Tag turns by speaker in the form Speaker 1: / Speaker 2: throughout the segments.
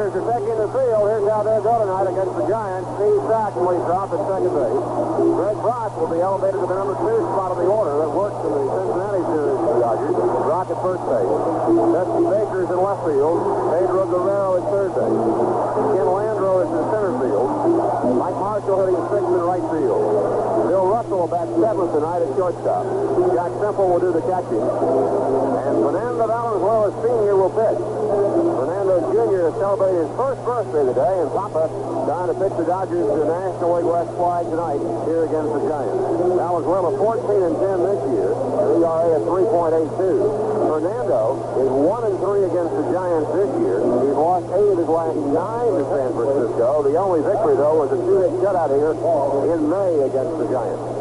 Speaker 1: Dodgers are taking the field. Here's how they'll go tonight against the Giants. Steve Sack leads off at second base. Greg Brock will be elevated to the number 2 spot of the order that works in the Cincinnati series for the Dodgers. Brock at first base. Dusty Baker's in left field. Pedro Guerrero at third base. Ken Landro is in center field. Mike Marshall hitting sixth in right field. Bill Russell will bat seventh tonight at shortstop. Jack Semple will do the catching. And Fernando Valenzuela Sr. will pitch. Fernando Jr. is celebrating his first birthday today, and Papa trying to pitch the Dodgers to the National League West flag tonight here against the Giants. Valenzuela 14-10 this year. ERA at 3.82. Fernando is 1-3 against the Giants this year. He's lost 8 of his last 9 to San Francisco. The only victory, though, was a 2-hit shutout here in May against the Giants.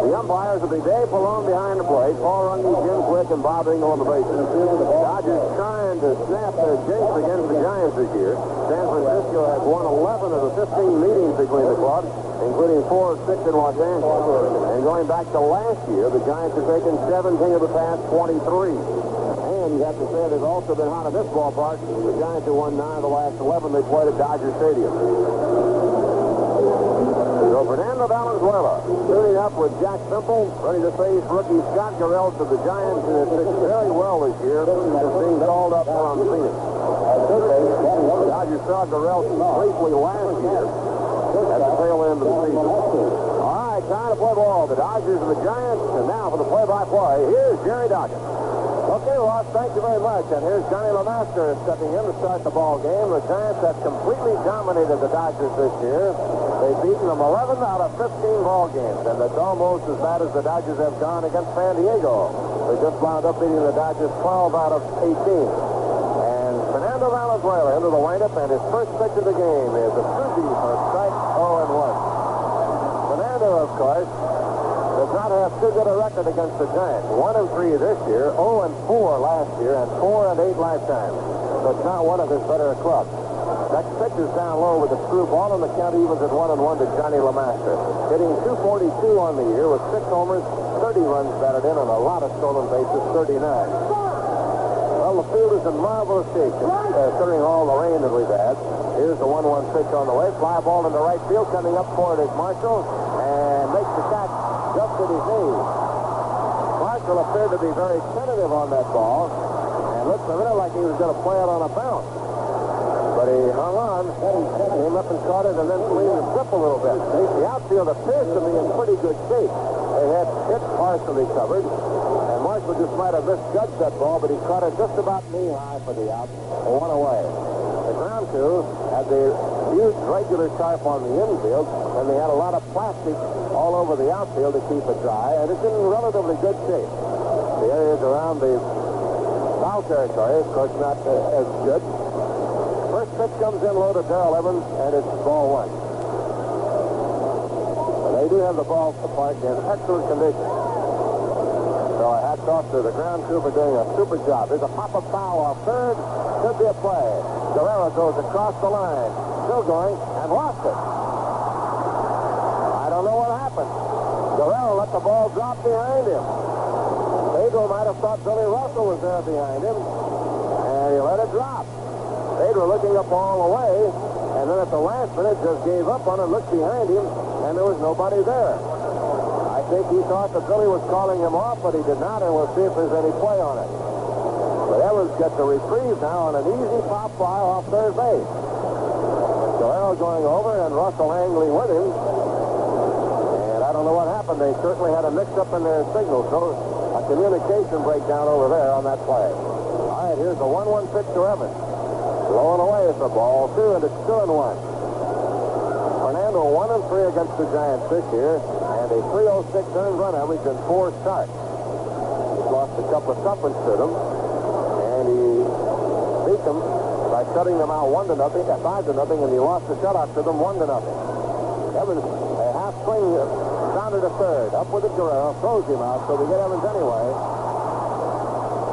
Speaker 1: The umpires will be Dave Pallone behind the plate, Paul Runge, Jim Quick, and Bob Engel on the bases. Dodgers trying to snap their jinx against the Giants this year. San Francisco has won 11 of the 15 meetings between the clubs, including 4 of 6 in Los Angeles. And going back to last year, the Giants have taken 17 of the past 23. And you have to say they've also been hot in this ballpark. The Giants have won 9 of the last 11 they played at Dodger Stadium. So Fernando Valenzuela tuning up with Jack Semple, ready to face rookie Scott Garrelts of the Giants, who has pitched very well this year, is being called up from Phoenix. The Dodgers saw Garrelts briefly last year at the tail end of the season. All right, time to play ball. The Dodgers and the Giants, and now for the play-by-play, here's Jerry Doggett. Okay, Ross, thank you very much. And here's Johnny LeMaster stepping in to start the ball game. The Giants have completely dominated the Dodgers this year. They've beaten them 11 out of 15 ball games, and that's almost as bad as the Dodgers have gone against San Diego. They just wound up beating the Dodgers 12 out of 18. And Fernando Valenzuela into the windup, and his first pitch of the game is a Suzy for a strike, 0-1. Fernando, of course, does not have too good a record against the Giants. 1-3 this year, 0-4 last year, and 4-8 lifetime. So it's not one of his better clubs. Next pitch is down low with the screw ball, and the count evens at 1-1 to Johnny LeMaster. Hitting .242 on the year with 6 homers, 30 runs batted in, and a lot of stolen bases, 39. Well, the field is in marvelous shape, considering all the rain that we've had. Here's the 1-1 pitch on the way. Fly ball into right field. Coming up for it is Marshall, and makes the catch just at his knees. Marshall appeared to be very tentative on that ball, and looked a minute like he was going to play it on a bounce. But he hung on, came up and caught it, and then cleaned the grip a little bit. The outfield appears to be in pretty good shape. They had it partially covered, and Marshall just might have misjudged that ball, but he caught it just about knee-high for the out, and one away. The ground crew had the huge regular tarp on the infield, and they had a lot of plastic all over the outfield to keep it dry, and it's in relatively good shape. The areas around the foul territory, of course, not as good. First pitch comes in low to Darrell Evans, and it's ball 1. They do have the ball parked in excellent condition. So hats off to the ground crew for doing a super job. There's a pop-up foul off third. Could be a play. Guerrero goes across the line. Still going, and lost it. I don't know what happened. Guerrero let the ball drop behind him. Pedro might have thought Billy Russell was there behind him, and he let it drop. Pedro looking up all the way, and then at the last minute just gave up on it, looked behind him, and there was nobody there. I think he thought that Billy was calling him off, but he did not, and we'll see if there's any play on it. But Evans gets a reprieve now on an easy pop fly off third base. Guerrero going over, and Russell angling with him. And I don't know what happened. They certainly had a mix-up in their signals, so a communication breakdown over there on that play. All right, here's the 1-1 pitch to Evans. Blowing away for ball 2, and it's 2-1. Fernando 1-3 against the Giants this year, and a 306 earned run average in 4 starts. He's lost a couple of tough ones to them, and he beat them by shutting them out 5-0, and he lost the shutout to them 1-0. Evans, a half swing, grounded to third, up with it Guerrero, throws him out, so we get Evans anyway.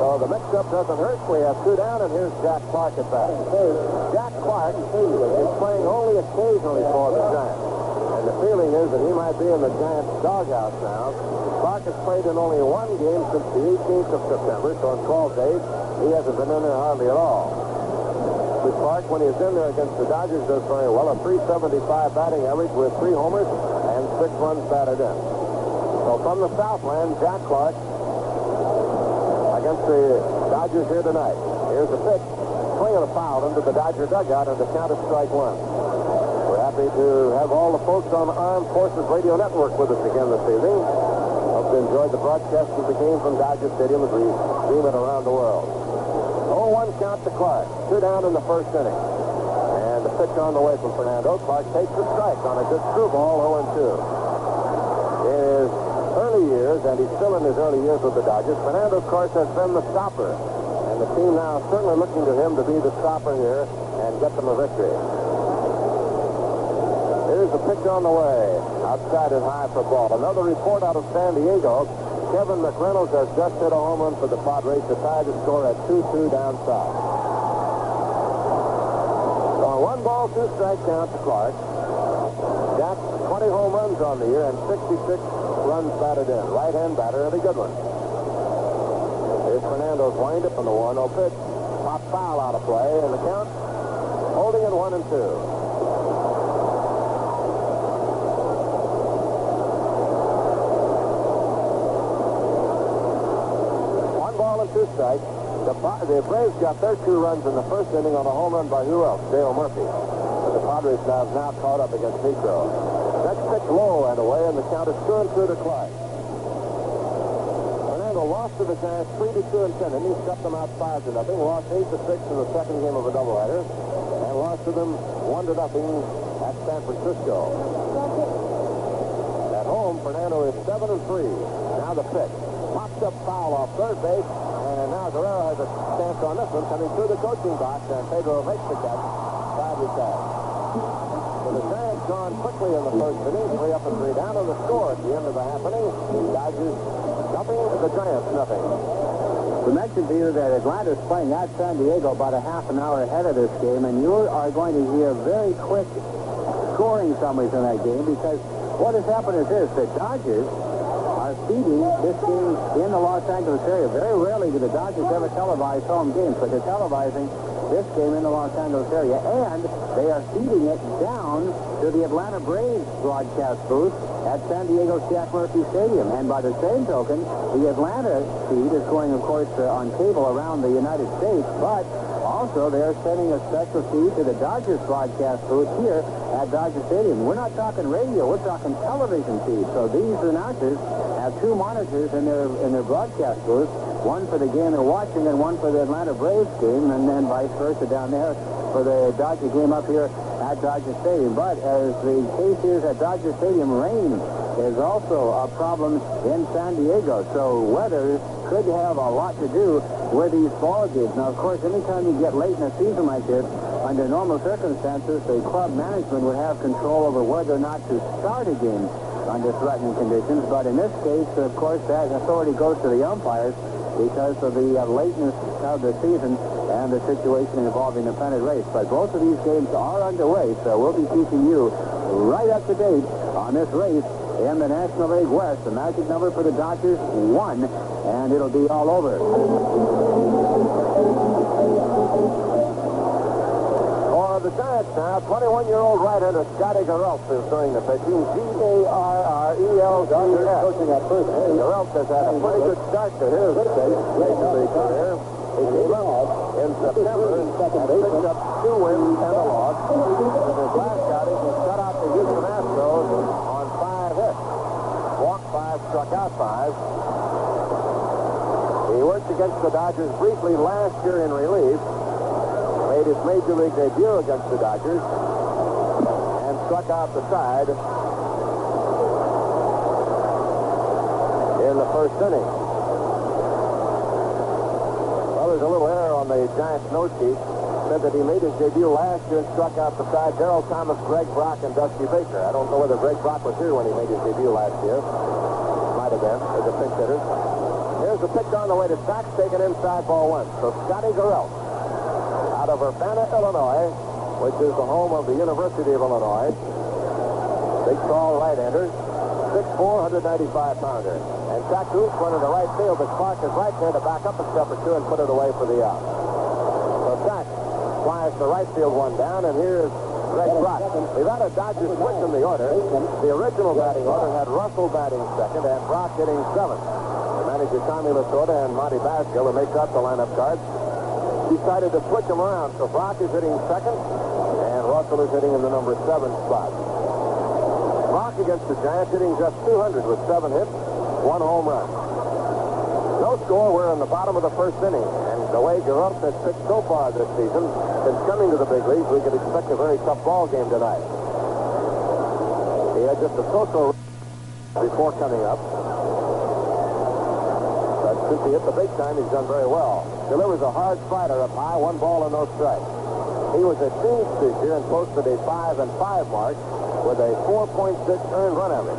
Speaker 1: So the mix-up doesn't hurt. We have 2 down, and here's Jack Clark at bat. Jack Clark is playing only occasionally for the Giants. And the feeling is that he might be in the Giants' doghouse now. Clark has played in only 1 game since the 18th of September, so in 12 days, he hasn't been in there hardly at all. But Clark, when he's in there against the Dodgers, does very well. A .375 batting average with 3 homers and 6 runs batted in. So from the Southland, Jack Clark against the Dodgers here tonight. Here's a pitch. Swing and a foul into the Dodger dugout, and the count is strike 1. We're happy to have all the folks on the Armed Forces Radio Network with us again this evening. Hope you enjoyed the broadcast of the game from Dodger Stadium as we stream it around the world. 0-1 count to Clark. 2 down in the first inning. And the pitch on the way from Fernando. Clark takes the strike on a good screwball, 0-2. In his early years, and he's still in his early years with the Dodgers, Fernando, of course, has been the stopper. And the team now is certainly looking to him to be the stopper here and get them a victory. Here's the pitch on the way. Outside and high for ball. Another report out of San Diego. Kevin McReynolds has just hit a home run for the Padres to tie the score at 2-2 down south. So 1 ball, 2 strike count to Clark. Jack, 20 home runs on the year and 66 runs batted in. Right-hand batter and a good one. Here's Fernando's wind-up on the 1-0 pitch. Pop foul out of play, and the count holding at 1-2. 2 strikes. The Braves got their 2 runs in the first inning on a home run by who else? Dale Murphy. But the Padres have now caught up against Negro. Next pitch low and away, and the count is 2-2 to Clark. Fernando lost to the Giants 3-2 in 10 innings, cut them out 5-0. Lost 8-6 in the second game of a doubleheader, and lost to them 1-0 at San Francisco. At home, Fernando is 7-3. Now the pitch. Pops up foul off third base. And now Guerrero has a chance on this one, coming through the coaching box, and Pedro makes the catch. 5 retired. So the Giants gone quickly in the first inning, 3 up and 3 down on the score at the end of the half inning. Dodgers nothing, the Giants nothing.
Speaker 2: We mentioned to you that Atlanta's playing at San Diego about a half an hour ahead of this game, and you are going to hear very quick scoring summaries in that game, because what has happened is this: the Dodgers are feeding this game in the Los Angeles area. Very rarely do the Dodgers ever televise home games, but they're televising this game in the Los Angeles area, and they are feeding it down to the Atlanta Braves broadcast booth at San Diego's Jack Murphy Stadium. And by the same token, the Atlanta feed is going, of course, on cable around the United States, but also they're sending a special feed to the Dodgers broadcast booth here at Dodger Stadium. We're not talking radio, we're talking television feed. So these announcers have 2 monitors in their broadcast booth, one for the game they're watching and one for the Atlanta Braves game, and then vice versa down there for the Dodger game up here at Dodger Stadium. But as the case is at Dodger Stadium, rain is also a problem in San Diego. So weather could have a lot to do with these ball games. Now, of course, anytime you get late in a season like this, under normal circumstances, the club management would have control over whether or not to start a game under threatening conditions. But in this case, of course, that authority goes to the umpires because of the lateness of the season and the situation involving the pennant race. But both of these games are underway, so we'll be keeping you right up to date on this race in the National League West. The magic number for the Dodgers, 1, and it'll be all over.
Speaker 1: For the Giants now, 21-year-old right-hander Scotty Geralt is doing the pitching. G-A-R-R-E-L. Coaching at first. Geralt has had a pretty good start to his major league career. He came up in September and picked up 2 wins and a loss. In his last outing, he shut out the Houston Astros on 5 hits. Walked 5, struck out 5. He worked against the Dodgers briefly last year in relief. Made his major league debut against the Dodgers and struck out the side in the first inning. Well, there's a little error on the Giants note sheet. Said that he made his debut last year and struck out the side. Darrell Thomas, Greg Brock, and Dusty Baker. I don't know whether Greg Brock was here when he made his debut last year. Might have been, as a pinch hitter. Here's the pitch on the way to Sachs, taken inside, ball 1. So Scotty Geralt, out of Urbana, Illinois, which is the home of the University of Illinois. Big, tall right-hander, 6'4", 195-pounder. And Jack Hoops went into right field, but Clark is right there to back up a step or 2 and put it away for the out. So Jack flies to right field, one down, and here is Greg Brock. We've had a Dodgers switch in the order. The original batting order had Russell batting second and Brock hitting seventh. The manager Tommy Lasorda and Monty Basgill, who makes up the lineup cards, decided to switch them around. So Brock is hitting second, and Russell is hitting in the number 7 spot. Brock against the Giants hitting just 200 with 7 hits, 1 home run. No score. We're in the bottom of the first inning, and the way Garrett has pitched so far this season, since coming to the big leagues, we could expect a very tough ball game tonight. He had just a so-so before coming up, but since he hit the big time, he's done very well. Delivers a hard slider up high, 1 ball and no strike. He was a Phoenix this year and posted a 5-5 mark with a 4.6 earned run average.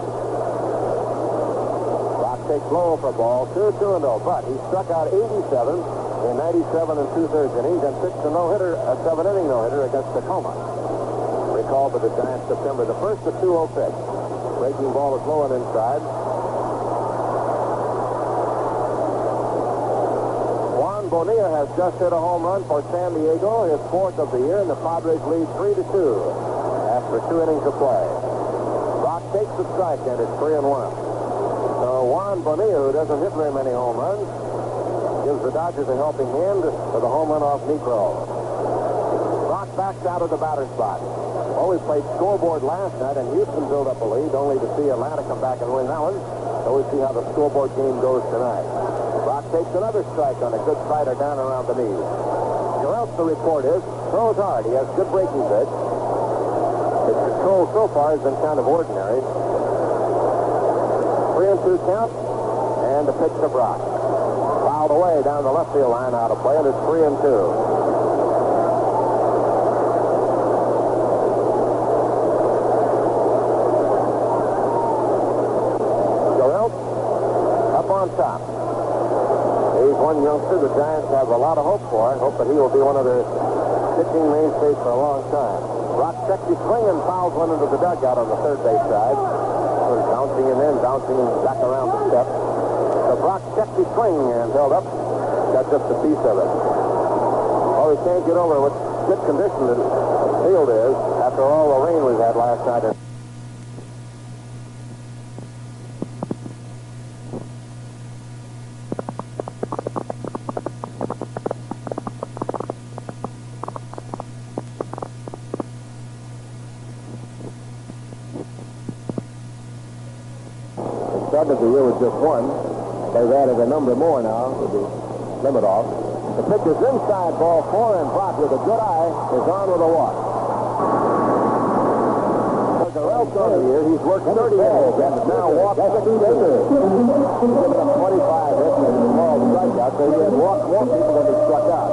Speaker 1: Brock takes low for ball, 2-2-0, but he struck out 87 in 97 and 2/3 innings and pitched a no-hitter, a 7-inning no-hitter against Tacoma. Recalled by the Giants September the 1st, the 2-0 pitch. Breaking ball is low and inside. Juan Bonilla has just hit a home run for San Diego, his 4th of the year, and the Padres lead 3-2 after 2 innings of play. Brock takes the strike, and it's 3-1. So Juan Bonilla, who doesn't hit very many home runs, gives the Dodgers a helping hand with a home run off Negro. Brock backs out of the batter's spot. Well, we played scoreboard last night, and Houston built up a lead, only to see Atlanta come back and win that one. So we see how the scoreboard game goes tonight. Brock takes another strike on a good slider down around the knees. Else the report is, throws hard. He has good breaking pitch. His control so far has been kind of ordinary. 3-2 count, and the pitch to Brock. Fouled away down the left field line out of play, and it's 3-2. Top. He's one youngster the Giants have a lot of hope for, and hope that he will be one of their pitching mainstays for a long time. Brock checks his swing and fouls one into the dugout on the third base side. Was bouncing and then bouncing back around the step. So Brock checked his swing and held up. Got just a piece of it. Oh, he can't get over what good condition the field is after all the rain we've had last night. Started the year with just 1. They've added a number more now with the limit off. The pitch is inside, ball 4, and Brock with a good eye is on with a walk. Garrett started the year, he's worked 30 innings and now walked 16 innings. He's given up 25 hits and a small strikeout, so he had walked more people than he struck out.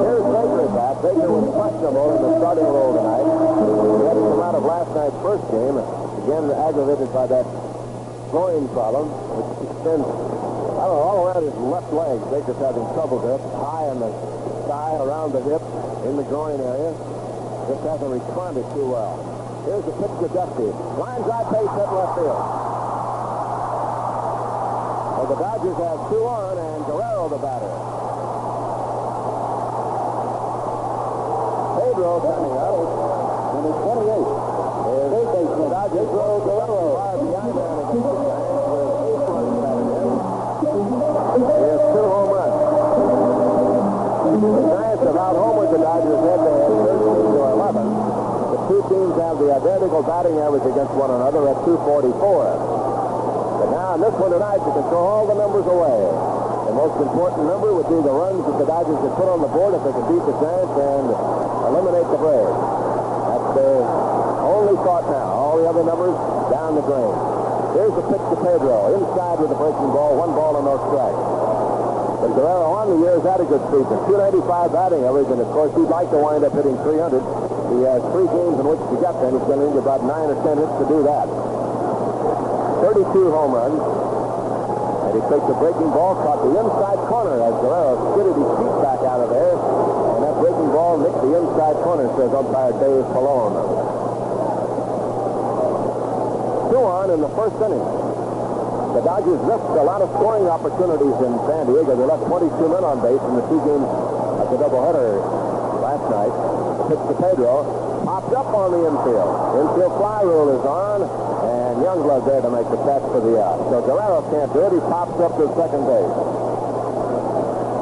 Speaker 1: Here's Baker at bat. Baker was questionable in the starting role tonight. He had to come out of last night's first game, again aggravated by that groin problem, which extends, I don't know, all around his left leg. Baker's having trouble there, high in the thigh, around the hip, in the groin area. Just hasn't responded too well. Here's the pitch to Dusty. Lines out base at left field. Well, the Dodgers have 2 on, and Guerrero the batter. Pedro coming up. Number 28. The Dodgers throw Guerrero far behind that. He has 2 home runs. The Giants have out-homered the Dodgers head-to-head 13-11. The two teams have the identical batting average against one another at 244. But now in this one tonight, you can throw all the numbers away. The most important number would be the runs that the Dodgers could put on the board if they could beat the Giants and eliminate the Braves. That's their only thought now. All the other numbers down the drain. Here's the pitch to Pedro. Inside with the breaking ball. 1 ball and no strike. But Guerrero on the year has had a good season. 295 batting average, and of course he'd like to wind up hitting 300. He has 3 games in which to get there, and he's going to need about 9 or 10 hits to do that. 32 home runs. And he takes a breaking ball, caught the inside corner as Guerrero skidded his feet back out of there. And that breaking ball nicked the inside corner, says umpire Dave Pallone. 2 on in the first inning. The Dodgers missed a lot of scoring opportunities in San Diego. They left 22 men on base in the 2 games of the doubleheader last night. Pitch to Pedro. Popped up on the infield. Infield fly rule is on. And Youngblood there to make the catch for the out. So Guerrero can't do it. He pops up to second base.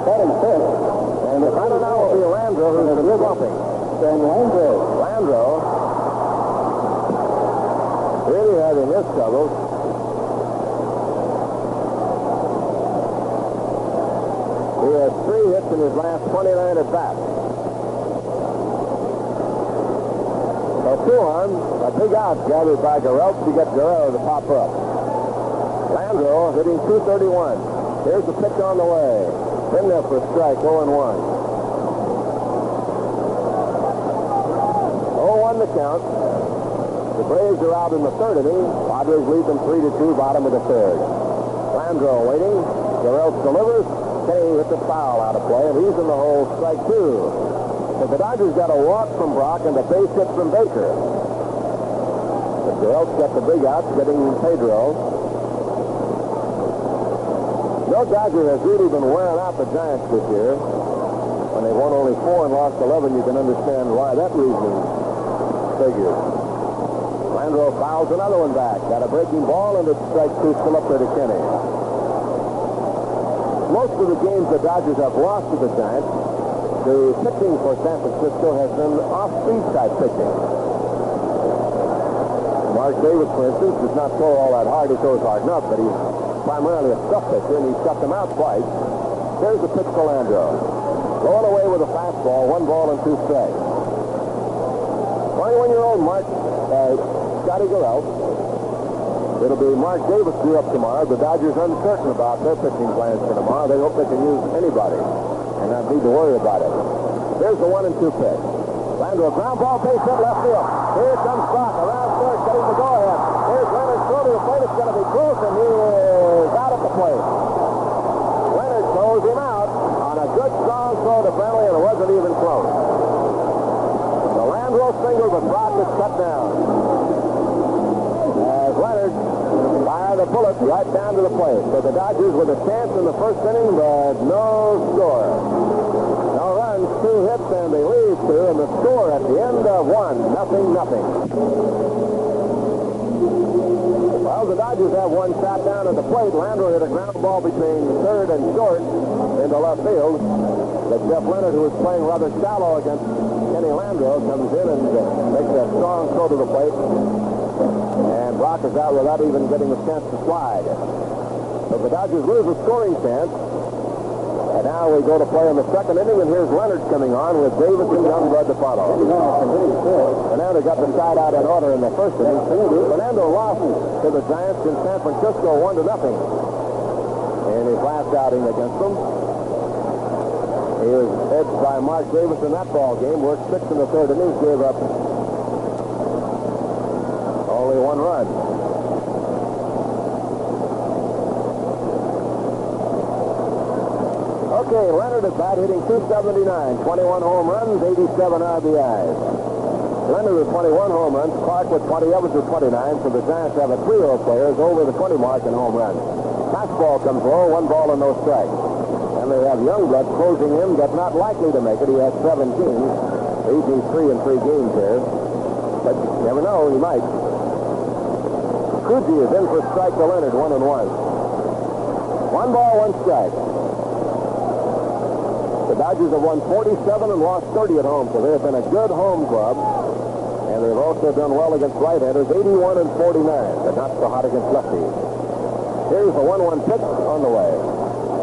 Speaker 2: Batting fifth.
Speaker 1: And the runner now will be Landro, who's been slumping.
Speaker 2: And
Speaker 1: Landro really having his troubles. He has 3 hits in his last 29 at bats. So 2 on, a big out gathered by Guerrero to get Guerrero to pop up. Landro hitting .231. Here's the pitch on the way. In there for a strike, 0-1. 0-1 the count. The Braves are out in the third inning. Padres lead them 3-2, bottom of the third. Landro waiting. Guerrero delivers. Kenny hits a foul out of play, and he's in the hole, strike 2. So the Dodgers got a walk from Brock and a base hit from Baker. But Guerrero's got the big outs, getting Pedro. No Dodger has really been wearing out the Giants this year. When they won only 4 and lost 11, you can understand why that reasoning figures. Landro fouls another one back. Got a breaking ball, and it's strike 2 still up there to Kenny. Most of the games the Dodgers have lost to the Giants, the pitching for San Francisco has been off-speed type pitching. Mark Davis, for instance, does not throw all that hard. He throws hard enough, but he's primarily a stuff pitcher, and he shut them out twice. Here's the pitch to Landro. Going away with a fastball, 1 ball and 2 strikes. 21-year-old Scotty Guerrero. It'll be Mark Davis due up tomorrow. The Dodgers uncertain about their pitching plans for tomorrow. They hope they can use anybody and not need to worry about it. Here's the 1-2 pitch. Landro, ground ball, base hit left field. Here comes Brock around third, getting the go-ahead. Here's Leonard throw to the plate. It's going to be close, and he is out at the plate. Leonard throws him out on a good, strong throw to Brentley, and it wasn't even close. The Landro single, but Brock is cut down. As Leonard fired a bullet right down to the plate. So the Dodgers with a chance in the first inning, but no score. No runs, 2 hits, and they lead 2, and the score at the end of 1, 0-0. Well, the Dodgers have one shot down at the plate. Landro hit a ground ball between third and short into left field. But Jeff Leonard, who was playing rather shallow against Kenny Landro, comes in and makes a strong throw to the plate. And Brock is out without even getting a chance to slide. So the Dodgers lose a scoring chance. And now we go to play in the second inning, and here's Leonard coming on with Davis and Youngblood to follow. Fernando got the side out in order in the first inning. Fernando lost to the Giants in San Francisco 1-0 in his last outing against them. He was edged by Mark Davis in that ball game. Worked 6 in the third innings, gave up only 1 run. Okay, Leonard at bat, hitting .279, 21 home runs, 87 RBIs. Leonard with 21 home runs, Clark with 20, Evans with 29, so the Giants have a trio of players over the 20 mark in home runs. Fastball comes low, 1 ball and no strike. And they have Youngblood closing in, but not likely to make it. He has 17. He's 3 in 3 games here. But you never know, he might. Kuji is in for strike to Leonard, 1-1. 1 ball, 1 strike. The Dodgers have won 47 and lost 30 at home, so they have been a good home club. And they've also done well against right-handers, 81 and 49. They're not so hot against lefties. Here's the 1-1 pitch on the way.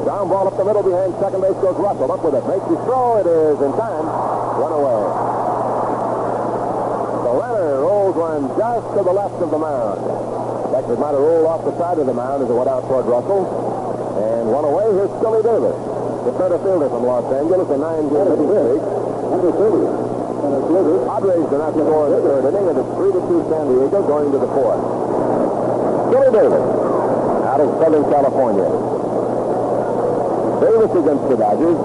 Speaker 1: Ground ball up the middle behind second base goes Russell. Up with it. Makes his throw. It is in time. Run away. So Leonard rolls one just to the left of the mound. In fact, it might have rolled off the side of the mound as it went out toward Russell. And one away. Here's Scully Davis, the center fielder from Los Angeles, a 9-game hitting streak. Padres do not score in the third inning, and it's 3-2 San Diego going to the fourth. Scully Davis out of Southern California. Davis against the Dodgers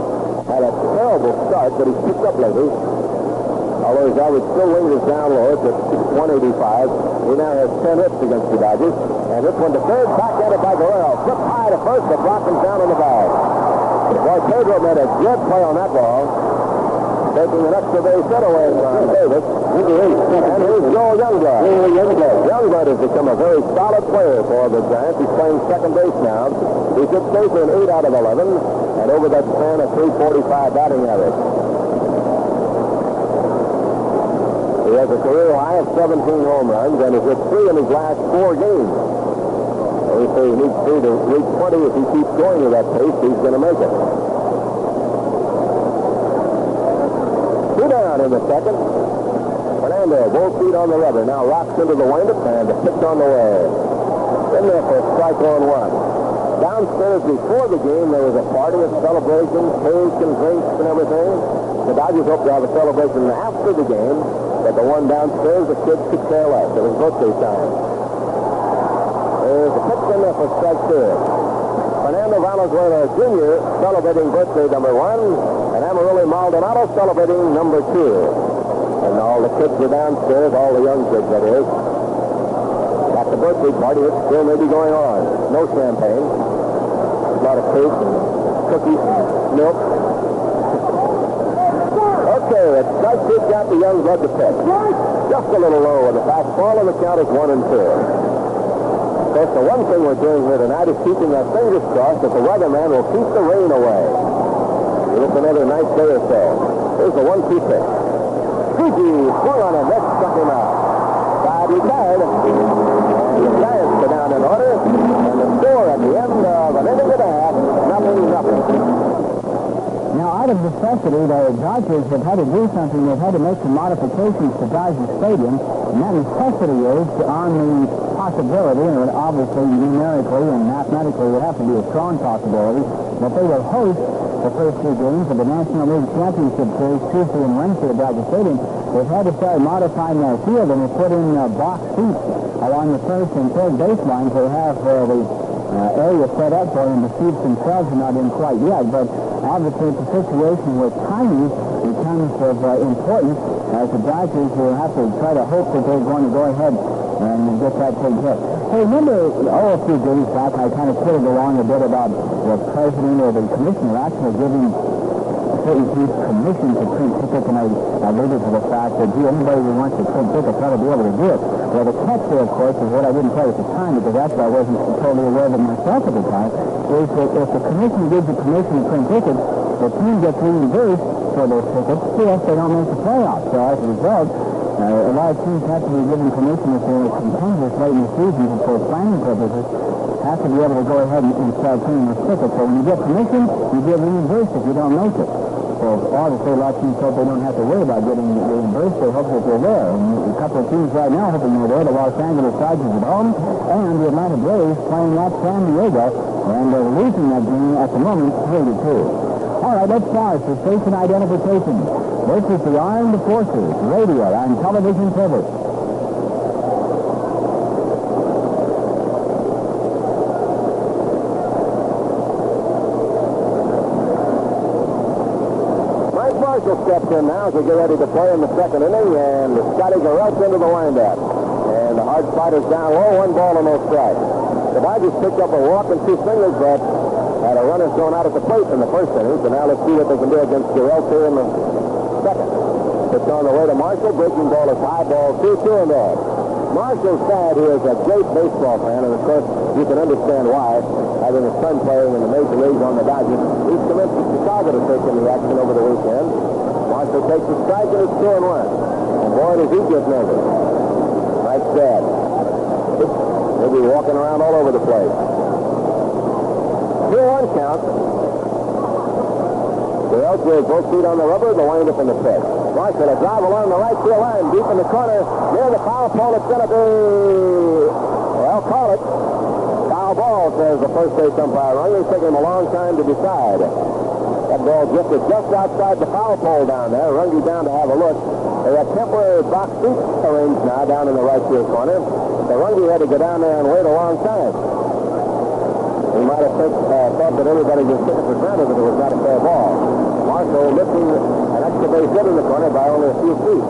Speaker 1: had a terrible start, but he's picked up lately. Although his average still lingers down low, it's at 185. He now has 10 hits against the Dodgers. And this one to third, backhanded by Guerrero. Flipped high to first, but blocked him down on the bag. Boy, Pedro made a good play on that ball. taking an extra base hit away from Davis. And here's Joel Youngblood. Youngblood has become a very solid player for the Giants. He's playing second base now. He's hit safer in 8 out of 11, and over that span, a .345 batting average. He has a career high of 17 home runs, and has hit 3 in his last 4 games. They say he needs 3 to reach 20. If he keeps going at that pace, he's going to make it. 2 down in the second. Fernando, both feet on the rubber. Now rocks into the windup, and the pitch on the way. In there for strike on 1. Downstairs before the game, there was a party of celebration, cakes and drinks and everything. The Dodgers hope to have a celebration after the game, but the one downstairs, the kids could care less. It was birthday time. There's a pitch in there for strike 2. Fernando Valenzuela Jr. celebrating birthday number 1, and Amarillo Maldonado celebrating number 2. And all the kids are downstairs, all the young kids, that is. At the birthday party, it still may be going on. No champagne. A lot of cake and cookies and milk. Okay, it's strike 2 got the young blood to pitch. Just a little low with the fastball, and the count is 1-2. Of course, the one thing we're doing here tonight is keeping our fingers crossed that the weatherman will keep the rain away. It's another nice day or so. Here's the 1-2 pitch. Fuji swung on him. That struck him out. Side retired. The Giants go down in order. And the score at the end of an inning and a half, 0-0.
Speaker 2: Now, out of necessity, the Dodgers have had to do something. They've had to make some modifications to Dodger Stadium. And that necessity is on the possibility, and it would obviously numerically and mathematically would have to be a strong possibility, that they will host the first 2 games of the National League Championship Series Tuesday and Wednesday at Dodger Stadium. They've had to start modifying their field, and they put in box seats along the first and third baselines. They have the area set up for them. The seats themselves are not in quite yet, but obviously it's a situation where timing becomes of importance, as the Dodgers will have to try to hope that they're going to go ahead and get that taken care of. Hey, remember, a few days back, I kind of kidded along a bit about the president or the commissioner actually giving certain people permission to print tickets, and I alluded to the fact that, gee, anybody who wants to print tickets ought to be able to do it. Well, the catch there, of course, is what I didn't tell you at the time, because that's what I wasn't totally aware of it myself at the time, is that if the commission gives the permission to print tickets, the team gets reimbursed for those tickets if they don't make the playoffs. So as a result, a lot of teams have to be given permission if they're contenders late in the season for planning purposes, have to be able to go ahead and start printing those tickets. So when you get permission, you get reimbursed if you don't make it. So obviously a lot of teams hope they don't have to worry about getting reimbursed. They hope that they're there. And a couple of teams right now hoping they're there. The Los Angeles Dodgers at home and the Atlanta Braves playing at San Diego. And they're losing that game at the moment 3-2. All right, let's start for station identification. This is the Armed Forces Radio and Television Service.
Speaker 1: Marshall steps in now as we get ready to play in the second inning, and Scotty goes right into the windup. And the hard fighter's down low, 1 ball and no strike. The Dodgers picked up a walk and 2 singles, but had a runner thrown out at the plate in the first inning. So now let's see what they can do against Geralt here in the second. Pitch on the way to Marshall. Breaking ball is high, ball 2-2 and there. Marshall's dad here is a great baseball fan, and of course you can understand why, having a son playing in the major leagues on the Dodgers. He's convinced Chicago to take in the action over the weekend. Marshall takes the strike, and it's 2-1. And boy, does he get nervous. Nice dad. He'll be walking around all over the place. 2-1 count. The outfield both feet on the rubber, the wind up in the pitch. Marshall, a drive along the right field line, deep in the corner, near the foul pole. It's going to be, well, call it. Foul ball, says the first base umpire. Runger's taking him a long time to decide. That ball drifted just outside the foul pole down there. Runge down to have a look. They have temporary box seats arranged now down in the right field corner. So Runge had to go down there and wait a long time. He might have thought that everybody was taking for granted that it was not a fair ball. Marshall lifting an extra base hit in the corner by only a few feet.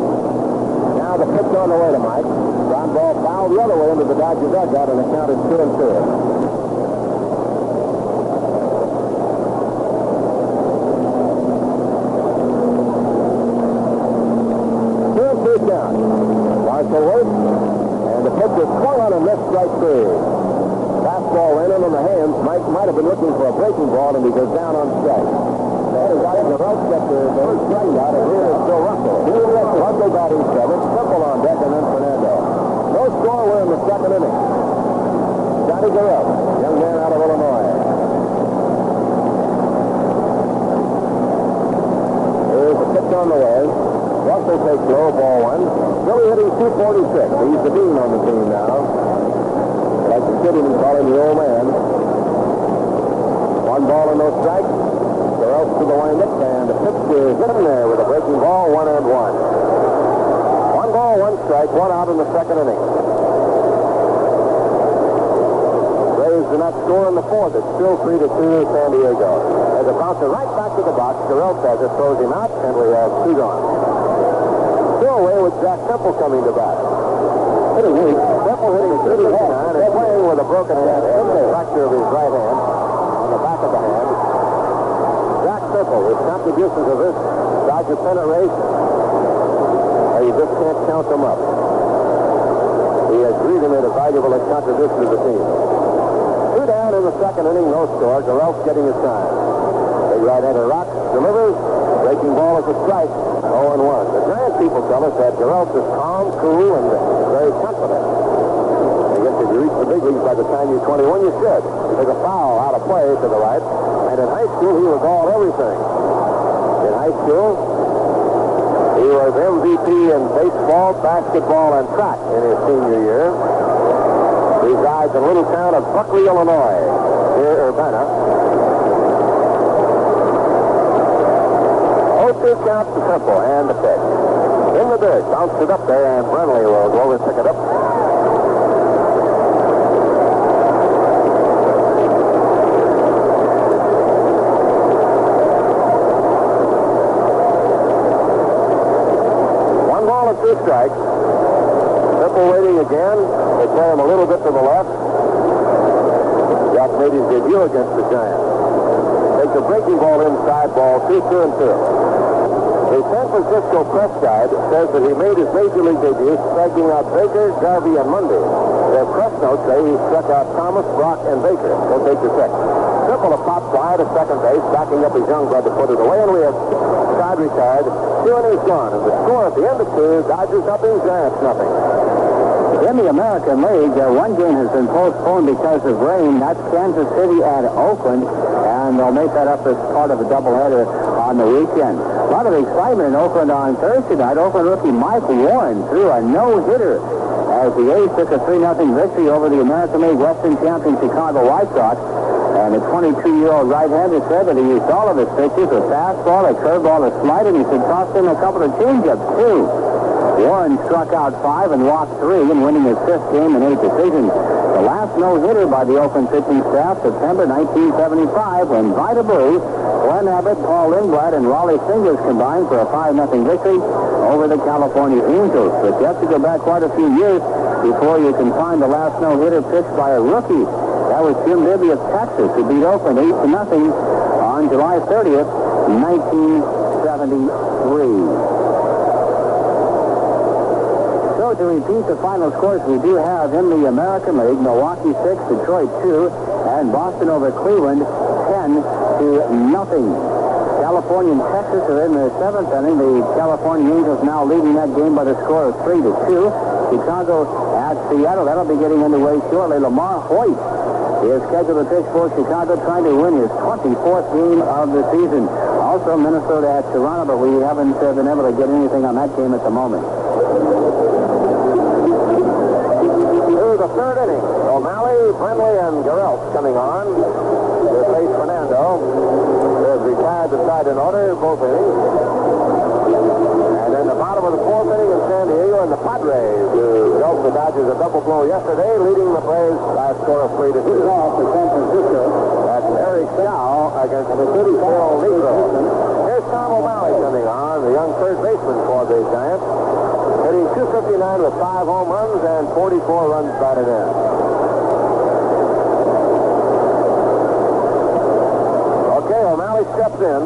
Speaker 1: Now the pitch on the way to Mike. Ground ball fouled the other way into the Dodger dugout, and the count is 2-2. Wentleworth. And the pitch is swung on and missed strike three. Fastball in and on the hands. Mike might have been looking for a breaking ball, and he goes down on strike. Garrelts get the first strike out, and here is Bill Russell. Russell batting seventh, Temple on deck, and then Fernando. No score, we're in the second inning. Johnny Garrelts, young man out of Illinois. Here's the pitch on the way. Russell takes low, ball one. Scully hitting 246. He's the dean on the team now. Like the kid, we call him the old man. One ball and no strikes. Garrelts to the windup, and the pitch is in there with a breaking ball, 1-1. 1 ball, 1 strike, 1 out in the second inning. Braves do not score in the fourth. It's still 3-2 San Diego. As a bouncer right back to the box, Garrelts has it, throws him out, and we have 2 gone. Still away with Jack Temple coming to bat. Temple hitting 39 and playing with a broken hand, a fracture of his right hand on the back of the hand. Jack Temple, his contributions of this Dodger pennant race, you just can't count them up. He has really made a valuable contribution to the team. 2 down in the second inning, no score. Garrelts getting his time. Big right-hander rocks, delivers. Breaking ball is a strike. 0-1. The Giant people tell us that Garrelts is calm, cool, and very confident. I guess if you reach the big leagues by the time you're 21, you should. There's a foul out of play to the right. And in high school, he was all everything. In high school, he was MVP in baseball, basketball, and track in his senior year. He resides in a little town of Buckley, Illinois, near Urbana. 0-2 count to Temple, and the pitch. In the dirt, bounced it up there, and Brenly will go over and pick it up. Two strikes. Temple waiting again. They play him a little bit to the left. Jack made his debut against the Giants. Takes a breaking ball inside, ball 2-2-2. The San Francisco press guide says that he made his major league debut striking out Baker, Garvey, and Mundy. Their press notes say he struck out Thomas, Brock, and Baker. So Baker six. Temple a pop fly to second base, backing up his young brother, put it away, and we have side retired. 2 innings gone, and the score at the end of 2, Dodgers nothing, Giants nothing.
Speaker 2: In the American League, one game has been postponed because of rain. That's Kansas City at Oakland, and they'll make that up as part of a doubleheader on the weekend. A lot of excitement in Oakland on Thursday night. Oakland rookie Mike Warren threw a no-hitter as the A's took a 3-0 victory over the American League Western champion Chicago White Sox. And the 22-year-old right-hander said that he used all of his pitches, a fastball, a curveball, a slider, and he could toss in a couple of changeups, too. Warren struck out 5 and walked 3 in winning his 5th game in 8 decisions. The last no-hitter by the Oakland pitching staff, September 1975, when Vida Blue, Glenn Abbott, Paul Lindblad, and Raleigh Fingers combined for a 5-0 victory over the California Angels. But you have to go back quite a few years before you can find the last no-hitter pitched by a rookie. That was Jim Bibby of Texas, who beat Oakland 8-0 on July 30th, 1973. So to repeat the final scores we do have in the American League, Milwaukee 6, Detroit 2, and Boston over Cleveland 10-0. California and Texas are in the 7th inning. The California Angels now leading that game by the score of 3-2. Chicago at Seattle. That'll be getting underway shortly. Lamar Hoyt is scheduled to pitch for Chicago, trying to win his 24th game of the season. Also, Minnesota at Toronto, but we haven't been able to get anything on that game at the moment.
Speaker 1: Through the 3rd inning, O'Malley, Brenly, and Garrelts coming on to face Fernando. They've retired the side in order, both innings. And in the bottom of the 4th inning in San Diego, and the Padres, who dealt the Dodgers a double blow yesterday, leading the Braves by a score of 3-2.
Speaker 2: Off for San Francisco.
Speaker 1: That's Eric Dow against the Phil Negro. Here's Tom O'Malley coming on, the young third baseman for the Giants, hitting .259 with 5 home runs and 44 runs batted in. Okay, O'Malley steps in.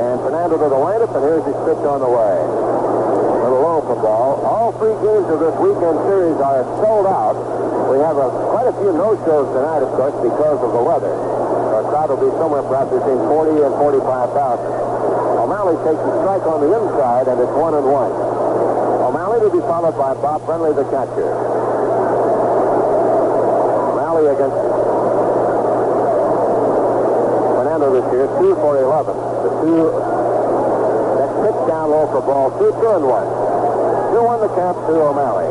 Speaker 1: And Fernando Fernando to the windup, and here's his pitch on the way. A little low for ball. All 3 games of this weekend series are sold out. We have quite a few no-shows tonight, of course, because of the weather. Our crowd will be somewhere perhaps between 40 and 45,000. O'Malley takes a strike on the inside, and it's 1-1. O'Malley to be followed by Bob Brenly, the catcher. O'Malley against Fernando this year, 2 for 11. The 2 next pitch down low for ball 2, 2-1. 2-1 the count to O'Malley.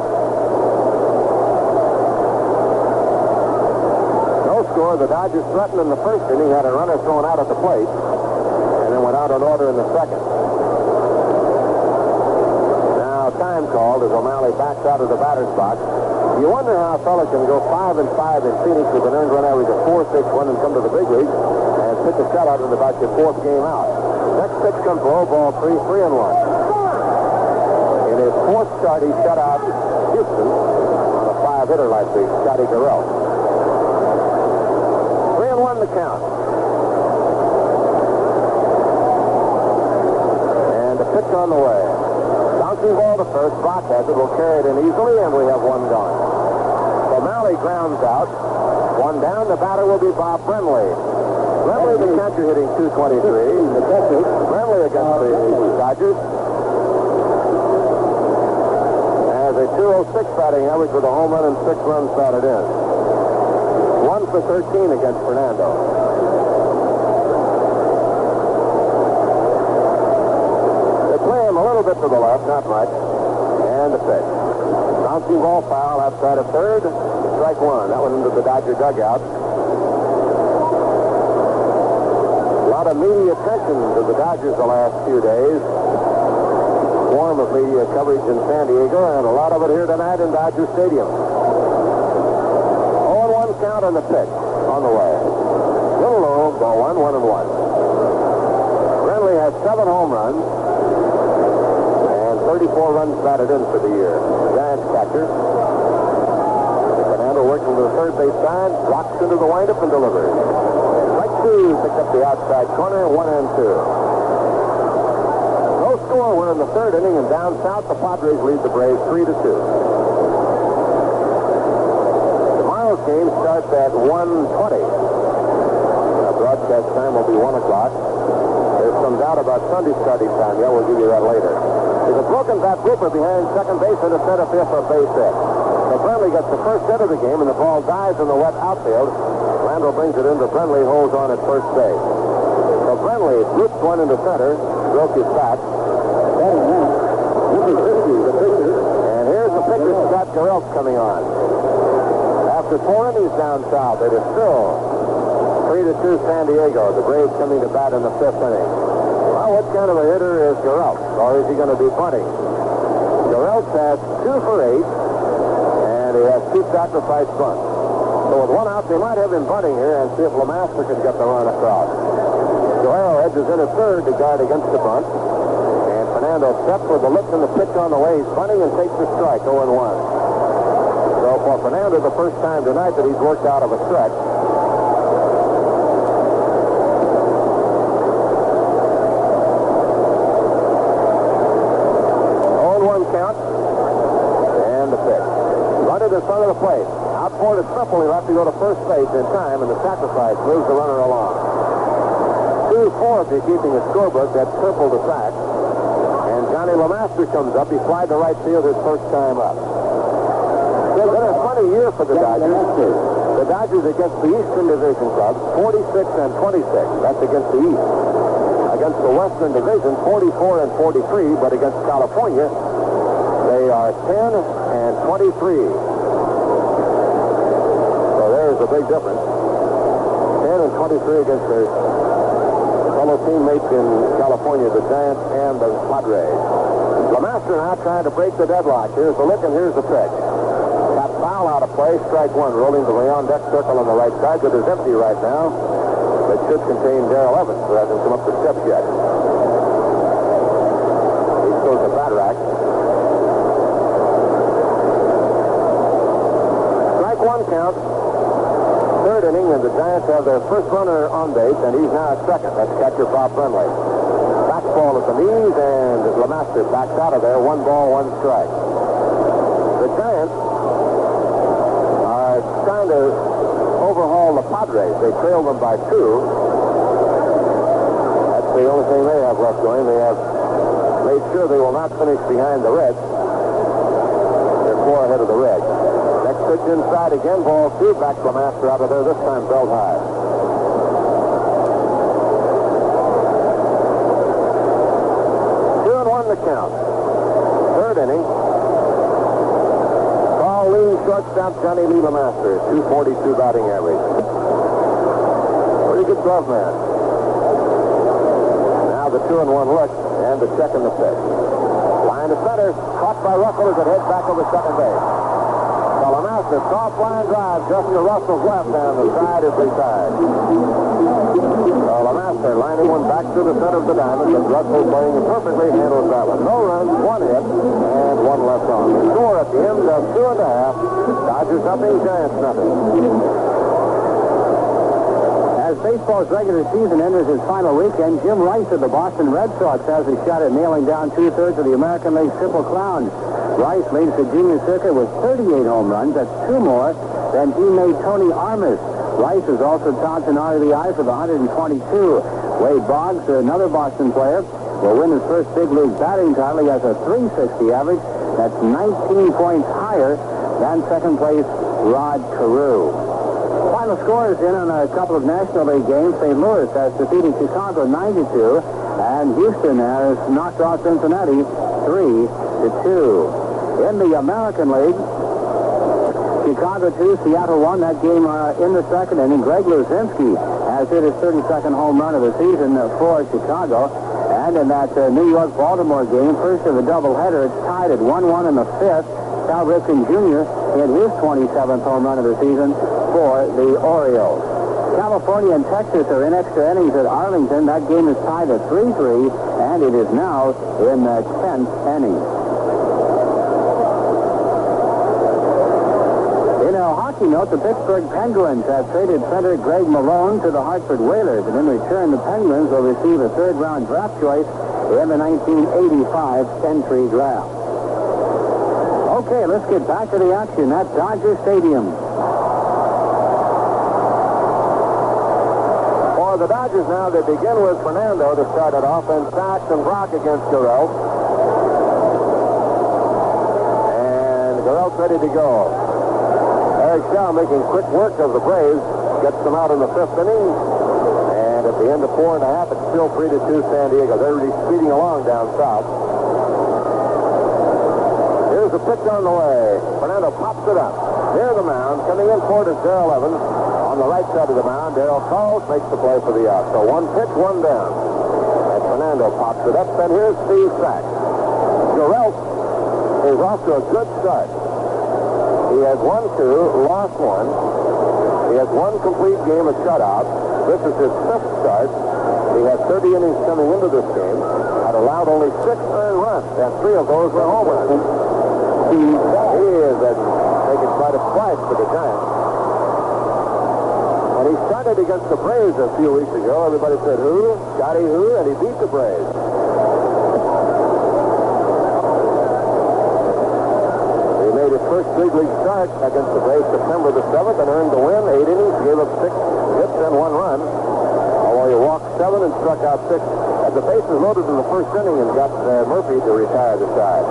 Speaker 1: No score. The Dodgers threatened in the first inning, had a runner thrown out at the plate, and then went out in order in the second. Time called as O'Malley backs out of the batter's box. You wonder how a fella can go 5-5 in Phoenix with an earned run average of 4.61 and come to the big leagues and pitch a shutout in about your 4th game out. Next pitch comes low, ball 3, 3-1. In his 4th start, he shut out Houston on a 5-hitter last week, Scotty Garrell. 3-1 the count. And the pitch on the way. Bouncing ball to first. Bach has it. Will carry it in easily, and we have 1 gone. O'Malley grounds out. 1 down. The batter will be Bob Brenly. Brenly, the catcher, hitting 223. Brenly against the Dodgers has a 206 batting average with a home run and 6 runs batted in. 1 for 13 against Fernando. A little bit to the left, not much. And the pitch. Bouncing ball foul outside of third. Strike 1. That went into the Dodger dugout. A lot of media attention to the Dodgers the last few days. Swarm of media coverage in San Diego, and a lot of it here tonight in Dodger Stadium. 0-1 count on the pitch. On the way. Little low, ball 1, 1-1. Brenly has 7 home runs. 34 runs batted in for the year. Giants catcher. Fernando working to the third base side, rocks into the windup and delivers. Strike 2, picked up the outside corner, 1-2. No score. We're in the 3rd inning, and down south, the Padres lead the Braves 3-2. Tomorrow's game starts at 1:20. Our broadcast time will be 1 o'clock. There's some doubt about Sunday starting time. Yeah, we'll give you that later. There's a broken bat grouper behind second base and a center field for a base hit. So Brenly gets the first hit of the game, and the ball dies in the wet outfield. Randall brings it in, but Brenly holds on at first base. So Brenly loops one into center, broke his bat. This is Risky, the pitcher. And here's the pitcher, Scott Garrell, coming on. After 4 innings down south, it is still 3-2 San Diego. The Braves coming to bat in the 5th inning. Well, what kind of a hitter is Garrell? Or is he going to be bunting? Garrell has 2 for 8, and he has 2 sacrifice bunts. So with 1 out, they might have him bunting here and see if LeMaster can get the run across. Guerrero edges in at third to guard against the bunt. And Fernando steps with the lift and the pitch on the way. He's bunting and takes the strike, 0-1. So for Fernando, the first time tonight that he's worked out of a stretch. 0-1 count. And the pitch. Running in front of the plate. Out for it, Simple. He'll have to go to first base in time, and the sacrifice moves the runner along. 2-4 if you're keeping a scorebook. That's Simple to sack. And Johnny LeMaster comes up. He flied to right field his first time up. It's been a funny year for the Dodgers. The Dodgers against the Eastern Division clubs, 46 and 26. That's against the East. Against the Western Division, 44 and 43. But against California, they are 10 and 23. So there's a big difference. 10 and 23 against their fellow teammates in California, the Giants and the Padres. LeMaster now trying to break the deadlock. Here's the look and here's the pitch. Got foul out of play, strike 1, rolling the way on deck circle on the right side. It is empty right now. It should contain Darrell Evans, who hasn't come up the steps yet. He throws the bat rack. Strike 1 count. 3rd inning, and the Giants have their first runner on base, and he's now at second. That's catcher Bob Brenly. Back fastball at the knees, and LeMaster backs out of there. 1 ball, 1 strike. The Giants are trying to overhaul the Padres. They trailed them by 2. That's the only thing they have left going. They have made sure they will not finish behind the Reds. They're 4 ahead of the Reds. Next pitch inside again, ball 2. Back LeMaster out of there, this time belt high. 2-1 the count. 3rd inning. Tall, lean shortstop Johnny Lee LeMaster, 242 batting average. Pretty good glove man. Now the 2-1 look, and the check in the pitch. Line to center, caught by Russell as it heads back over second base. So LeMaster, soft line drive just to Russell's left, and the side is retired. So LeMaster lining one back to the center of the diamond, but Russell playing perfectly handles that one. No runs, 1 hit, and 1 left on. The score at the end of 2.5. Dodgers nothing, Giants nothing.
Speaker 2: As baseball's regular season enters its final weekend, Jim Rice of the Boston Red Sox has a shot at nailing down 2/3 of the American League Triple Crown. Rice leads the junior circuit with 38 home runs. That's 2 more than teammate Tony Armas. Rice is also topped in RBIs with 122. Wade Boggs, another Boston player, will win his first big league batting title. He has a .360 average. That's 19 points higher than second place Rod Carew. Final scores in on a couple of National League games. St. Louis has defeated Chicago 9-2, and Houston has knocked off Cincinnati 3-2. In the American League, Chicago 2, Seattle 1. That game in the 2nd inning. Greg Luzinski has hit his 32nd home run of the season for Chicago. And in that New York-Baltimore game, first of the doubleheader, it's tied at 1-1 in the 5th. Cal Ripken Jr. hit his 27th home run of the season for the Orioles. California and Texas are in extra innings at Arlington. That game is tied at 3-3, and it is now in the 10th inning. In a hockey note, the Pittsburgh Penguins have traded center Greg Malone to the Hartford Whalers, and in return, the Penguins will receive a 3rd-round draft choice in the 1985 entry draft. Okay, let's get back to the action at Dodger Stadium.
Speaker 1: For the Dodgers now, they begin with Fernando to start it off, and Sachs and Brock against Gurelt. And Gurelt's ready to go. Eric Shaw making quick work of the Braves, gets them out in the 5th inning. And at the end of 4.5, it's still 3-2 San Diego. They're really speeding along down south. Here's the pitch on the way. Fernando pops it up. Near the mound, coming in for it is Darrell Evans. On the right side of the mound, Darrell calls, makes the play for the out. So 1 pitch, 1 down. And Fernando pops it up, and here's Steve Sachs. Gurelt is off to a good start. He has won 2, lost 1. He has 1 complete game of shutout. This is his 5th start. He has 30 innings coming into this game. Had allowed only 6 earned runs, and 3 of those were home runs. He is taking quite a slice for the Giants. And he started against the Braves a few weeks ago. Everybody said, who? Scotty who? And he beat the Braves. He made his first big league start against the Braves September the 7th and earned the win. 8 innings, gave up 6 hits and 1 run. Although he walked 7 and struck out 6. Had the bases loaded in the first inning and got Murphy to retire the side.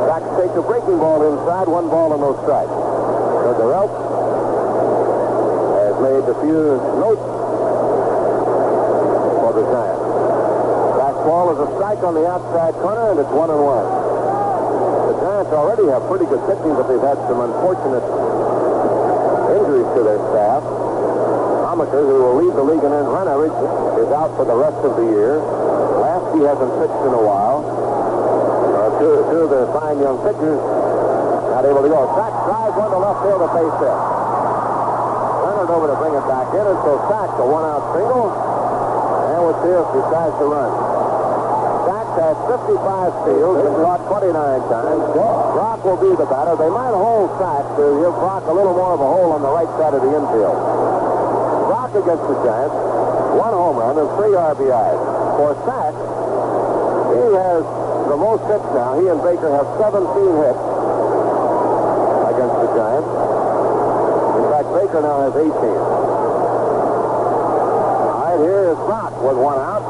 Speaker 1: Sachs takes a breaking ball inside, 1 ball and no strike. So Gurelt has made a few notes for the Giants. Fastball is a strike on the outside corner, and it's 1-1. The Giants already have pretty good pitching, but they've had some unfortunate injuries to their staff. Amaker, who will lead the league in earned run average, is out for the rest of the year. Lasky hasn't pitched in a while. Two of the fine young pitchers not able to go. Sachs drives one to left field, a base hit. Leonard over to bring it back in, and so Sachs a 1-out single. And with this, decides to run. Sachs has 55 steals, been caught 29 times. Brock will be the batter. They might hold Sachs to give Brock a little more of a hole on the right side of the infield. Brock against the Giants, 1 home run and 3 RBIs. For Sachs, has the most hits now. He and Baker have 17 hits against the Giants. In fact, Baker now has 18. All right, here is Brock with one out.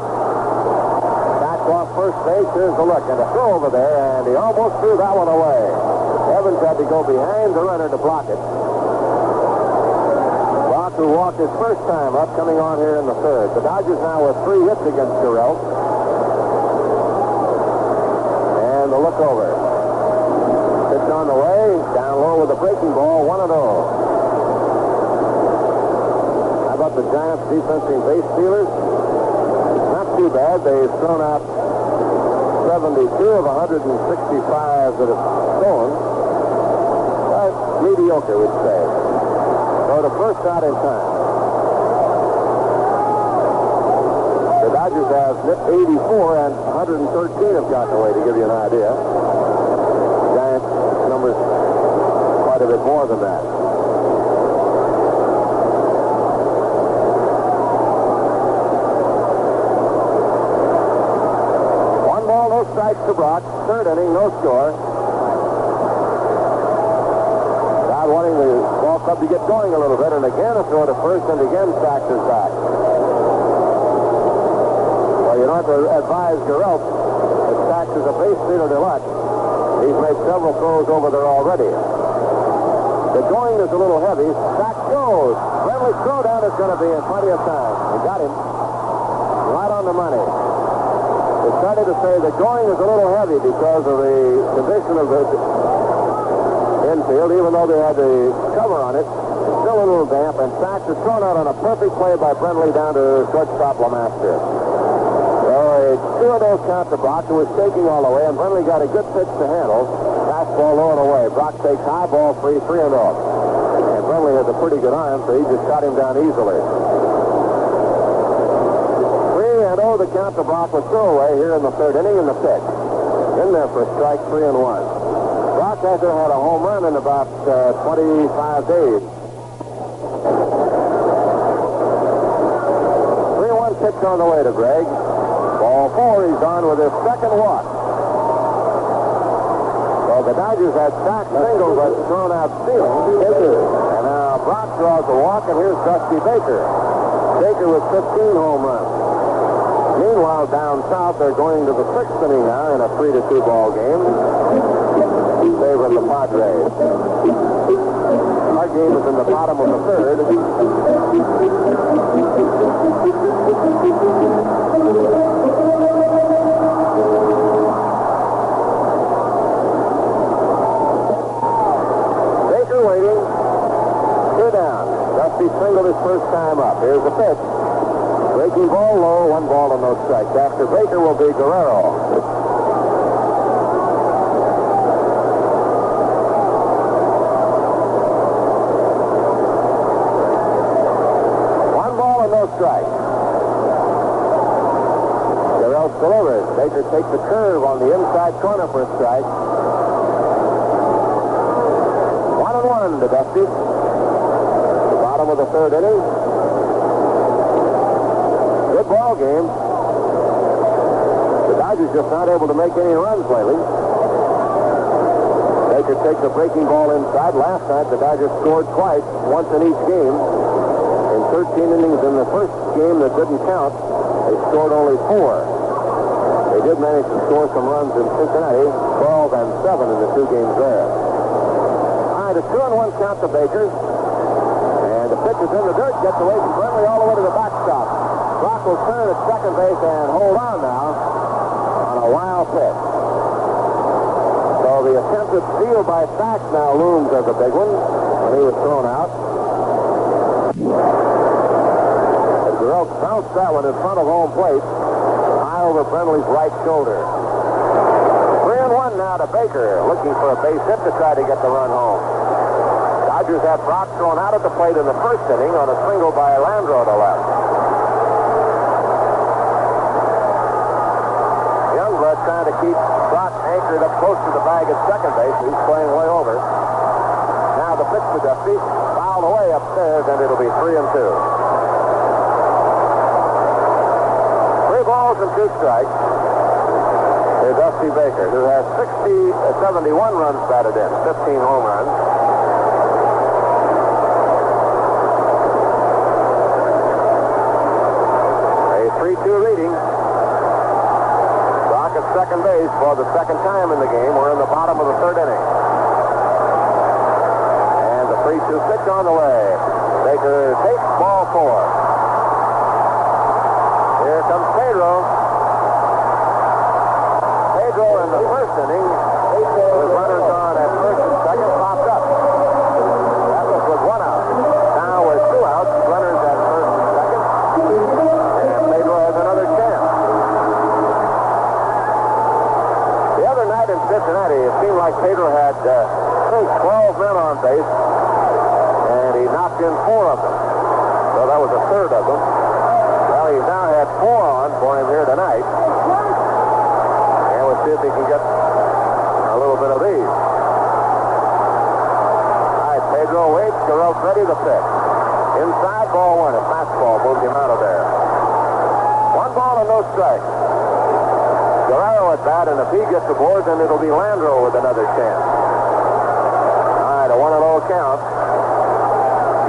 Speaker 1: Back off first base. Here's the look. And a throw over there, and he almost threw that one away. Evans had to go behind the runner to block it. Brock, who walked his first time up, coming on here in the third. The Dodgers now with 3 hits against Gurriel. And the look over. Pitch on the way. Down low with a breaking ball. 1-0. How about the Giants defensing base stealers? Not too bad. They've thrown out 72 of 165 that have stolen. Mediocre, we'd say. So the first out in time. The Dodgers have 84 and 113 have gotten away, to give you an idea. Giants numbers quite a bit more than that. One ball, no strikes to Brock. Third inning, no score. Wanting the ball club to get going a little bit, and again a throw to first, and again Sachs is back. Well, you don't have to advise Gurriel that Sachs is a base stealer deluxe. He's made several throws over there already. The going is a little heavy. Sachs goes. Friendly throw down is going to be in plenty of time. He got him right on the money. They started to say the going is a little heavy because of the condition of the infield, even though they had the cover on it. It's still a little damp, and Sachs is thrown out on a perfect play by Brenly down to shortstop Lemaster. So two of those count to Brock, who was shaking all the way, and Brenly got a good pitch to handle. Fastball low and away. Brock takes high ball free, 3-0. And Brenly has a pretty good arm, so he just shot him down easily. 3-0 the count to Brock with throwaway here in the third inning in the pitch. In there for a strike, 3-1. Brock hasn't had a home run in about 25 days. 3-1 pitch on the way to Greg. Ball 4, he's on with his second walk. So the Dodgers had Sachs single, but thrown out stealing. And now Brock draws a walk, and here's Dusty Baker. Baker with 15 home runs. Meanwhile, down south, they're going to the 6th inning now in a 3-2 ball game. Favor of the Padres. Our game is in the bottom of the third. Baker waiting. 2 down. Dusty singled his first time up. Here's the pitch. Breaking ball low, 1 ball and no strikes. After Baker will be Guerrero. Strike. Guerrero delivers. Baker takes the curve on the inside corner for a strike. 1-1 to Dusty. The bottom of the third inning. Good ball game. The Dodgers just not able to make any runs lately. Baker takes a breaking ball inside. Last night the Dodgers scored twice, once in each game. 13 innings in the first game that didn't count, they scored only 4. They did manage to score some runs in Cincinnati, 12 and 7 in the 2 games there. All right, a 2-1 count to Baker. And the pitch is in the dirt, gets away from Brenly all the way to the backstop. Brock will turn at second base and hold on now on a wild pitch. So the attempted steal by Sachs now looms as a big one when he was thrown out. Guerrero bounced that one in front of home plate, high over Brenly's right shoulder. 3-1 now to Baker, looking for a base hit to try to get the run home. Dodgers had Brock thrown out at the plate in the first inning on a single by Landro to left. Youngblood trying to keep Brock anchored up close to the bag at second base. He's playing way over. Now the pitch to Dusty, fouled away upstairs, and it'll be 3-2. 3 balls and 2 strikes. The is Dusty Baker, who has 71 runs batted in, 15 home runs. A 3-2 leading. Brock at second base for the second time in the game. We're in the bottom of the third inning. And the 3-2 pitch on the way. Baker takes ball 4. Here comes Pedro. Pedro in the first inning, with runners on at first and second, popped up. That was with 1 out. Now with 2 outs, runners at first and second, and Pedro has another chance. The other night in Cincinnati, it seemed like Pedro had 12 men on base, and he knocked in 4 of them. So that was a third of them. Well, he's now had 4 on for him here tonight. And we'll see if he can get a little bit of these. All right, Pedro waits. Gurriel's ready to pitch. Inside, ball 1. A fastball moved him out of there. 1 ball and no strikes. Guerrero at bat, and if he gets the board, then it'll be Landreau with another chance. All right, a 1-0 count.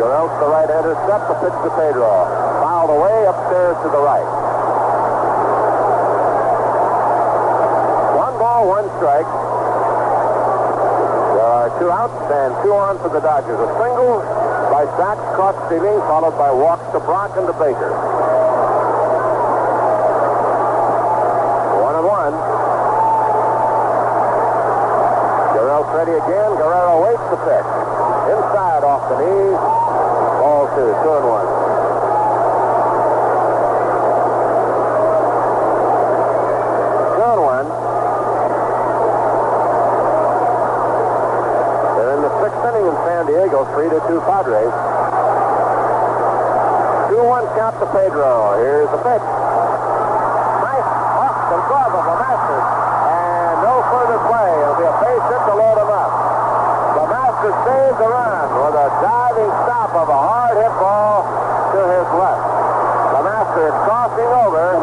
Speaker 1: Gurriel to the right-hander, set the pitch to Pedro. Fouled away upstairs to the right. 1 ball, 1 strike. There are 2 outs and 2 on for the Dodgers. A single by Sachs, caught stealing, followed by walks to Brock and to Baker. 1-1. Gurriel's ready again. Guerrero waits the pitch. Inside off the knees. Ball 2, 2-1. 2-1. They're in the 6th inning in San Diego, 3-2 Padres. 2-1 count to Pedro. Here's the pitch. Nice off the glove of the Masters. And no further play. It'll be a base hit to load him up. The Master saves the run with a diving stop of a hard hit ball to his left. The Master is crossing over,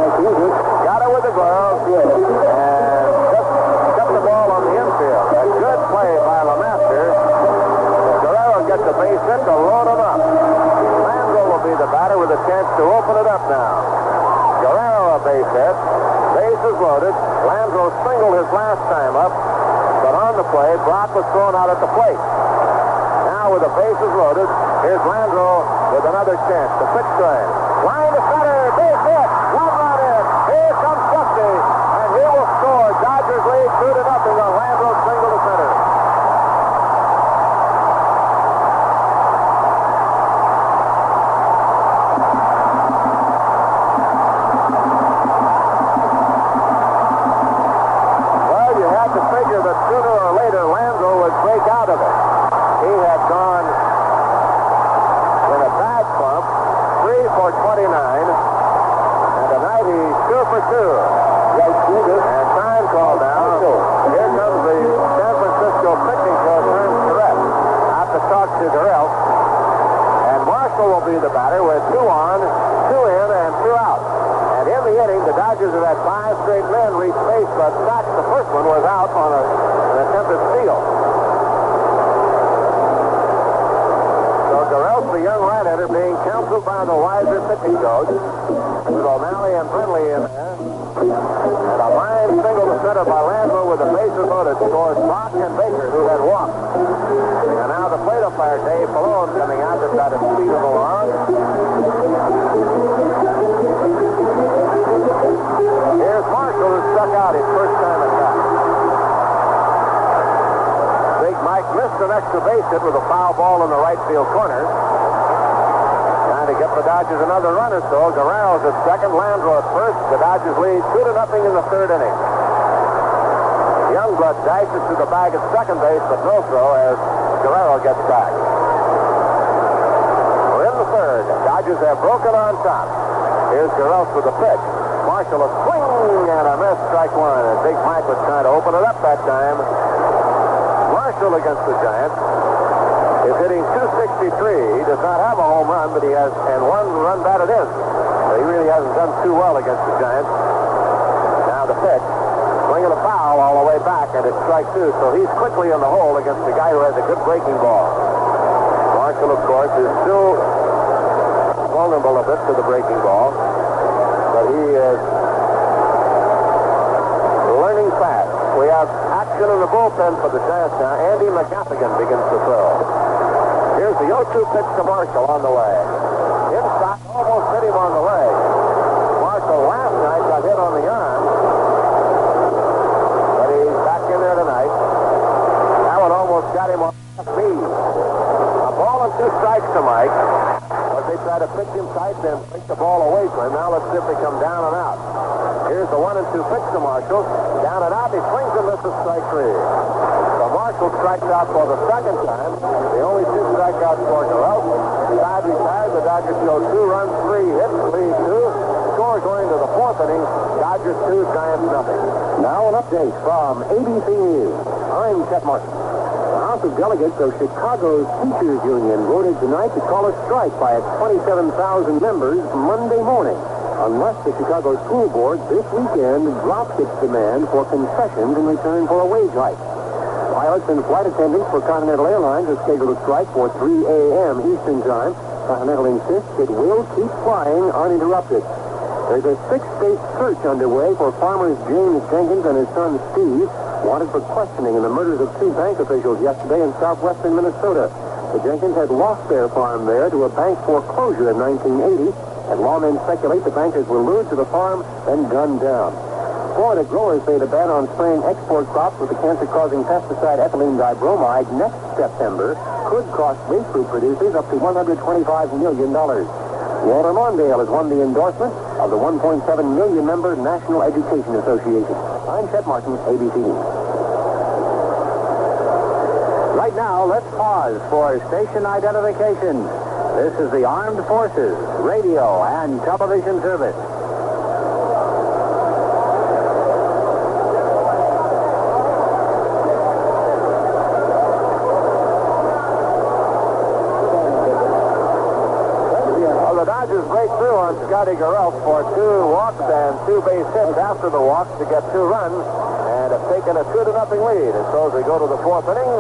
Speaker 1: got it with the glove, and just kept the ball on the infield. A good play by the Master. Guerrero gets a base hit to load him up. Landreau will be the batter with a chance to open it up now. Guerrero a base hit. Base is loaded. Landreau singled his last time up. But on the play, Brock was thrown out at the plate. Now with the bases loaded, here's Landreau with another chance. The pitch to him. Line to center, base hit, 1 run in. Here comes Scully, and he will score. Dodgers lead 2-0 on Landreau single to center. Sooner or later, Landreau would break out of it. He had gone in a bad slump, 3 for 29, and tonight he's 2 for 2. And time called now. Here comes the San Francisco pitching coach, Herm Surratt, out to talk to Gurriel. And Marshall will be the batter with 2 on, 2 in, and 2 out. And in the inning, the Dodgers have had 5 straight men reach base, but Sachs, the first one, was out on an attempted steal. So Gurriel's the young right-hander being counseled by the wiser pitching coach, with O'Malley and Brindley in there. And a line single to center by Landreau with the bases loaded scores Brock and Baker, who had walked. And now the plate umpire, Dave Malone, coming out to try to speed him along. Here's Marshall, who struck out his first time at bat. Big Mike missed an extra base hit with a foul ball in the right field corner. Trying to get the Dodgers another run or so. Guerrero's at second, Landreau at first. The Dodgers lead 2-0 in the 3rd inning. Youngblood dashes to the bag at second base, but no throw as Guerrero gets back. We're in the 3rd. Dodgers have broken on top. Here's Gurriel for the pitch. Marshall a swing and a miss, strike 1. And Big Mike was trying to open it up that time. Marshall against the Giants is hitting .263. He does not have a home run, but he has and 1 run batted in. So he really hasn't done too well against the Giants. Now the pitch. Swing swing and a foul all the way back, and it's strike two. So he's quickly in the hole against the guy who has a good breaking ball. Marshall, of course, is still vulnerable a bit to the breaking ball, but he is learning fast. We have action in the bullpen for the Giants now. Andy McGaffigan begins to throw. Here's the 0-2 pitch to Marshall on the way. Inside, almost hit him on the leg. Marshall last night got hit on the arm, but he's back in there tonight. That one almost got him on the knee. A ball and 2 strikes to Mike. But they try to pitch him tight, then take the ball away from him. Now let's see if they come down and out. Here's the 1-2 pitch to Marshall. Down and out, he swings and misses strike 3. So Marshall strikes out for the second time. The only 2 strikeouts for Garrett. Side retired. The Dodgers go 2 runs, 3 hits, lead 2. Score going to the 4th inning. Dodgers 2, Giants nothing.
Speaker 2: Now an update from ABC News. I'm Chet Martin. The House of Delegates of Chicago's Teachers Union voted tonight to call a strike by its 27,000 members Monday morning, unless the Chicago School Board this weekend drops its demand for concessions in return for a wage hike. Pilots and flight attendants for Continental Airlines are scheduled to strike for 3 a.m. Eastern Time. Continental insists it will keep flying uninterrupted. There's a 6-state search underway for farmers James Jenkins and his son Steve, wanted for questioning in the murders of 2 bank officials yesterday in southwestern Minnesota. The Jenkins had lost their farm there to a bank foreclosure in 1980, and lawmen speculate the bankers were lured to the farm, then gunned down. Florida growers say the ban on spraying export crops with the cancer-causing pesticide ethylene dibromide next September could cost grapefruit producers up to $125 million. Walter Mondale has won the endorsement of the 1.7 million member National Education Association. I'm Chet Martin, ABC News. Right now, let's pause for station identification. This is the Armed Forces Radio and Television Service.
Speaker 1: Scotty Garrett for 2 walks and 2 base hits after the walks to get 2 runs, and have taken a 2-0 lead. And so as we go to the 4th inning,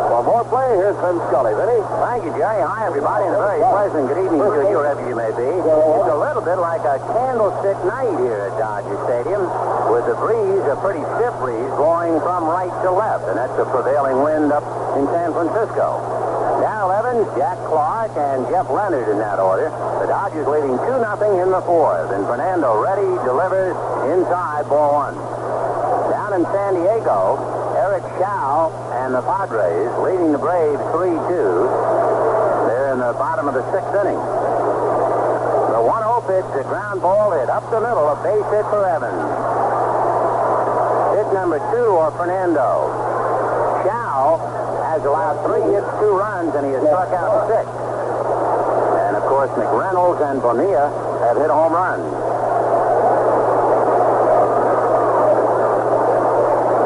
Speaker 1: for more play, here's Vin Scully. Vinny?
Speaker 2: Thank you, Jerry. Hi, everybody, and a very pleasant good evening to you, wherever you may be. It's a little bit like a candlestick night here at Dodger Stadium, with the breeze, a pretty stiff breeze, blowing from right to left, and that's the prevailing wind up in San Francisco. Down 11, Jack Clark and Jeff Leonard in that order. The Dodgers leading 2-0 in the 4th, and Fernando Reddy delivers inside ball 1. Down in San Diego, Eric Chow and the Padres leading the Braves 3-2. They're in the bottom of the 6th inning. The 1-0 pitch, a ground ball hit up the middle, a base hit for Evans. Hit number 2 for Fernando. Chow has allowed 3 hits, 2 runs, and he has struck out 6. And, of course, McReynolds and Bonilla have hit home runs.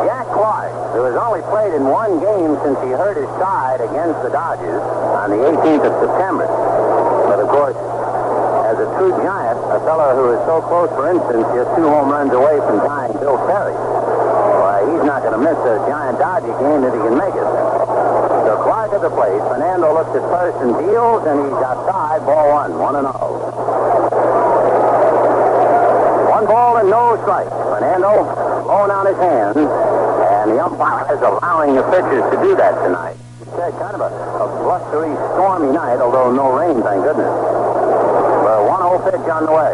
Speaker 2: Jack Clark, who has only played in 1 game since he hurt his side against the Dodgers on the 18th of September. But, of course, as a true giant, a fellow who is so close, for instance, just 2 home runs away from tying Bill Terry. Why, he's not going to miss a giant Dodger game if he can make it. So Clark at the plate. Fernando looks at first and deals, and he's outside. Ball 1, 1-0. 1 ball and no strike. Fernando blowing out his hands, and the umpire is allowing the pitchers to do that tonight. It's kind of a blustery, stormy night, although no rain, thank goodness. Well, 1-0 pitch on the way.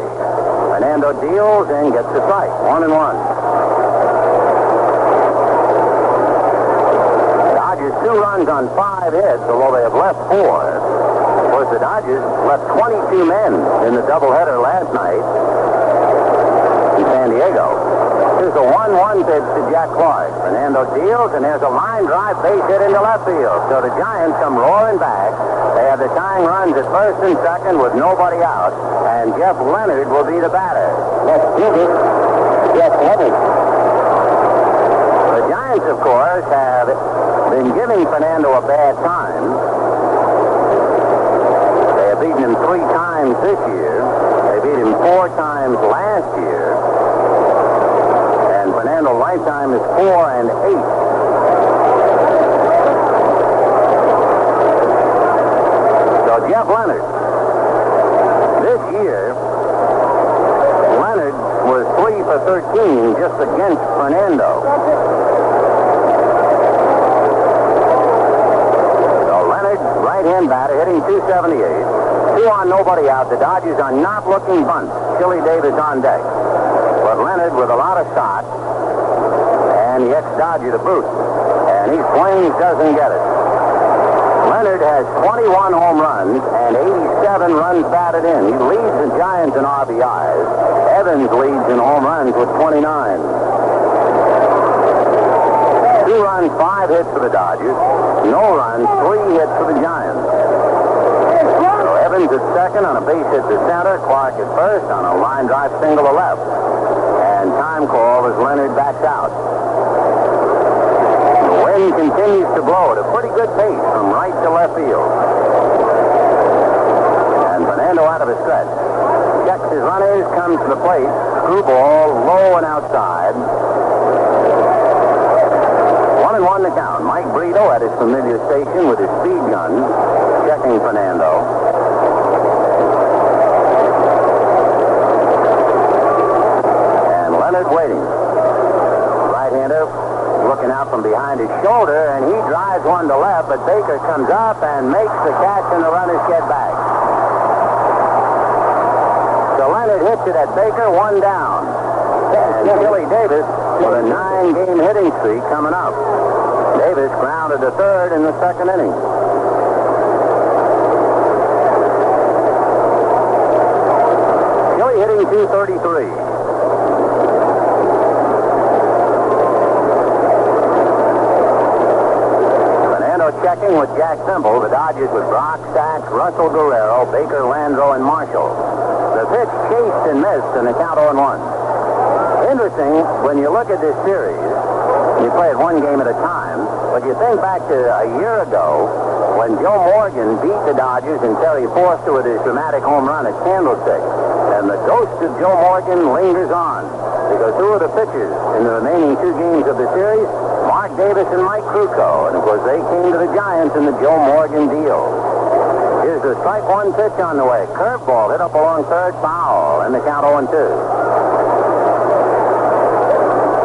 Speaker 2: Fernando deals and gets the strike. 1-1. Dodgers 2 runs on 5 hits, although they have left 4. Of course, the Dodgers left 22 men in the doubleheader last night in San Diego. Here's a 1-1 pitch to Jack Clark. Fernando deals, and there's a line drive base hit into left field. So the Giants come roaring back. They have the tying runs at first and second with nobody out, and Jeff Leonard will be the batter. Let's give it to Jeff Leonard. The Giants, of course, have been giving Fernando a bad time. They have beaten him 3 times this year. They beat him 4 times last year. And Fernando
Speaker 3: lifetime is 4 and 8. So Jeff Leonard. This year, Leonard was 3 for 13 just against Fernando. So Leonard, right-hand batter, hitting .278. 2 on, nobody out. The Dodgers are not looking bunt. Chili Davis on deck. But Leonard with a lot of shot. And the ex-Dodger to boot. And he swings, doesn't get it. Leonard has 21 home runs and 87 runs batted in. He leads the Giants in RBIs. Evans leads in home runs with 29. 2 runs, 5 hits for the Dodgers. No runs, 3 hits for the Giants. So Evans at second on a base hit to center. Clark at first on a line drive single to left. And time call as Leonard backs out. The wind continues to blow at a pretty good pace from right to left field. And Fernando out of his stretch. Checks his runners, comes to the plate. Screwball low and outside. 1-1 to count. Mike Brito at his familiar station with his speed gun, checking Fernando. And Leonard waiting. Right-hander looking out from behind his shoulder, and he drives one to left, but Baker comes up and makes the catch, and the runners get back. So Leonard hits it at Baker, 1 down. And Chili Davis with a 9-game hitting streak coming up. Davis grounded to third in the second inning. Chili hitting .233. Fernando checking with Jack Simple. The Dodgers with Brock, Sachs, Russell Guerrero, Baker, Landro, and Marshall. The pitch chased and missed, and the count 0-1. Interesting, when you look at this series, you play it one game at a time, but you think back to a year ago when Joe Morgan beat the Dodgers and Terry Forster with his dramatic home run at Candlestick. And the ghost of Joe Morgan lingers on because 2 of the pitchers in the remaining 2 games of the series, Mark Davis and Mike Krukow, and of course they came to the Giants in the Joe Morgan deal. Here's the strike 1 pitch on the way. Curveball hit up along third, foul, and the count 0-2.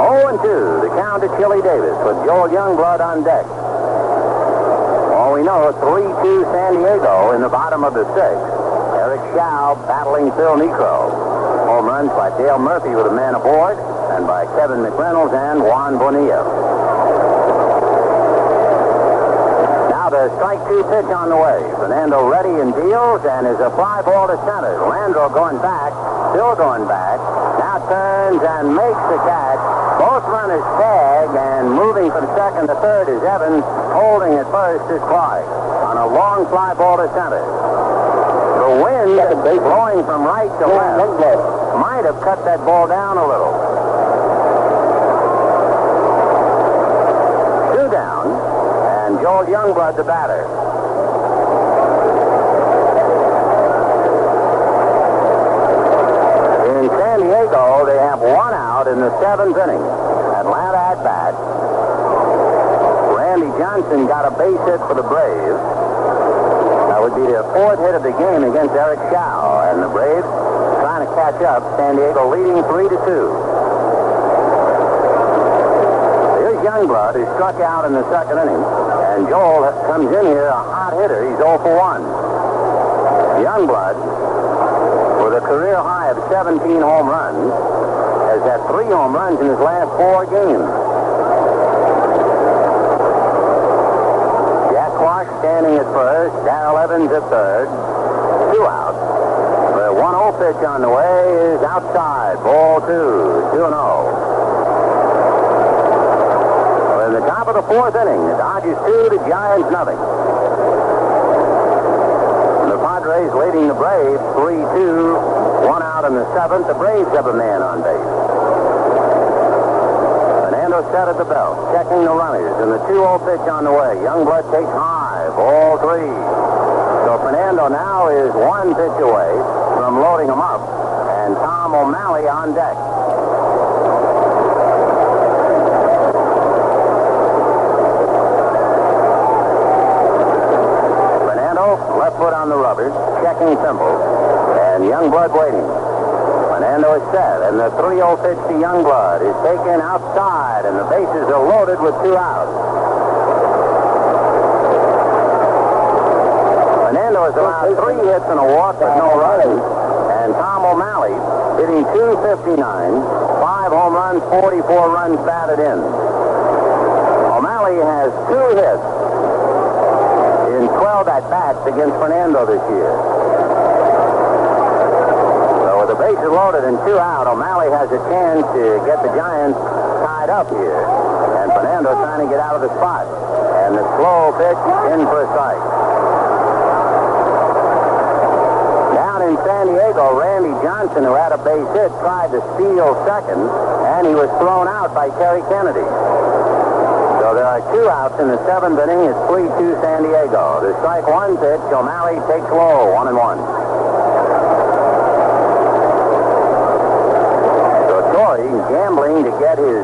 Speaker 3: 0-2, the count to Chili Davis with Joel Youngblood on deck. All we know, 3-2 San Diego in the bottom of the 6th. Eric Schaub battling Phil Niekro. Home runs by Dale Murphy with a man aboard, and by Kevin McReynolds and Juan Bonilla. Now the strike 2 pitch on the way. Fernando ready and deals, and is a fly ball to center. Landro going back, Phil going back. Now turns and makes the catch. Both runners tag, and moving from second to third is Evans. Holding at first is Clark on a long fly ball to center. The wind blowing from right to left might have cut that ball down a little. 2 down, and Joel Youngblood the batter. In San Diego, they have 1 out in the 7th inning. Atlanta at bat. Randy Johnson got a base hit for the Braves. That would be their 4th hit of the game against Eric Schaub, and the Braves trying to catch up. San Diego leading 3-2. Here's Youngblood, who struck out in the 2nd inning, and Joel comes in here a hot hitter. He's 0 for 1. Youngblood, with a career high of 17 home runs, has had 3 home runs in his last 4 games. Jack Clark standing at first, Darrell Evans at third. 2 out. The 1-0 pitch on the way is outside. Ball 2, 2-0. In the top of the 4th inning, the Dodgers 2, the Giants nothing. The Padres leading the Braves 3-2. 1 out in the 7th. The Braves have a man on base. Fernando set at the belt, checking the runners, and the 2-0 pitch on the way. Youngblood takes high, ball 3. So Fernando now is 1 pitch away from loading him up, and Tom O'Malley on deck. foot on the rubber, checking Simple, and Youngblood waiting. Fernando is set, and the 3-0 pitch to Youngblood is taken outside, and the bases are loaded with 2 outs. Fernando has allowed 3 hits and a walk with no runs, and Tom O'Malley hitting .259, 5 home runs, 44 runs batted in. O'Malley has 2 hits in 12 at-bats against Fernando this year. So with the bases loaded and 2 out, O'Malley has a chance to get the Giants tied up here. And Fernando trying to get out of the spot. And the slow pitch in for a strike. Down in San Diego, Randy Johnson, who had a base hit, tried to steal second, and he was thrown out by Terry Kennedy. So there are 2 outs in the 7th inning. It's 3-2 San Diego. The strike 1 pitch, O'Malley takes low, 1-1. So Torrey gambling to get his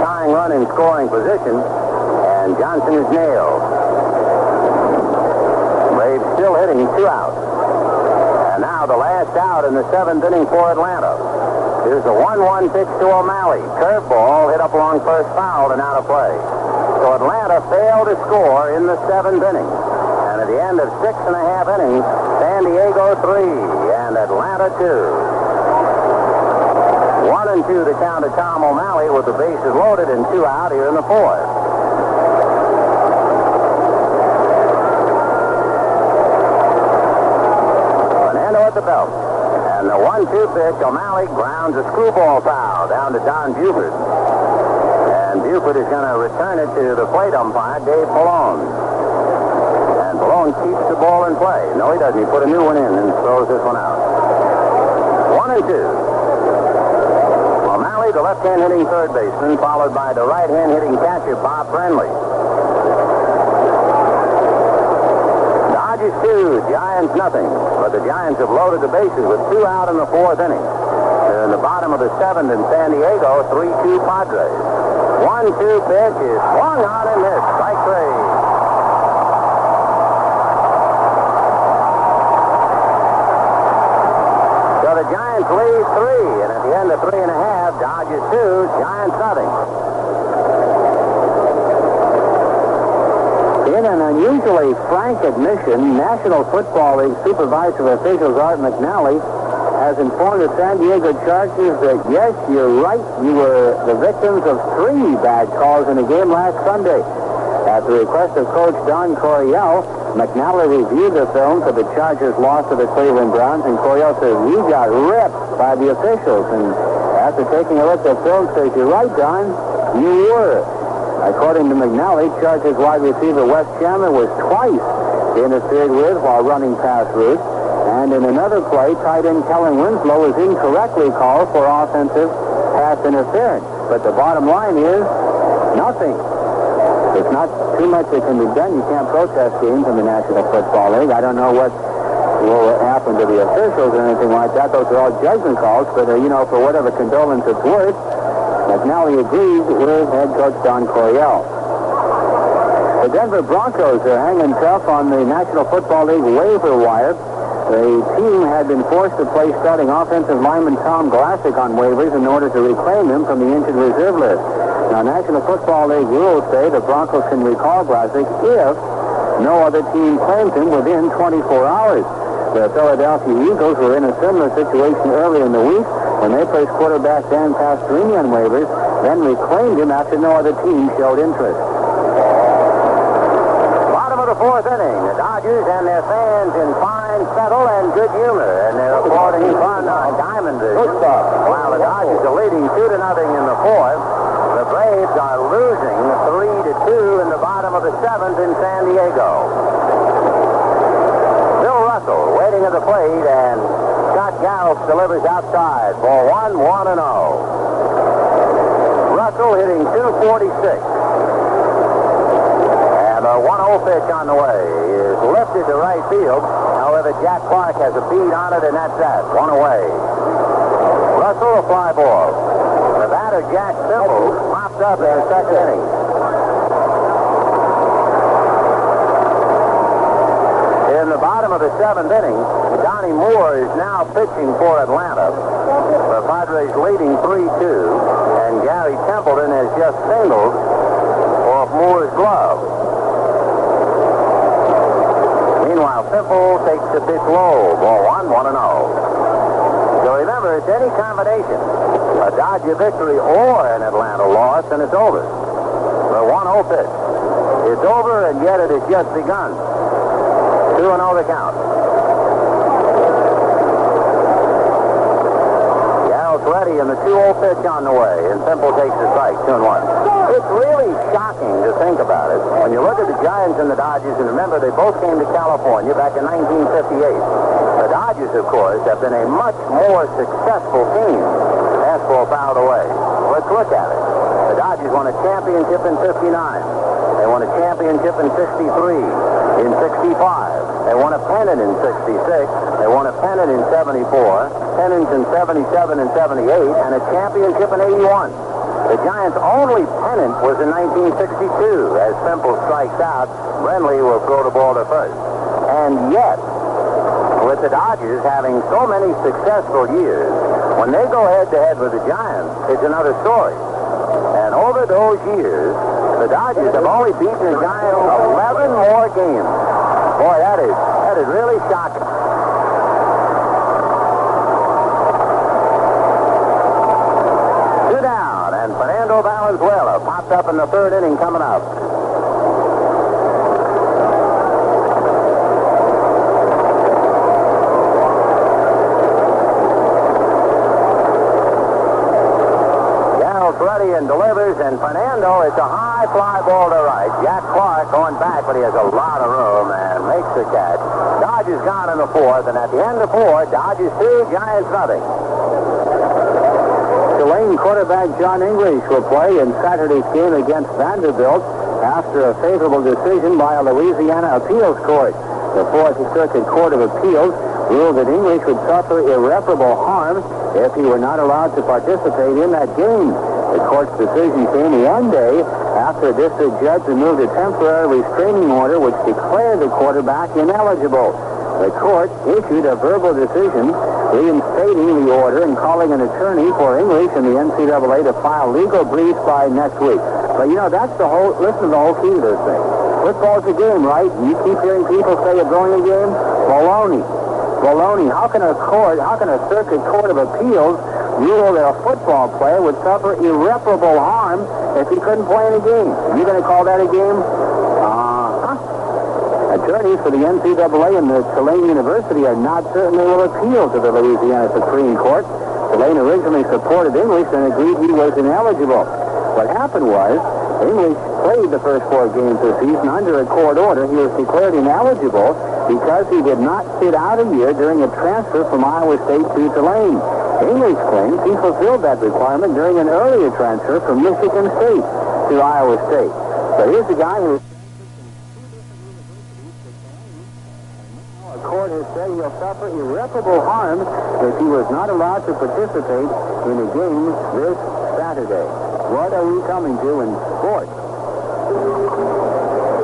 Speaker 3: tying run in scoring position, and Johnson is nailed. Braves still hitting, 2 outs. And now the last out in the 7th inning for Atlanta. Here's a 1-1 pitch to O'Malley. Curveball hit up along first foul and out of play. So Atlanta failed to score in the 7th inning. And at the end of 6.5 innings, San Diego 3 and Atlanta 2. 1-2 to count to Tom O'Malley with the bases loaded and 2 out here in the 4th. Fernando at the belt. And the 1-2 pitch, O'Malley grounds a screwball foul down to Don Buford. And Buford is going to return it to the plate umpire, Dave Pallone. And Pallone keeps the ball in play. No, he doesn't. He put a new one in and throws this one out. 1-2. O'Malley, the left-hand hitting third baseman, followed by the right-hand hitting catcher, Bob Brenly. Dodgers 2, Giants nothing. But the Giants have loaded the bases with 2 out in the 4th inning. They're in the bottom of the 7th in San Diego, 3-2 Padres. 1-2 pitch is swung on and missed. Strike 3. So the Giants lead 3, and at the end of 3.5, Dodgers 2, Giants nothing.
Speaker 2: In an unusually frank admission, National Football League Supervisor of Officials Art McNally has informed the San Diego Chargers that, yes, you're right, you were the victims of 3 bad calls in a game last Sunday. At the request of Coach Don Coryell, McNally reviewed the film for the Chargers' loss to the Cleveland Browns, and Coryell says, we got ripped by the officials. And after taking a look at the film, says, you're right, Don, you were. According to McNally, Chargers wide receiver Wes Chandler was twice interfered with while running past routes. And in another play, tight end Kellen Winslow was incorrectly called for offensive pass interference. But the bottom line is nothing. There's not too much that can be done. You can't protest games in the National Football League. I don't know what will happen to the officials or anything like that. Those are all judgment calls. But, for whatever condolence it's worth, McNally agrees with head coach Don Coryell. The Denver Broncos are hanging tough on the National Football League waiver wire. The team had been forced to play starting offensive lineman Tom Glassick on waivers in order to reclaim him from the injured reserve list. Now, National Football League rules say the Broncos can recall Glassick if no other team claims him within 24 hours. The Philadelphia Eagles were in a similar situation earlier in the week when they placed quarterback Dan Pastorini on waivers, then reclaimed him after no other team showed interest.
Speaker 3: Bottom of the 4th inning, the Dodgers and their fans in fine settle and good humor, and they're applauding fun on Diamond Vision. While the Dodgers are leading 2-0 in the 4th, the Braves are losing 3-2 in the bottom of the 7th in San Diego. Bill Russell waiting at the plate, and Scott Gallup delivers outside for 1-1-0. Russell hitting .246. And a 1-0 pitch on the way is lifted to right field. However, Jack Clark has a bead on it, and that's that. 1 away. Russell, a fly ball. The batter, Jack Simple, popped up in the 2nd inning. In the bottom bottom of the seventh inning, Donnie Moore is now pitching for Atlanta. The Padres leading 3-2, and Gary Templeton has just singled off Moore's glove. Meanwhile, Simple takes the pitch low. Ball 1-0. So remember, it's any combination. A Dodger victory or an Atlanta loss, and it's over. The 1-0 pitch. It's over, and yet it has just begun. 2-0 the count. Gal's ready, and the 2-0 pitch on the way, and Simple takes the strike, 2-1. It's really shocking to think about it. When you look at the Giants and the Dodgers, and remember, they both came to California back in 1958. The Dodgers, of course, have been a much more successful team. Fastball fouled away. Let's look at it. The Dodgers won a championship in 59. They won a championship in 63. In 65. They won a pennant in 66. They won a pennant in 74. Pennants in 77 and 78. And a championship in 81. The Giants' only pennant was in 1962. As Simple strikes out, Brenly will throw the ball to first. And yet, with the Dodgers having so many successful years, when they go head-to-head with the Giants, it's another story. And over those years, the Dodgers have only beaten the Giants 11 more games. Boy, that is really shocking. Two down, and Fernando Valenzuela popped up in the third inning coming up. Ready and delivers, and Fernando, it's a high fly ball to right. Jack Clark going back, but he has a lot of room and makes the catch. Dodgers gone in the fourth, and at the end of four, Dodgers 2, Giants nothing.
Speaker 2: Tulane quarterback John English will play in Saturday's game against Vanderbilt after a favorable decision by a Louisiana appeals court. The Fourth Circuit Court of Appeals ruled that English would suffer irreparable harm if he were not allowed to participate in that game. The court's decision came one day after a district judge removed a temporary restraining order which declared the quarterback ineligible. The court issued a verbal decision reinstating the order and calling an attorney for English and the NCAA to file legal briefs by next week. But, you know, that's the whole, listen to the whole key to this thing. Football's a game, right? You keep hearing people say it's only a game? Baloney. Baloney. How can a circuit court of appeals rule that a football player would suffer irreparable harm if he couldn't play in a game? Are you going to call that a game? Attorneys for the NCAA and the Tulane University are not certain they will appeal to the Louisiana Supreme Court. Tulane originally supported English and agreed he was ineligible. What happened was, English played the first 4 games this season under a court order. He was declared ineligible because he did not sit out a year during a transfer from Iowa State to Tulane. English claims he fulfilled that requirement during an earlier transfer from Michigan State to Iowa State. So here's a guy who... A court has said he'll suffer irreparable harm if he was not allowed to participate in a game this Saturday. What are we coming to in sports?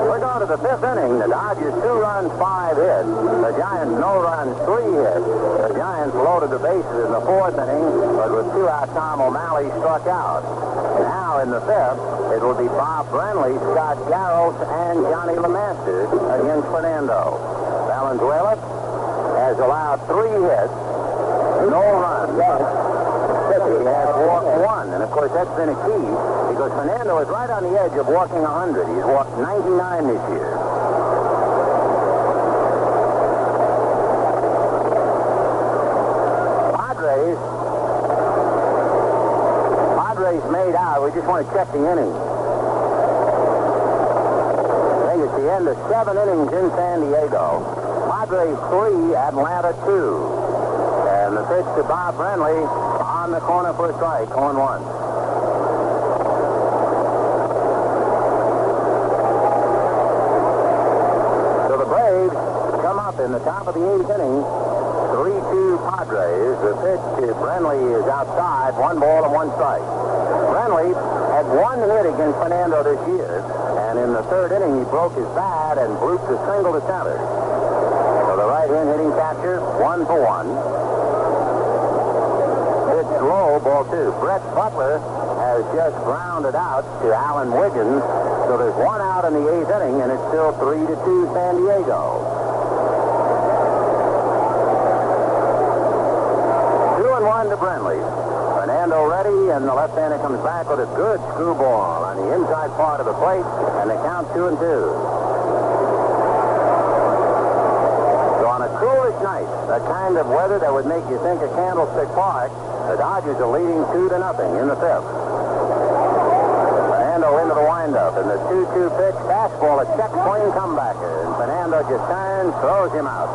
Speaker 3: We're going to the fifth inning. The Dodgers 2 runs, 5 hits. The Giants no runs, 3 hits. The Giants loaded the bases in the fourth inning, but with 2 out, Tom O'Malley struck out. Now in the fifth, it will be Bob Brenly, Scott Garros, and Johnny LeMaster against Fernando. Valenzuela has allowed 3 hits, no runs. He has walked 1, and of course that's been a key because Fernando is right on the edge of walking 100. He's walked 99 this year. Padres made out. We just want to check the innings. I think it's the end of 7 innings in San Diego. Padres 3, Atlanta 2. And the pitch to Bob Brenly on the corner for a strike, 0-1. So the Braves come up in the top of the 8th inning, 3-2 Padres. The pitch to Brenly is outside, 1 ball and 1 strike. Brenly had 1 hit against Fernando this year, and in the 3rd inning he broke his bat and blooped a single to center. So the right-hand hitting catcher, 1 for 1. It's low, ball 2. Brett Butler has just grounded out to Alan Wiggins, so there's 1 out in the 8th inning, and it's still 3-2 San Diego. 2-1 to Brenly. Fernando ready, and the left-hander comes back with a good screwball on the inside part of the plate, and they count 2-2. So on a coolish night, the kind of weather that would make you think of Candlestick Park, the Dodgers are leading 2-0 in the 5th. Fernando into the windup, and the 2-2 pitch, fastball, a check swing comebacker, and Fernando just turns, throws him out.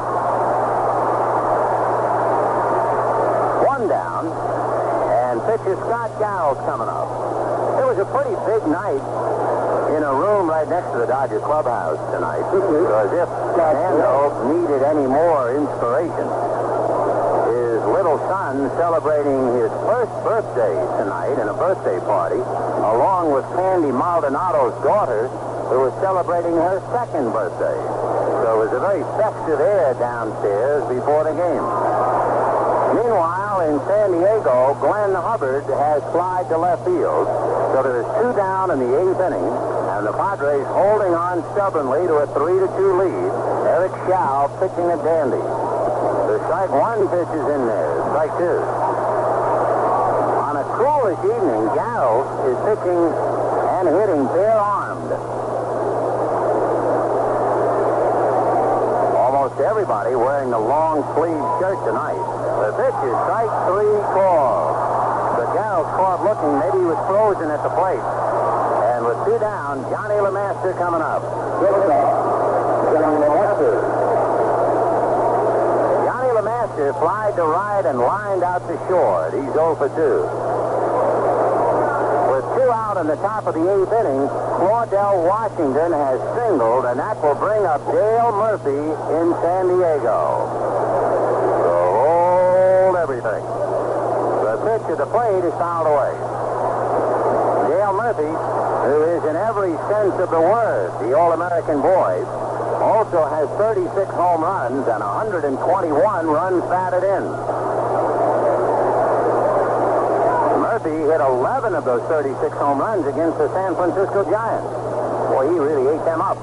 Speaker 3: 1 down, and pitcher Scott Gowell's coming up. It was a pretty big night in a room right next to the Dodger clubhouse tonight, because if Fernando needed any more inspiration, his little son celebrating his first birthday tonight in a birthday party, along with Candy Maldonado's daughter, who was celebrating her 2nd birthday. So it was a very festive air downstairs before the game. Meanwhile, in San Diego, Glenn Hubbard has flied to left field, so there is 2 down in the 8th inning, and the Padres holding on stubbornly to a 3-2 lead. Eric Schau pitching a dandy. The strike 1 pitch is in there, strike 2. On a coolish evening, Giles is pitching and hitting bare-armed. Almost everybody wearing the long-sleeved shirt tonight. The pitch is strike 3 called. But Giles caught looking, maybe he was frozen at the plate. And with 2 down, Johnny LeMaster coming up. Johnny LeMaster flied to right and lined out to short. He's 0 for 2. With 2 out in the top of the 8th inning, Claudell Washington has singled, and that will bring up Dale Murphy in San Diego. So hold everything. The pitch at the plate is fouled away. Dale Murphy, who is in every sense of the word the All-American boy, also has 36 home runs and 121 runs batted in. Murphy hit 11 of those 36 home runs against the San Francisco Giants. Boy, he really ate them up.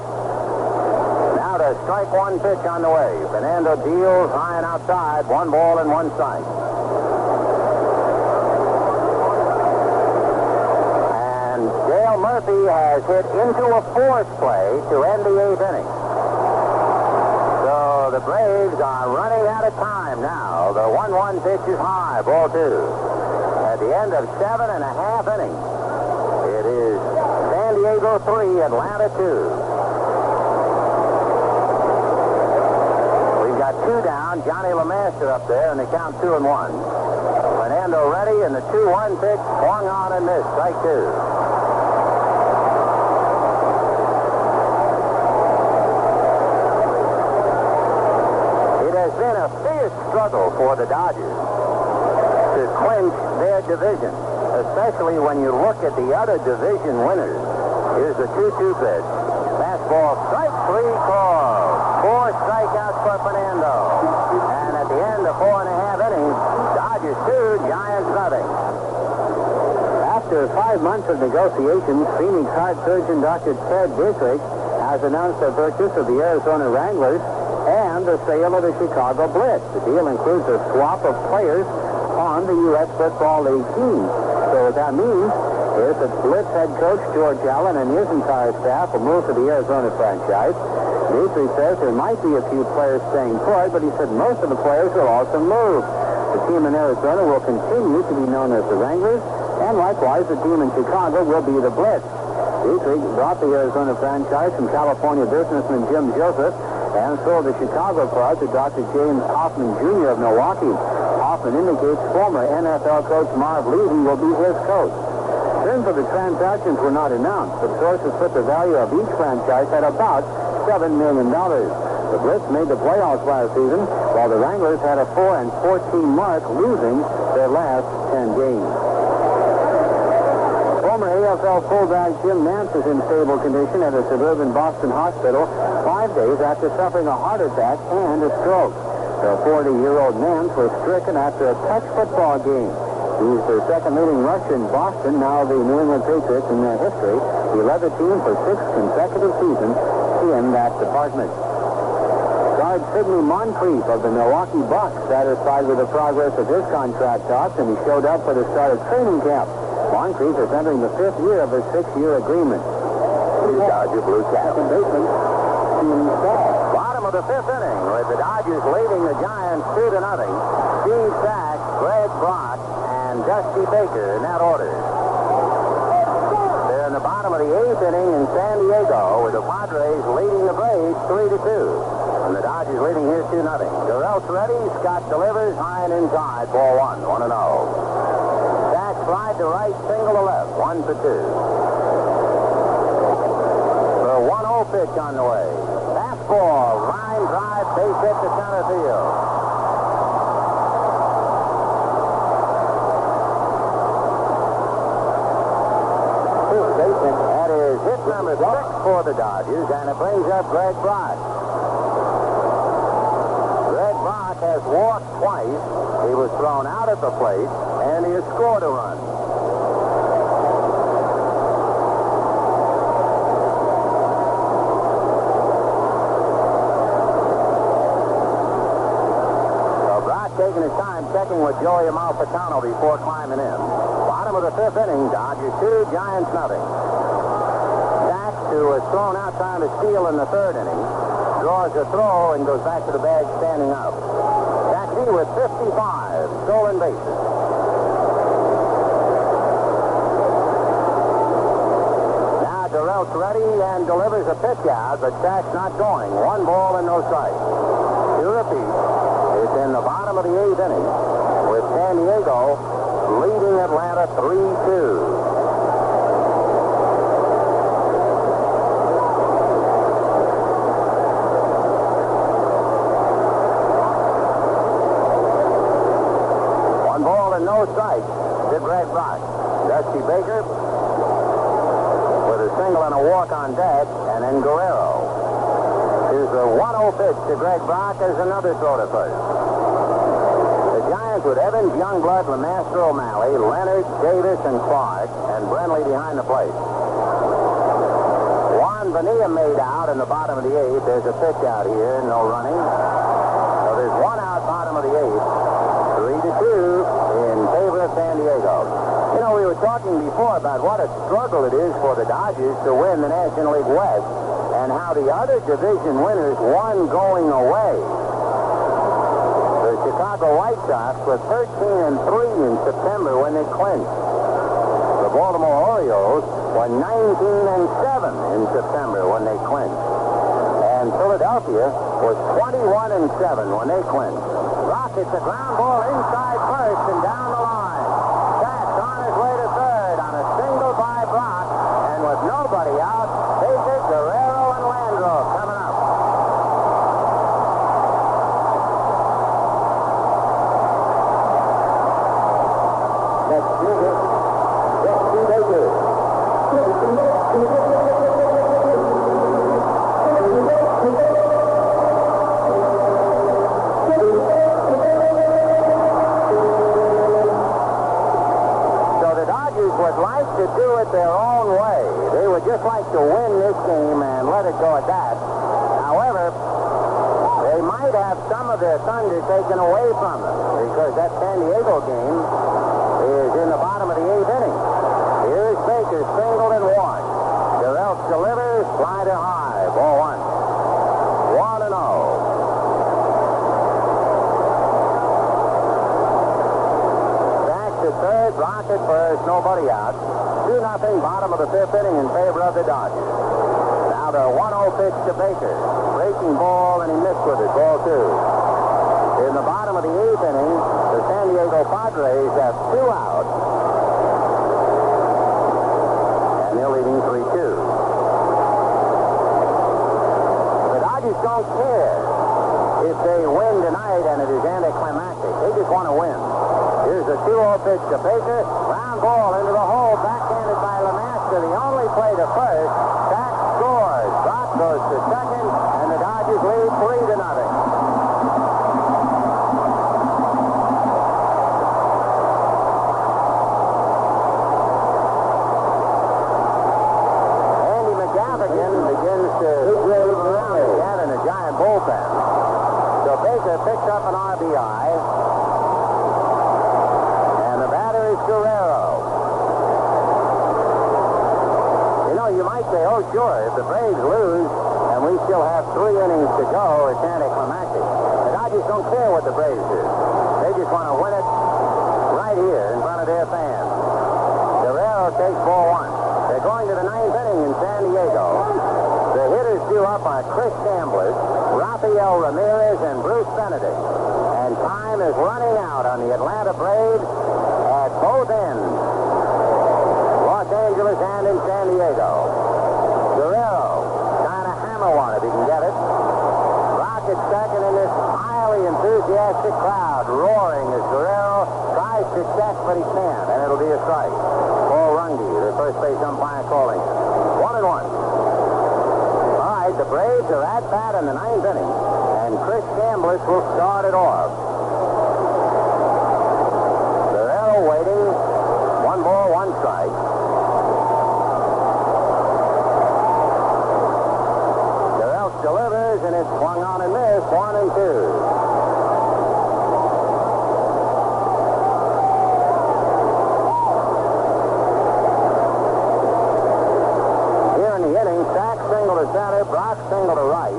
Speaker 3: Now to strike 1 pitch on the way. Fernando deals high and outside, 1 ball and 1 strike. And Dale Murphy has hit into a force play to end the 8th inning. So the Braves are running out of time now. The 1-1 pitch is high, ball 2. At the end of 7.5 innings, it is San Diego 3, Atlanta 2. We've got 2 down, Johnny LeMaster up there, and they count 2-1. Fernando ready, and the 2-1 pitch swung on and missed, strike 2. It has been a fierce struggle for the Dodgers to clinch their division, especially when you look at the other division winners. Here's the 2-2 pitch. Fastball, strike 3 called. 4 strikeouts for Fernando. And at the end of 4.5 innings, Dodgers 2, Giants nothing.
Speaker 2: After 5 months of negotiations, Phoenix heart surgeon Dr. Ted Dietrich has announced the purchase of the Arizona Wranglers and the sale of the Chicago Blitz. The deal includes a swap of players on the U.S. Football League team. So what that means is that Blitz head coach George Allen and his entire staff will move to the Arizona franchise. Dietrich says there might be a few players staying put, but he said most of the players will also move. The team in Arizona will continue to be known as the Wranglers, and likewise the team in Chicago will be the Blitz. Dietrich bought the Arizona franchise from California businessman Jim Joseph and sold the Chicago club to Dr. James Hoffman Jr. of Milwaukee. Hoffman indicates former NFL coach Marv Levy will be his coach. Terms of the transactions were not announced, but sources put the value of each franchise at about $7 million. The Blitz made the playoffs last season, while the Wranglers had a 4-14 mark, losing their last 10 games. Former AFL fullback Jim Nance is in stable condition at a suburban Boston hospital 5 days after suffering a heart attack and a stroke. The 40-year-old Nance was stricken after a touch football game. He's the second leading rusher in Boston, now the New England Patriots in their history. He led the team for 6 consecutive seasons in that department. Guard Sidney Moncrief of the Milwaukee Bucks satisfied with the progress of his contract talks, and he showed up for the start of training camp. Moncrief is entering the 5th year of his 6-year agreement.
Speaker 3: Dodger Blue Cap. Bottom of the 5th inning with the Dodgers leading the Giants 2-0. Steve Sack, Greg Brock, and Dusty Baker in that order. They're in the bottom of the 8th inning in San Diego with the Padres leading the Braves 3-2. And the Dodgers leading here 2-0. Durrell's ready. Scott delivers high and inside. Ball 1, 1-0. Sack slide to right, single to left. 1 for 2. The 1-0 pitch on the way. Fastball, line drive, base hit to center field. That is hit number 6 for the Dodgers, and it brings up Greg Brock. Greg Brock has walked twice. He was thrown out at the plate, and he has scored a run. Taking his time checking with Joey Amalfitano before climbing in. Bottom of the 5th inning, Dodgers 2, Giants 0. Sack, who was thrown out trying to steal in the 3rd inning, draws a throw and goes back to the bag standing up. Saxey with 55 stolen bases. Now Durrell's ready and delivers a pitch out, but Sack's not going. 1 ball and no strikes. To repeat. It's in the bottom of the 8th inning with San Diego leading Atlanta 3-2. One ball and no strikes to Greg Brock. Dusty Baker with a single and a walk on deck, and then Guerrero. Here's the 1-0 pitch to Greg Brock as another throw to first. The Giants with Evans, Youngblood, Lemaster, O'Malley, Leonard, Davis, and Clark, and Brenly behind the plate. Juan Bonilla made out in the bottom of the 8th. There's a pitch out here, no running. So there's 1 out, bottom of the 8th. 3-2 in favor of San Diego. You know, we were talking before about what a struggle it is for the Dodgers to win the National League West, and how the other division winners won going away. The Chicago White Sox were 13-3 in September when they clinched. The Baltimore Orioles were 19-7 in September when they clinched. And Philadelphia was 21-7 when they clinched. Rockets a ground ball inside first and down the line. Sack's on his way to third on a single by Brock, and with nobody out, Baker, Guerrero, and Landro coming up. That's Baker. Would like to do it their own way. They would just like to win this game and let it go at that. However, they might have some of their thunder taken away from them, because that San Diego game is in the bottom of the 8th inning. Here's Baker, singled and walked. Durrell delivers, slider high, ball 1. 1-0. Third, Rocket first, nobody out. 2-0, bottom of the 5th inning in favor of the Dodgers. Now the 1-0 pitch to Baker. Breaking ball, and he missed with it. Ball 2. In the bottom of the 8th inning, the San Diego Padres have 2 out. And they're leading 3-2. The Dodgers don't care if they win tonight and it is anticlimactic. They just want to win. Here's a 2-0 pitch to Baker. Ground ball into the hole, backhanded by LeMaster. The only play to first. Stack scores. Brock goes to second, and the Dodgers lead 3-0. Andy McGavin begins to move around again in a giant bullpen. So Baker picks up an RBI. Guerrero. You know, you might say, oh, sure, if the Braves lose and we still have 3 innings to go, it's anticlimactic. The Dodgers don't care what the Braves do. They just want to win it right here in front of their fans. Guerrero takes ball 1. They're going to the 9th inning in San Diego. The hitters due up are Chris Chambliss, Rafael Ramirez, and Bruce Benedict. And time is running out on the Atlanta Braves at both ends, Los Angeles and in San Diego. Guerrero trying to hammer one if he can get it. Rocket second in this highly enthusiastic crowd, roaring as Guerrero tries to check, but he can't, and it'll be a strike. Paul Runge, the first base umpire, calling. 1-1. All right, the Braves are at bat in the 9th inning, and Chris Chambliss will start it off. Waiting. 1 ball, 1 strike. Guerrero delivers, and it's swung on and missed. 1-2. Here in the inning, Stack single to center, Brock single to right.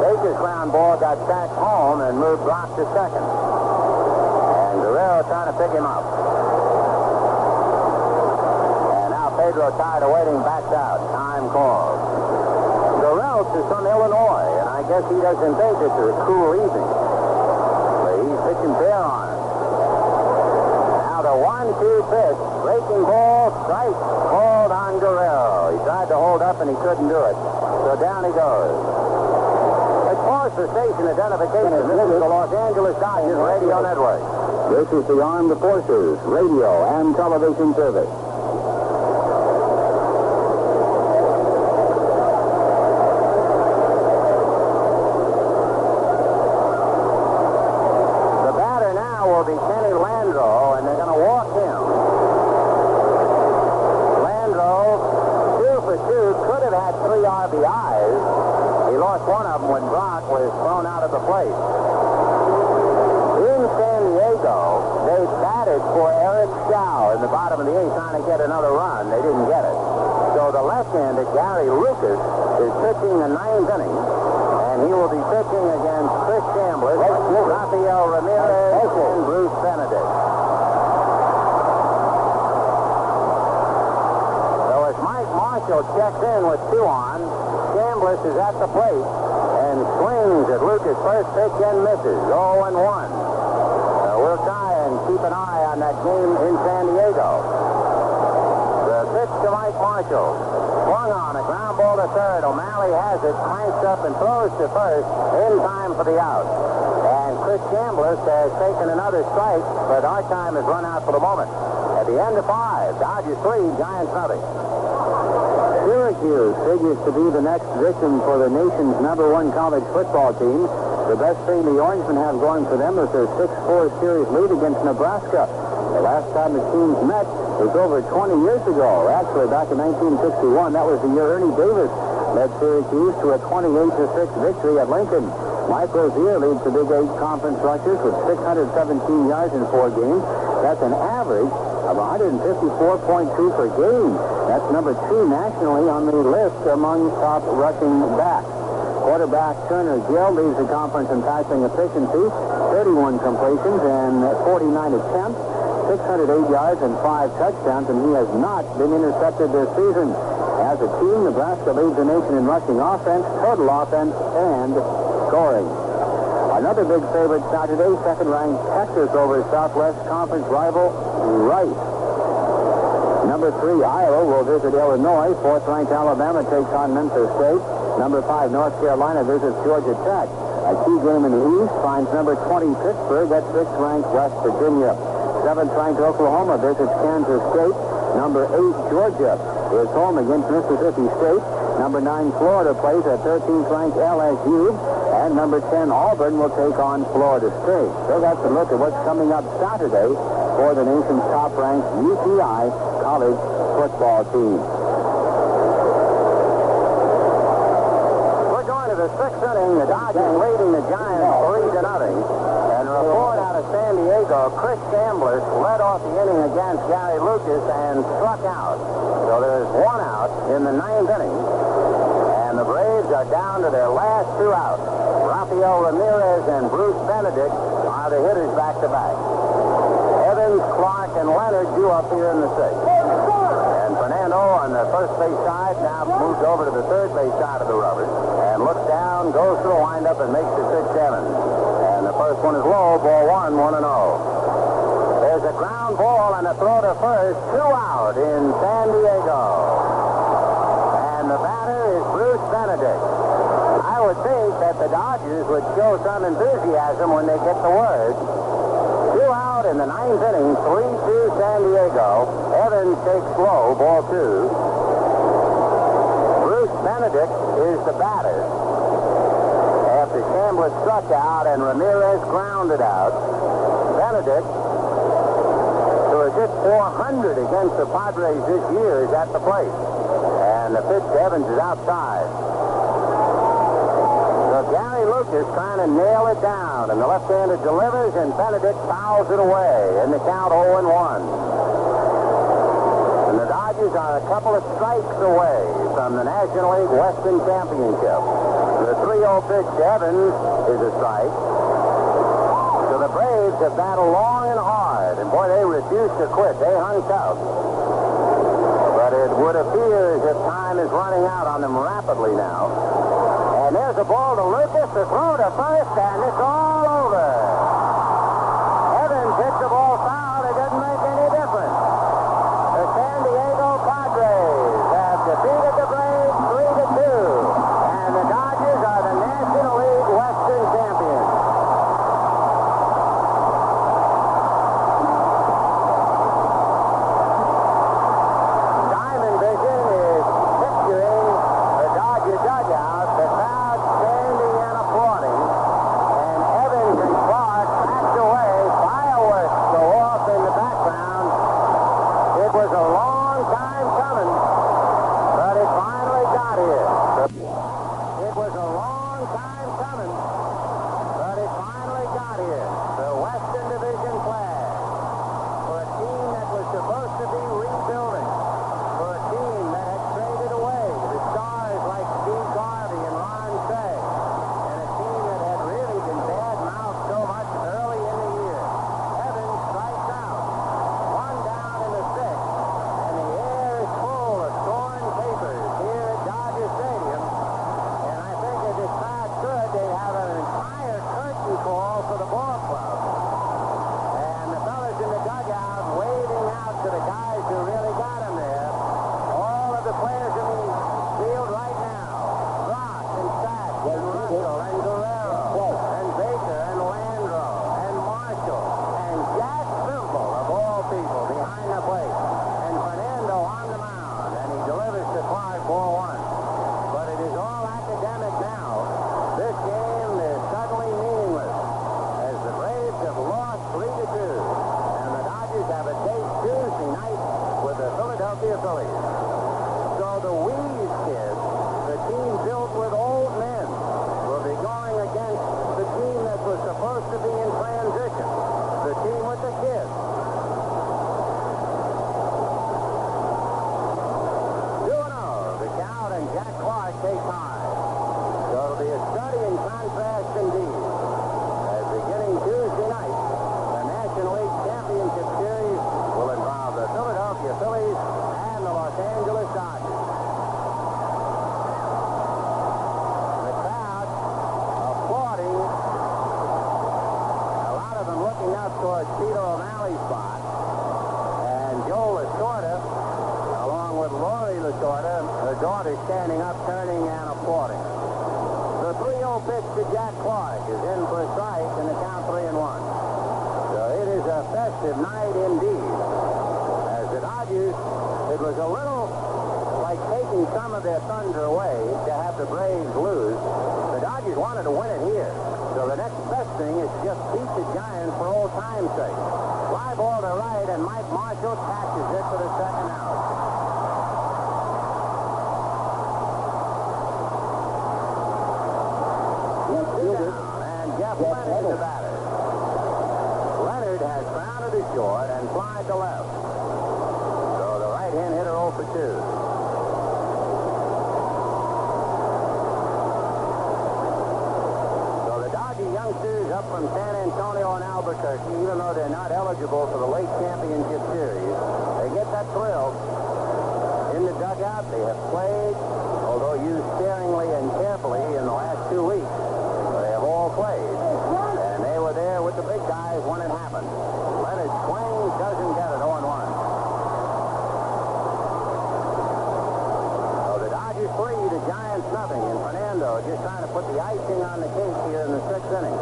Speaker 3: Baker's ground ball got Stack home and moved Brock to second. Guerrero trying to pick him up. And now Pedro tired of waiting, backs out. Time called. Guerrero is from Illinois, and I guess he doesn't think this is a cool evening. But he's pitching fair on it. Now the 1-2 pitch. Breaking ball, strike called on Guerrero. He tried to hold up and he couldn't do it. So down he goes. Let's pause for station identification. This is the Los Angeles Dodgers Radio Network.
Speaker 2: This is the Armed Forces Radio and Television Service.
Speaker 3: The batter now will be Kenny Landreau, and they're going to walk him. Landreau, 2 for 2, could have had 3 RBIs. He lost one of them when Brock was thrown out of the plate. In San Diego, they batted for Eric Schau in the bottom of the 8th, trying to get another run. They didn't get it. So the left-handed Gary Lucas is pitching the 9th inning, and he will be pitching against Chris Chambliss, Rafael Ramirez, and Bruce Benedict. So as Mike Marshall checks in with 2 on, Chambliss is at the plate and swings at Lucas' first pitch and misses. 0-1. We'll try and keep an eye on that game in San Diego. The pitch to Mike Marshall. Swung on, a ground ball to third. O'Malley has it, cranks up and throws to first in time for the out. And Chris Chambliss has taken another strike, but our time has run out for the moment. At the end of 5, Dodgers 3, Giants nothing.
Speaker 2: Syracuse figures to be the next victim for the nation's #1 college football team. The best thing the Orangemen have going for them is their 6-4 series lead against Nebraska. The last time the teams met was over 20 years ago. Actually, back in 1961, that was the year Ernie Davis led Syracuse to a 28-6 victory at Lincoln. Mike Rozier leads the Big 8 conference rushers with 617 yards in 4 games. That's an average of 154.2 per game. That's number 2 nationally on the list among top rushing backs. Quarterback Turner Gill leads the conference in passing efficiency, 31 completions and 49 attempts, 608 yards and 5 touchdowns, and he has not been intercepted this season. As a team, Nebraska leads the nation in rushing offense, total offense, and scoring. Another big favorite Saturday, second-ranked Texas over Southwest Conference rival Rice. Number 3, Iowa will visit Illinois. 4th-ranked Alabama takes on Memphis State. Number 5, North Carolina visits Georgia Tech. A key game in the East finds number 20 Pittsburgh at 6th-ranked West Virginia. 7th-ranked Oklahoma visits Kansas State. Number 8, Georgia, is home against Mississippi State. Number 9, Florida plays at 13th-ranked LSU. And number 10, Auburn, will take on Florida State. So that's a look at what's coming up Saturday for the nation's top-ranked UTI college football team.
Speaker 3: We're going to the 6th inning. The Dodgers leading the Giants 3-0. And a report out of San Diego, Chris Chambliss led off the inning against Gary Lucas and struck out. So there's 1 out in the 9th inning. And the Braves are down to their last 2 outs. Rafael Ramirez and Bruce Benedict are the hitters back-to-back. Evans, Clark, and Leonard due up here in the 6th. And Fernando on the first base side now moves over to the third base side of the rubbers and looks down, goes to the windup, and makes the 6-7. And the first one is low, ball 1, 1-0. There's a ground ball and a throw to first, 2 out in San Diego. And the batter is Bruce Benedict. I would think that the Dodgers would show some enthusiasm when they get the word. 2 out in the 9th inning, 3-2 San Diego. Evans takes low, ball 2. Bruce Benedict is the batter. After Chambliss struck out and Ramirez grounded out, Benedict, who has hit .400 against the Padres this year, is at the plate. And the pitch to Evans is outside. Gary Lucas trying to nail it down, and the left-hander delivers, and Benedict fouls it away, and the count 0-1. And the Dodgers are a couple of strikes away from the National League Western Championship. The 3-0 pitch to Evans is a strike. So the Braves have battled long and hard, and boy, they refused to quit. They hung tough. But it would appear as if time is running out on them rapidly now. And there's a ball to Lucas, the throw to first, and it's all over. Evans hits the ball foul. It doesn't make any difference. The San Diego Padres have defeated the Braves 3-2. And the Dodgers are the National League Western champions. Diamond Vision is picturing the Dodger dugout. The crowd standing and applauding. And Evans and Clark packed away. Fireworks go off in the background. It was a long time coming, but it finally got here. It was a long time coming, but it finally got here. The Western Division flag for a team that was supposed to be rebuilding, for a team that had traded away the stars like Steve Garvey and Ron Shea, and a team that had really been bad-mouthed so much early in the year. Evans strikes out. 1 down in the 6th, and the air is full of torn papers here at Dodger Stadium. And I think if this crowd could, they'd have an entire curtain call for the ball club. And the fellas in the dugout waving out to the guys who really got him there. All of the players in the field right now. Brock and Sack and Russell and Guerrero and Baker and Landro and Marshall and Jack Simple, of all people, behind the plate. And Fernando on the mound, and he delivers to Clark, ball 1. But it is all academic now. This game is suddenly meaningless as the Braves have lost 3-2. And the Dodgers have a date Tuesday night with the Philadelphia Phillies. So the Weeze kids, the team built with old men, will be going against the team that was supposed to be in transition, the team with the kids. 2-0, the count, and Jack Clark takes high. So it'll be a study in contrast indeed. As beginning Tuesday night, the National League Championship Series will involve the Philadelphia Phillies and the Los Angeles Dodgers. The crowd applauding, a lot of them looking up towards Tito O'Malley's spot. And Joe Lasorda, along with Lori Lasorda, her daughter, standing up, turning and applauding. The 3-0 pitch to Jack Clark is in for a strike, and the count 3-1. So it is a festive night indeed. As the Dodgers, it was a little like taking some of their thunder away to have the Braves lose. The Dodgers wanted to win it here. So the next best thing is to just beat the Giants for old time's sake. Fly ball to right, and Mike Marshall catches it for the second out. And Jeff Leonard is the batter. Leonard has grounded to short and flied to left. So the right-hand hitter 0 for 2. Youngsters up from San Antonio and Albuquerque, even though they're not eligible for the late championship series, they get that thrill. In the dugout, they have played, although used sparingly and carefully in the last 2 weeks. They have all played, and they were there with the big guys when it happened. Leonard swings, doesn't get it, 0-1. So the Dodgers 3, the Giants nothing, and Fernando just trying to put the icing on the cake here in the 6th inning.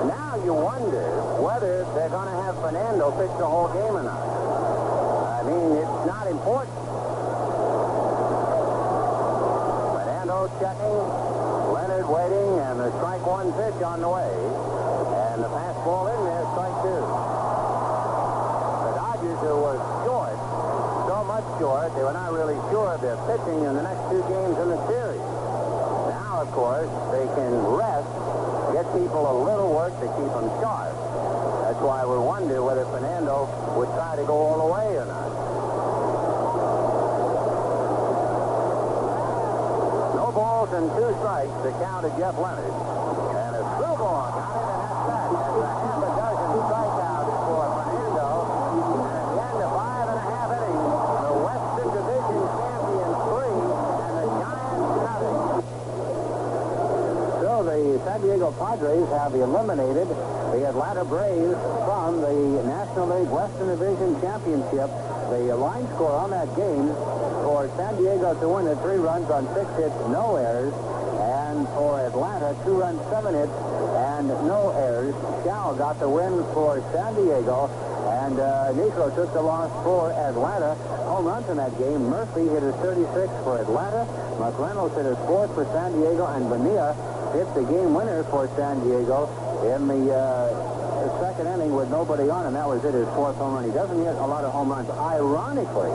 Speaker 3: Now you wonder whether they're going to have Fernando pitch the whole game or not. I mean, it's not important. Fernando checking, Leonard waiting, and the strike 1 pitch on the way. And the fastball in there, strike 2. The Dodgers, who were short, so much short, they were not really sure of their pitching in the next 2 games in the series. Now, of course, they can rest, get people a little work to keep them sharp. That's why we wonder whether Fernando would try to go all the way or not. No balls and 2 strikes to count to Jeff Leonard. And a through ball got it, and that's that. That's a half a dozen strikeouts for Fernando. And at the end of 5.5 innings, the Western Division champions 3 and the Giants nothing. So the San Diego Padres have eliminated the Atlanta Braves from the National League Western Division Championship. The line score on that game for San Diego to win it, 3 runs on 6 hits, no errors. And for Atlanta, 2 runs, 7 hits, and no errors. Shao got the win for San Diego, and Nico took the loss for Atlanta. Home runs in that game. Murphy hit his 36 for Atlanta. McReynolds hit his 4th for San Diego, and Bonilla hit the game winner for San Diego in the 2nd inning with nobody on, and that was it, his 4th home run. He doesn't hit a lot of home runs. Ironically,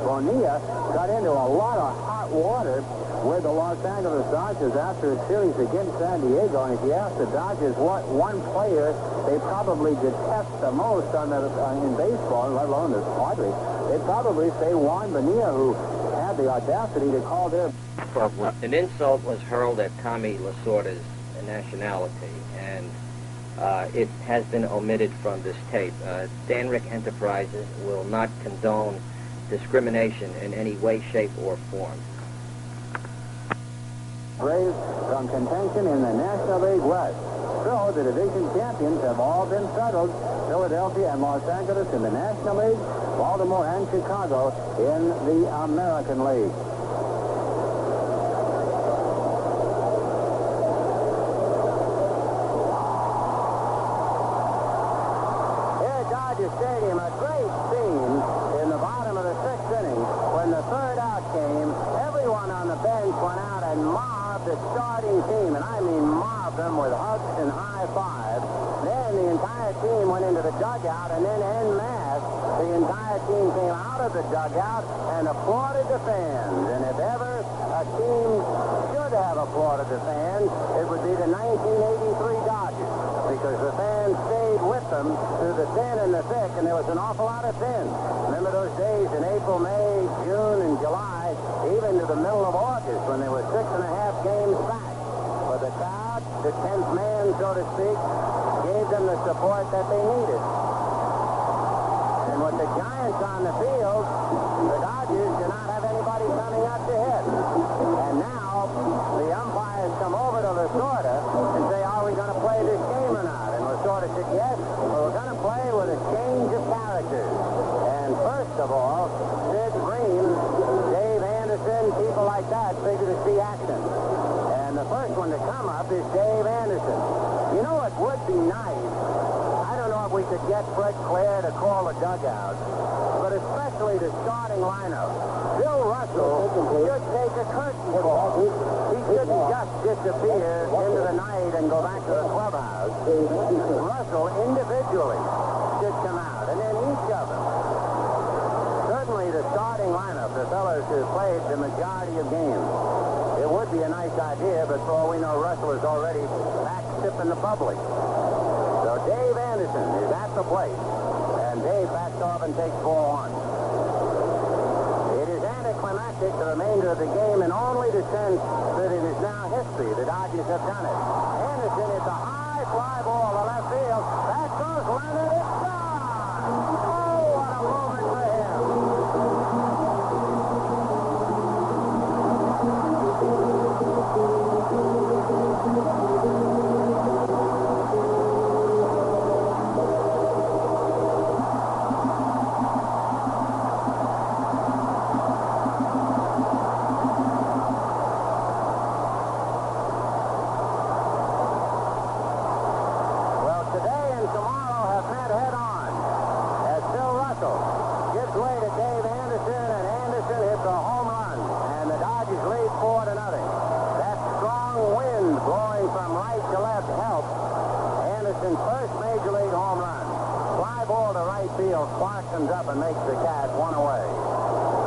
Speaker 3: Bonilla got into a lot of hot water with the Los Angeles Dodgers after a series against San Diego, and if you ask the Dodgers what one player they probably detest the most in baseball, let alone the Padres, they'd probably say Juan Bonilla, who had the audacity to call their...
Speaker 4: An insult was hurled at Tommy Lasorda's nationality, and it has been omitted from this tape. Danrick Enterprises will not condone discrimination in any way, shape, or form.
Speaker 2: Braves from contention in the National League West. So the division champions have all been settled. Philadelphia and Los Angeles in the National League, Baltimore and Chicago in the American League.
Speaker 3: Stadium, a great scene in the bottom of the 6th inning. When the 3rd out came, everyone on the bench went out and mobbed the starting team, and I mean mobbed them with hugs and high fives. Then the entire team went into the dugout, and then en masse, the entire team came out of the dugout and applauded the fans. And if ever a team should have applauded the fans, it would be the 1983 Dodgers, because the fans stayed with them through the thin and the thick, and there was an awful lot of thin. Remember those days in April, May, June, and July, even to the middle of August, when there were 6.5 games back. But the crowd, the 10th man, so to speak, gave them the support that they needed. And with the Giants on the field, the Dodgers do not have anybody coming up to hit. And now, the umpires come over to Lasorda and say, are we going to play this game or not? And Lasorda said, yes, we're going to play with a change of characters. And first of all, Sid Green, Dave Anderson, people like that figure to see action. And the first one to come up is Dave Anderson. You know, it would be nice. I don't know if thought we could get Fred Clare to call the dugout, but especially the starting lineup. Bill Russell should take a curtain call. He shouldn't just disappear into the night and go back to the clubhouse. Russell individually should come out, and then each of them. Certainly the starting lineup, the fellows who played the majority of games. It would be a nice idea, but for all we know, Russell is already back sipping the bubbly. So Dave Anderson is at the plate, and Dave backs off and takes ball 1. It is anticlimactic, the remainder of the game, in only the sense that it is now history. The Dodgers have done it. Anderson hits a high fly ball to left field. That goes Leonard. It's gone! Oh, what a moment for him! First major league home run. Fly ball to right field. Clark comes up and makes the catch 1 away.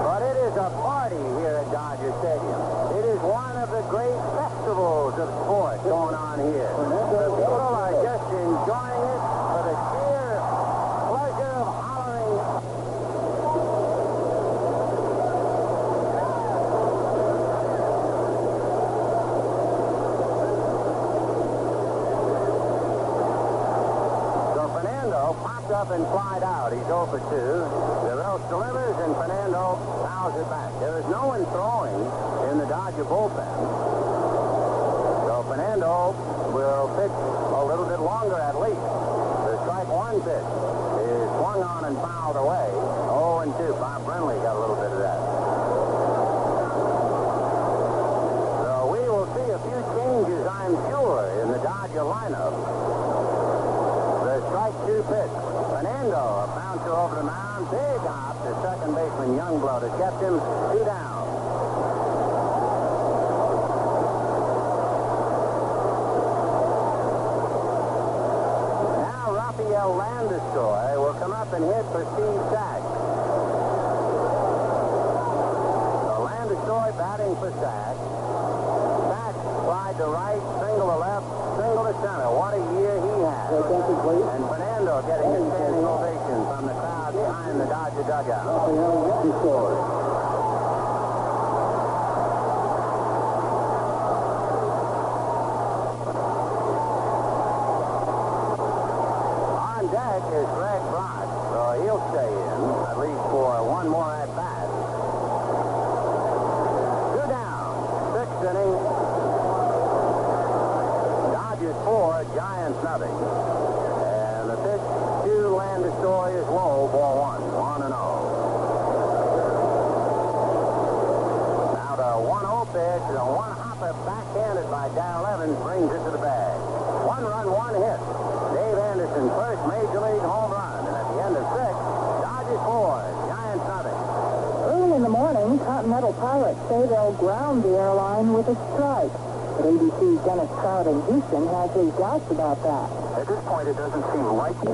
Speaker 3: But it is a party here at Dodger Stadium. It is one of the great festivals of sport going on here. The people are just enjoying it for the sheer pleasure of hollering. Popped up and flied out. He's 0 for 2. Derrells delivers, and Fernando fouls it back. There is no one throwing in the Dodger bullpen. So Fernando will pitch a little bit longer at least. The strike 1 pitch is swung on and fouled away. 0 and 2. Bob Brenly got a little bit of that. So we will see a few changes, I'm sure, in the Dodger lineup. The strike 2 pitch. Fernando, a bouncer over the mound. Big hop to second baseman Youngblood has kept him 2 down. Now Rafael Landeskog will come up and hit for Steve Sack. So Landeskog batting for Sack. Sack slide to right, single to left, single to center. What a year he has. And Fernando getting a standing ovation from the crowd behind the Dodger dugout. On deck is Greg Brock, so he'll stay in, at least for 1 more at-bat. 2 down, 6th inning. Dodgers 4, Giants nothing. And the pitch to Landeskog is low, ball 1, 1-0. Now the 1-0 pitch, and a 1-hopper backhanded by Darrell Evans brings it to the bag. 1 run, 1 hit. Dave Anderson, first major league home run. And at the end of 6, Dodgers 4, Giants nothing.
Speaker 5: Early in the morning, Continental pilots say they'll ground the airline with a strike. But ABC's Dennis Trout in Houston has his doubts about that.
Speaker 3: At this point, it doesn't seem likely.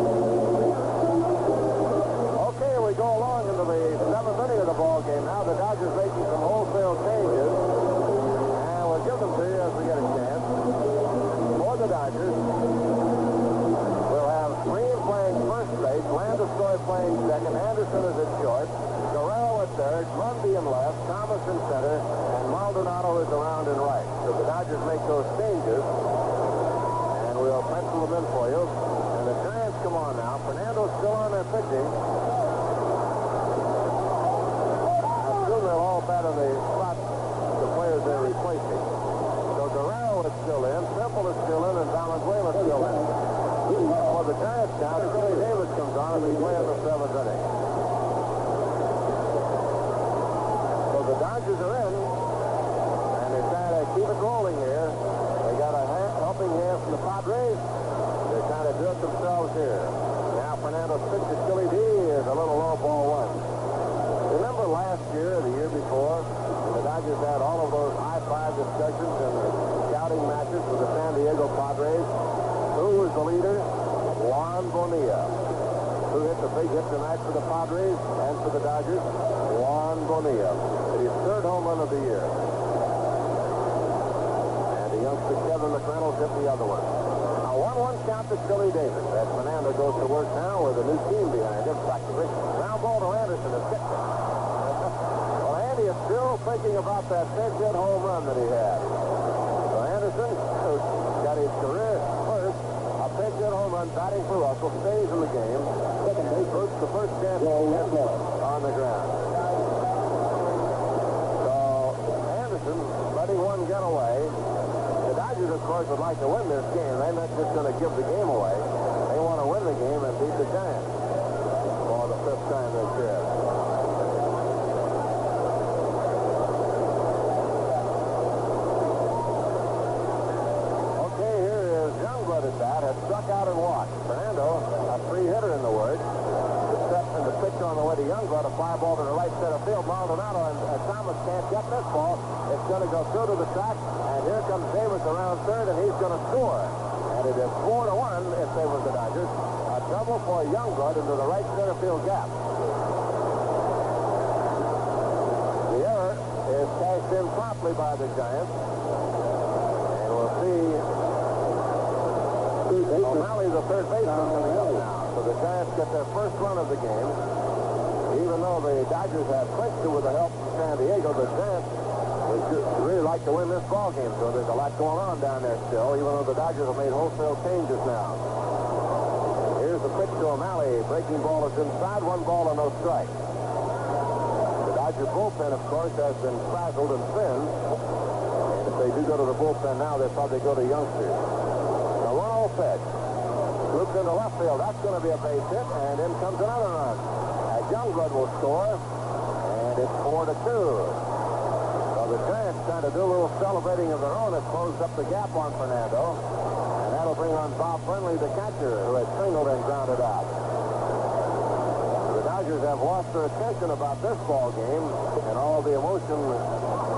Speaker 1: Okay, we go along into the 7th inning of the ball game. Now the Dodgers making some wholesale changes. And we'll give them to you as we get a chance. For the Dodgers, we'll have Green playing first base, Landeskog playing second, Anderson is at short, Guerrero at third, Grundy in left, Thomas in center, and Maldonado is around in right. So the Dodgers make those changes, and we'll pencil them in for you. And the Giants come on now. Fernando's still on there pitching. I assume they'll all bat on the spot, the players they're replacing. So Guerrero is still in, Temple is still in, and Valenzuela is still in. For the Giants now, Scully Davis comes on and they play in the 7th inning. So the Dodgers are in, and they're trying to keep it rolling here. They got a helping hand from the Padres. They're trying to do it themselves here. had all of those high-five discussions and the scouting matches with the San Diego Padres. Who was the leader? Juan Bonilla. Who hit the big hit tonight for the Padres and for the Dodgers? Juan Bonilla. His third home run of the year. And the youngster Kevin McReynolds hit the other one. A 1-1 count to Scully Davis as Fernando goes to work now with a new team behind him practically. Ground ball to Anderson is kicked. Well, Andy is still thinking about that pinch hit home run that he had. So Anderson, who's got his career first, a pinch hit home run batting for Russell, stays in the game. Second base, the first chance on the ground. So Anderson letting one get away. The Dodgers, of course, would like to win this game. They're not just going to give the game away. They want to win the game and beat the Giants for the fifth time this year. Okay, here is Youngblood at bat. Has struck out and walked. Fernando, a free-hitter in the word. The set and the pitch on the way to Youngblood. A fly ball to the right center field. Maldonado and Thomas can't get this ball. It's going to go through to the track. And here comes Davis around third, and he's going to score. And it is 4-1 in favor of the Dodgers. A double for Youngblood into the right center field gap. The error is cashed in promptly by the Giants. And we'll see O'Malley, the third baseman, coming up now. So the Giants get their first run of the game. Even though the Dodgers have clinched it with the help from San Diego, the Giants would really like to win this ball game. So there's a lot going on down there still, even though the Dodgers have made wholesale changes now. Here's the pitch to O'Malley. Breaking ball is inside, 1 ball and no strike. The Dodger bullpen, of course, has been frazzled and thinned. And if they do go to the bullpen now, they'll probably go to youngsters. A 1-0 pitch. Loops into left field. That's going to be a base hit, and in comes another run. Youngblood will score, and it's 4-2. So the Giants trying to do a little celebrating of their own. It closed up the gap on Fernando, and that'll bring on Bob Brenly, the catcher, who had singled and grounded out. The Dodgers have lost their attention about this ball game, and all the emotion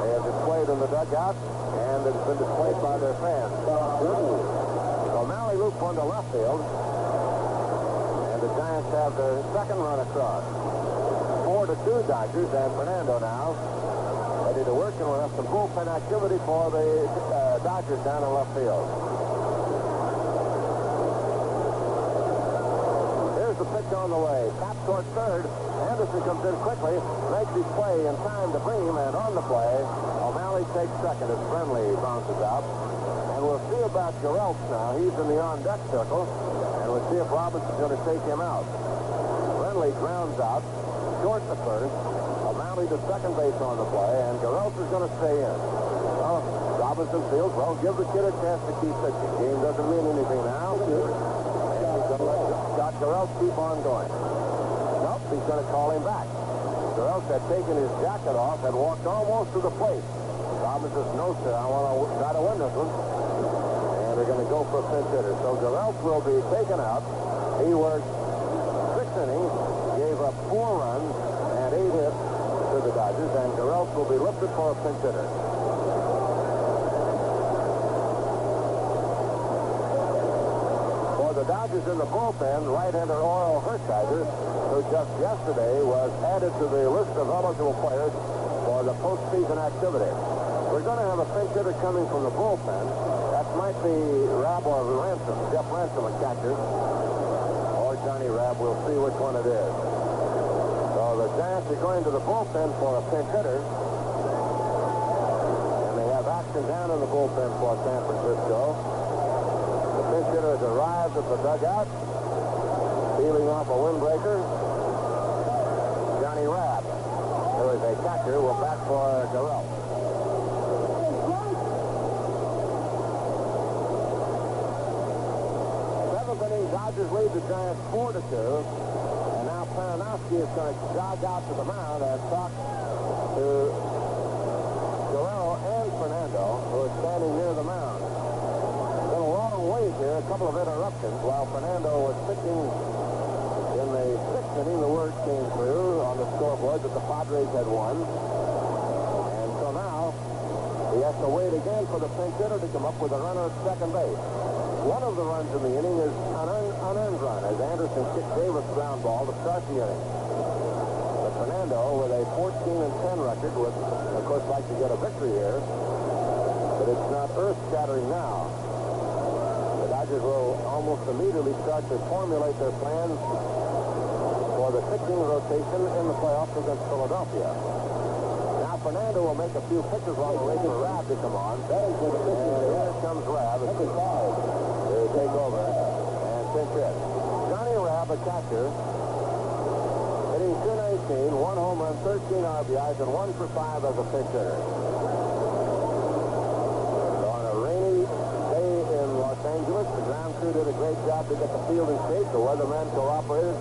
Speaker 1: they have displayed in the dugout, and it's been displayed by their fans. O'Malley loops one to left field. The Giants have their second run across. 4-2 Dodgers, and Fernando now ready to work, and we'll have some bullpen activity for the Dodgers down in left field. Here's the pitch on the way. Tap toward third. Anderson comes in quickly, makes his play in time to bring him, and on the play, O'Malley takes second as Brenly bounces out. And we'll see about Garrelts now. He's in the on-deck circle. We'll see if Robinson's going to take him out. Brenly grounds out, short to first. O'Malley to second base on the play, and Garrelts is going to stay in. Well, Robinson feels, well, give the kid a chance to keep pitching. Game doesn't mean anything now. And he's going to let Scott Garrelts keep on going. Nope, he's going to call him back. Garrelts had taken his jacket off and walked almost to the plate. Robinson says, no, sir, I want to try to win this one. They're going to go for a pinch hitter. So Garrelts will be taken out. He worked 6 innings, gave up 4 runs and 8 hits to the Dodgers, and Garrelts will be lifted for a pinch hitter. For the Dodgers in the bullpen, right-hander Orel Hershiser, who just yesterday was added to the list of eligible players for the postseason activity. We're going to have a pinch hitter coming from the bullpen. That might be Rabb or Ransom, Jeff Ransom, a catcher, or Johnny Rabb. We'll see which one it is. So the Giants are going to the bullpen for a pinch hitter, and they have action down in the bullpen for San Francisco. The pinch hitter has arrived at the dugout, peeling off a windbreaker. Johnny Rabb, who is a catcher, will bat for Garrelts. Dodgers lead the Giants 4-2, and now Paranowski is going to jog out to the mound and talk to Guerrero and Fernando, who are standing near the mound. It's been a long wait here, a couple of interruptions while Fernando was pitching in the 6th inning. The word came through on the scoreboard that the Padres had won, and so now He has to wait again for the pinch hitter to come up with a runner at second base. One of the runs in the inning is an unearned run as Anderson kicked Davis ground ball to start the inning. But Fernando, with a 14-10 record, would, of course, like to get a victory here. But it's not earth-shattering now. The Dodgers will almost immediately start to formulate their plans for the pitching rotation in the playoffs against Philadelphia. Now Fernando will make a few pitches while we're waiting for Rabb to come on. And here comes Rabb to take over and pinch hit. Johnny Rabb, a catcher, hitting .219, 1 home run, 13 RBIs, and 1 for 5 as a pinch hitter. So on a rainy day in Los Angeles, the ground crew did a great job to get the field in shape. The weathermen cooperated.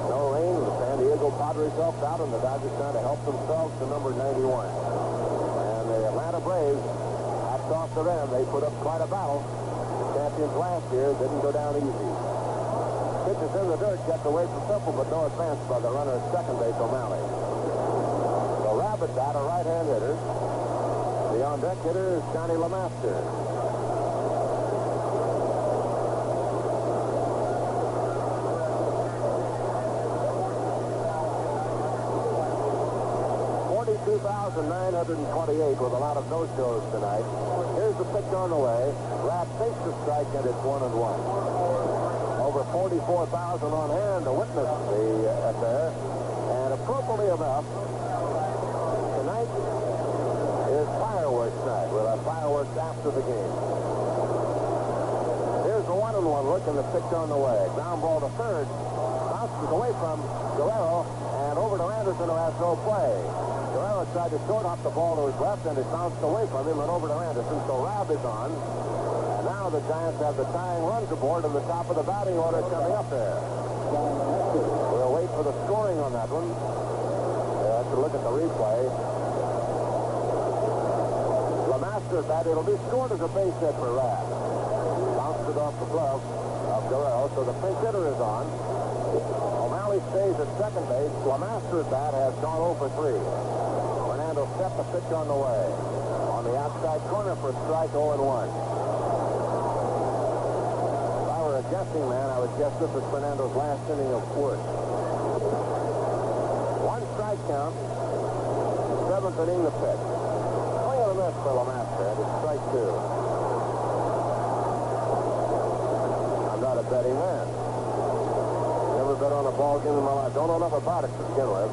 Speaker 1: No rain. The San Diego Padres helped out, and the Dodgers trying to help themselves to number 91. And the Atlanta Braves, hats off to them. They put up quite a battle. The champions last year didn't go down easy. Pitches in the dirt, gets away from Temple, but no advance by the runner at second base, O'Malley. The Rabbit bat, a right-hand hitter. The on-deck hitter is Johnny LeMaster. 2,928 with a lot of no-shows tonight. Here's the pitch on the way. Rabb takes the strike, and it's 1-1. Over 44,000 on hand to witness the affair. And appropriately enough, tonight is fireworks night. We'll have fireworks after the game. Here's the 1-1 look, and the pitch on the way. Ground ball to third. Bounces away from Guerrero and over to Anderson, who has no play. Guerrero tried to short hop the ball to his left, and it bounced away from him and over to Anderson. So Rabb is on. And now the Giants have the tying runs aboard in the top of the batting order coming up there. We'll wait for the scoring on that one. We'll have to look at the replay. LeMaster at that. It'll be scored as a base hit for Rabb. Bounced it off the glove of Guerrero, so the pinch hitter is on. O'Malley stays at second base. LeMaster at bat has gone 0 for 3. Fernando set the pitch on the way. On the outside corner for strike 0-1. If I were a guessing man, I would guess this is Fernando's last inning of work. 1 strike count. 7th inning, the pitch. Swing and a miss for LeMaster, and it's strike 2. I'm not a betting man. Never bet on a ball game in my life. Don't know enough about it to begin with.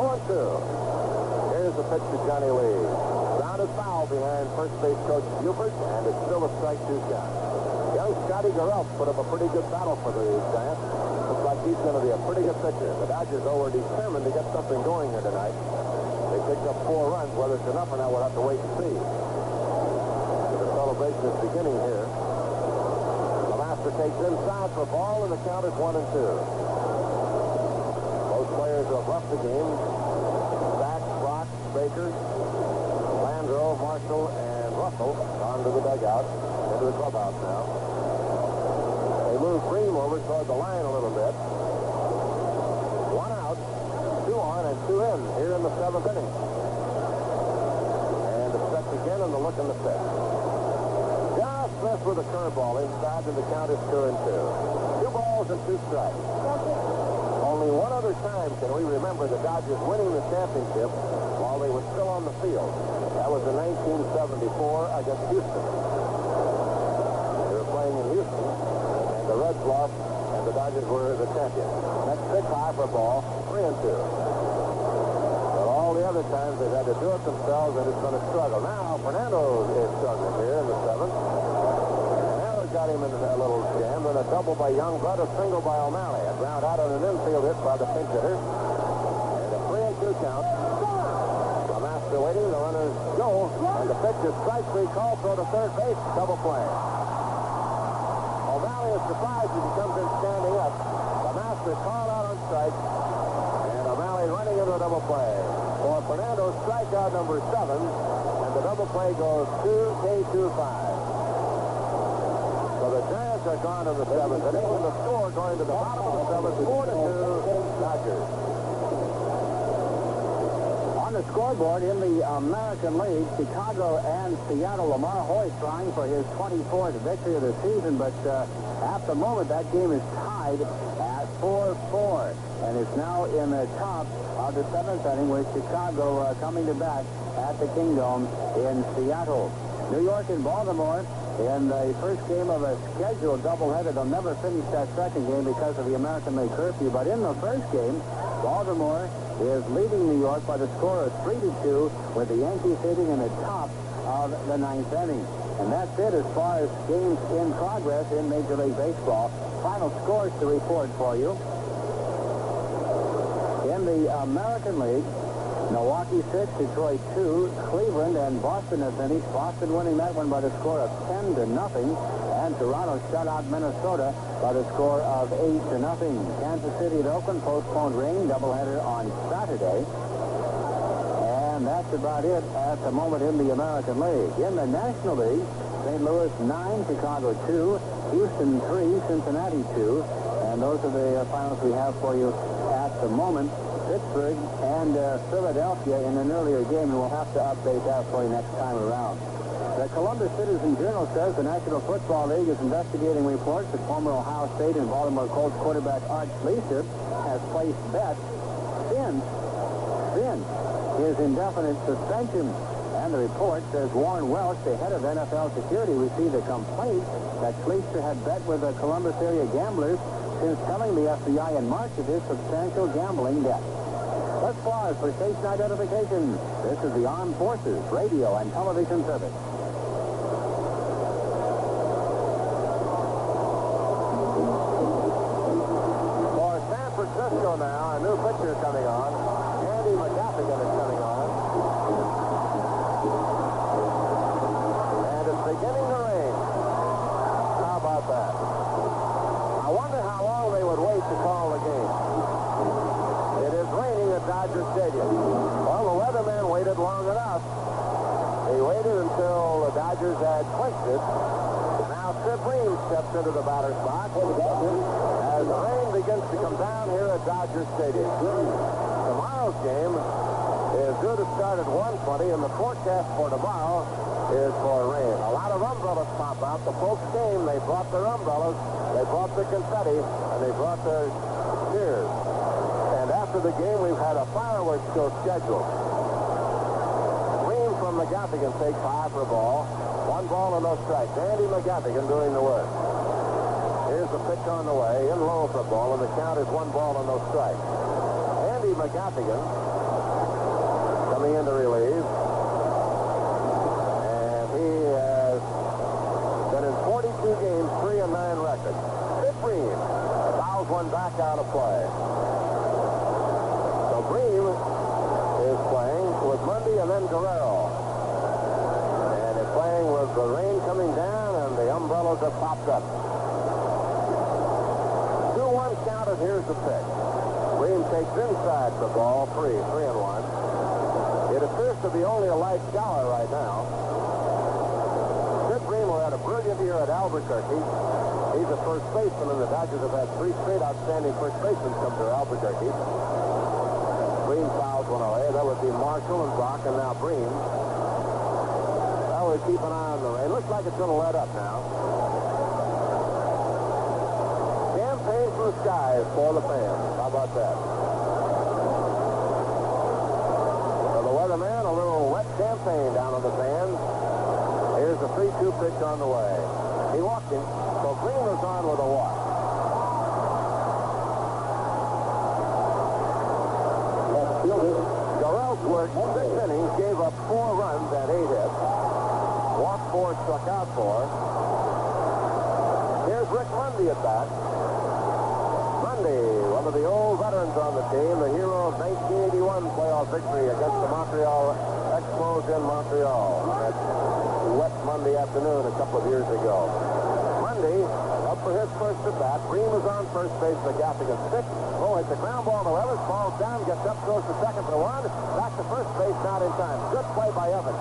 Speaker 1: 0-2. Here's the pitch to Johnny Lee. Grounded foul behind first base coach Buford, and it's still a strike 2 count. Young Scotty Garrelts put up a pretty good battle for the Giants. Looks like he's going to be a pretty good pitcher. The Dodgers, though, are determined to get something going here tonight. They picked up 4 runs. Whether it's enough or not, we'll have to wait and see. The celebration is beginning here. LeMaster takes inside for a ball, and the count is 1-2. Both players have left the game. Baker, Landreau, Marshall, and Russell on to the dugout, into the clubhouse now. They move Bream over toward the line a little bit. 1 out, 2 on, and 2 in here in the 7th inning. And it's set again, and the look in the pitch. Just missed with a curveball inside, and the count is 2-2. 2 balls and 2 strikes. Only one other time can we remember the Dodgers winning the championship while they were still on the field. That was in 1974 against Houston. They were playing in Houston, and the Reds lost, and the Dodgers were the champions. Next pitch high for a ball, 3-2. But all the other times they've had to do it themselves, and it's been a struggle. Now Fernando is struggling here in the 7th. Got him in a little jam, then a double by Youngblood, a single by O'Malley. A ground out on an infield hit by the pinch hitter. And a 3-2 count. LeMaster waiting, the runners go, and the pitch is strike 3, call throw to third base, double play. O'Malley is surprised as he comes in standing up. LeMaster called out on strike, and O'Malley running into a double play. For Fernando, strikeout number 7, and the double play goes 2K25. So the Giants are gone to the 7th inning, and the score going to the bottom of the 7th, 4-2 Dodgers. On
Speaker 2: On the scoreboard in the American League, Chicago and Seattle, Lamar Hoyt trying for his 24th victory of the season, but at the moment that game is tied at 4-4, and it's now in the top of the 7th inning with Chicago coming to bat at the Kingdome in Seattle. New York and Baltimore in the first game of a scheduled doubleheader. They'll never finish that second game because of the American League curfew, but in the first game, Baltimore is leading New York by the score of 3-2 with the Yankees sitting in the top of the 9th inning. And that's it as far as games in progress in Major League Baseball. Final scores to report for you. In the American League, Milwaukee 6, Detroit 2, Cleveland and Boston have finished. Boston winning that one by the score of 10-0. And Toronto shut out Minnesota by the score of 8-0. Kansas City and Oakland postponed rain doubleheader on Saturday. And that's about it at the moment in the American League. In the National League, St. Louis 9, Chicago 2, Houston 3, Cincinnati 2. And those are the finals we have for you at the moment. Pittsburgh and Philadelphia in an earlier game, and we'll have to update that for you next time around. The Columbus Citizen Journal says the National Football League is investigating reports that former Ohio State and Baltimore Colts quarterback Art Schlichter has placed bets since his indefinite suspension. And the report says Warren Welch, the head of NFL security, received a complaint that Schlichter had bet with the Columbus area gamblers since telling the FBI in March of his substantial gambling debt. Let's pause for station identification. This is the Armed Forces Radio and Television Service.
Speaker 1: For San Francisco now, a new pitcher coming on. Andy McGaffigan is coming on. And it's beginning to rain. How about that? I wonder how long they would wait to call the game. It is raining at Dodger Stadium. Well, the weatherman waited long enough. He waited until the Dodgers had clinched it. Now Sid Ream steps into the batter's box as the rain begins to come down here at Dodger Stadium. Tomorrow's game is due to start at 1:20, and the forecast for tomorrow is for rain. A lot of umbrellas pop out. The folks came. They brought their umbrellas. They brought their confetti, and they brought their cheers. And after the game, we've had a fireworks show scheduled. Ream from McGaffigan takes high for a ball. 1 ball and no strikes. Andy McGaffigan doing the work. Here's the pitch on the way. In low for a ball, and the count is 1 ball and no strikes. Andy McGaffigan coming in to relieve. And he has been in 42 games, 3-9 record. Sid Ream fouls one back out of play. So Ream is playing with Mundy and then Guerrero. And is playing with the rain coming down and the umbrellas have popped up. 2-1 counted. Here's the pitch. Ream takes inside the ball, 3-1. It appears to be only a light shower right now. Sid Ream had a brilliant year at Albuquerque. He's a first baseman, and the Dodgers have had 3 straight outstanding first basemen come to Albuquerque. Bream fouls one away. That would be Marshall and Brock, and now Bream. Well, we keep an eye on the rain. Looks like it's going to let up now. Champagne from the skies for the fans. How about that? For the weatherman, a little wet champagne down on the fans. Here's the 3-2 pitch on the way. He walked him, so Green was on with a walk. Garrell's work, 6 innings, gave up 4 runs and 8 hits. Walked 4, struck out 4. Here's Rick Mundy at bat. Mundy, one of the old veterans on the team, the hero of 1981 playoff victory against the Montreal Expos in Montreal. That wet Monday afternoon a couple of years ago. Mundy up for his first at bat. Bream is on first base. McGaffigan 6. Oh, it's a ground ball to Evans. Falls down, gets up, goes to second for 1. Back to first base, not in time. Good play by Evans.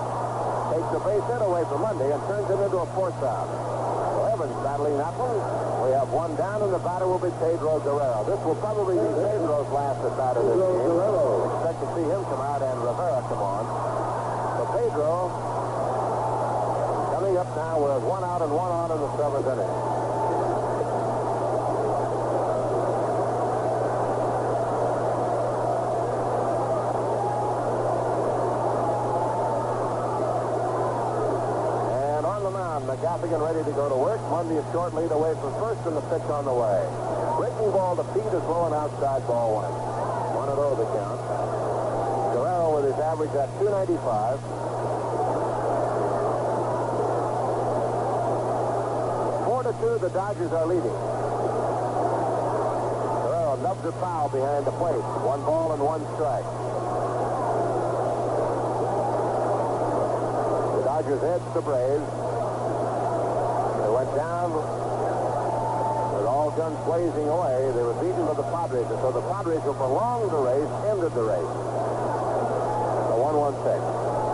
Speaker 1: Takes the base hit away from Mundy and turns it into a force out. Well, Evans battling that one. We have one down, and the batter will be Pedro Guerrero. This will probably be Pedro's last at bat of this game. Expect to see him come out and Rivera come on. So Pedro coming up now with 1 out and 1 on in the 7th inning. Gaffigan ready to go to work. Mundy a short lead away from first, and the pitch on the way. Breaking ball to Pete is low and outside, ball 1. 1-0 the count. Guerrero with his average at 295. 4-2, the Dodgers are leading. Guerrero nubs a foul behind the plate. 1 ball and 1 strike. The Dodgers edge the Braves. Went down with all guns blazing away. They were beaten by the Padres, and so the Padres who prolonged the race ended the race. The 1-1 pitch.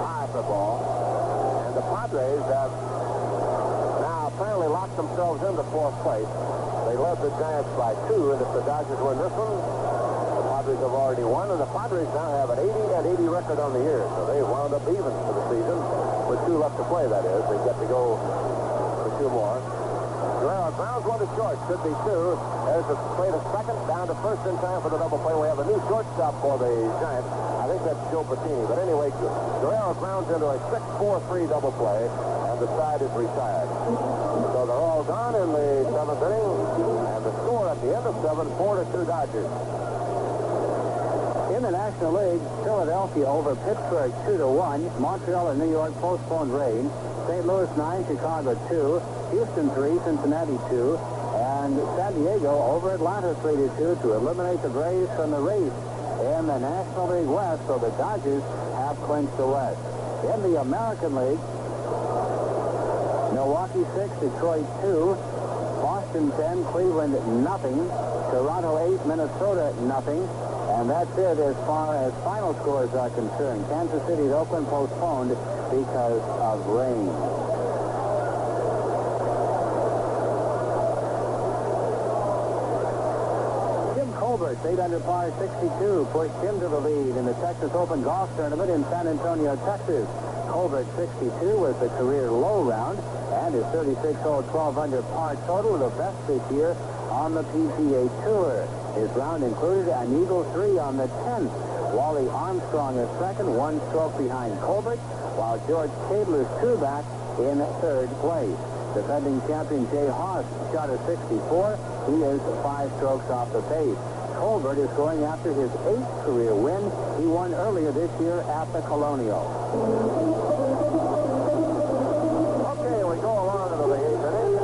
Speaker 1: High for ball. And the Padres have now apparently locked themselves into 4th place. They led the Giants by 2, and if the Dodgers win this one, the Padres have already won, and the Padres now have an 80-80 record on the year, so they wound up even for the season with 2 left to play, that is. They get to go 2 more. Guerrero grounds 1 to short. Should be 2. There's a play to second. Down to first in time for the double play. We have a new shortstop for the Giants. I think that's Joe Patini. But anyway, Guerrero grounds into a 6-4-3 double play, and the side is retired. So they're all gone in the 7th inning, and the score at the end of 7, 4-2 Dodgers.
Speaker 2: In the National League, Philadelphia over Pittsburgh 2-1. Montreal and New York postponed rain. St. Louis 9, Chicago 2, Houston 3, Cincinnati 2, and San Diego over Atlanta 3-2 to eliminate the Braves from the race in the National League West, so the Dodgers have clinched the West. In the American League, Milwaukee 6, Detroit 2, Boston 10, Cleveland nothing, Toronto 8, Minnesota nothing, and that's it as far as final scores are concerned. Kansas City and Oakland postponed because of rain. Jim Colbert, 8 under par 62, pushed him to the lead in the Texas Open Golf Tournament in San Antonio, Texas. Colbert 62 was the career low round, and his 36-hole 12 under par total, the best this year on the PGA Tour. His round included an Eagle 3 on the 10th. Wally Armstrong is second, 1 stroke behind Colbert, while George Cadler's 2 back in 3rd place. Defending champion Jay Haas shot a 64. He is 5 strokes off the pace. Colbert is going after his 8th career win. He won earlier this year at the Colonial.
Speaker 1: Okay, we go along into the 8th inning.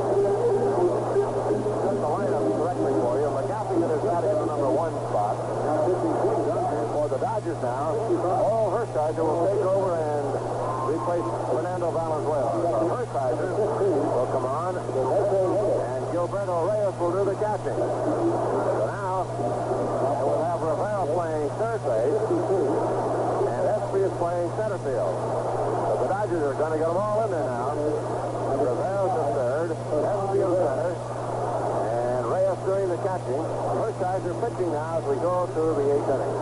Speaker 1: Set the lineup correctly for you. McGaffigan is batting in the number 1 spot. For the Dodgers now, Oral Hershiser will take over and replace Fernando Valenzuela. Hershiser will come on, and Gilberto Reyes will do the catching. So now, we'll have Rivera playing 3rd base, and Espy is playing center field. So the Dodgers are going to get them all in there now. Rivera's at 3rd, Espy in center, and Reyes doing the catching. Hershiser pitching now as we go to the 8th inning.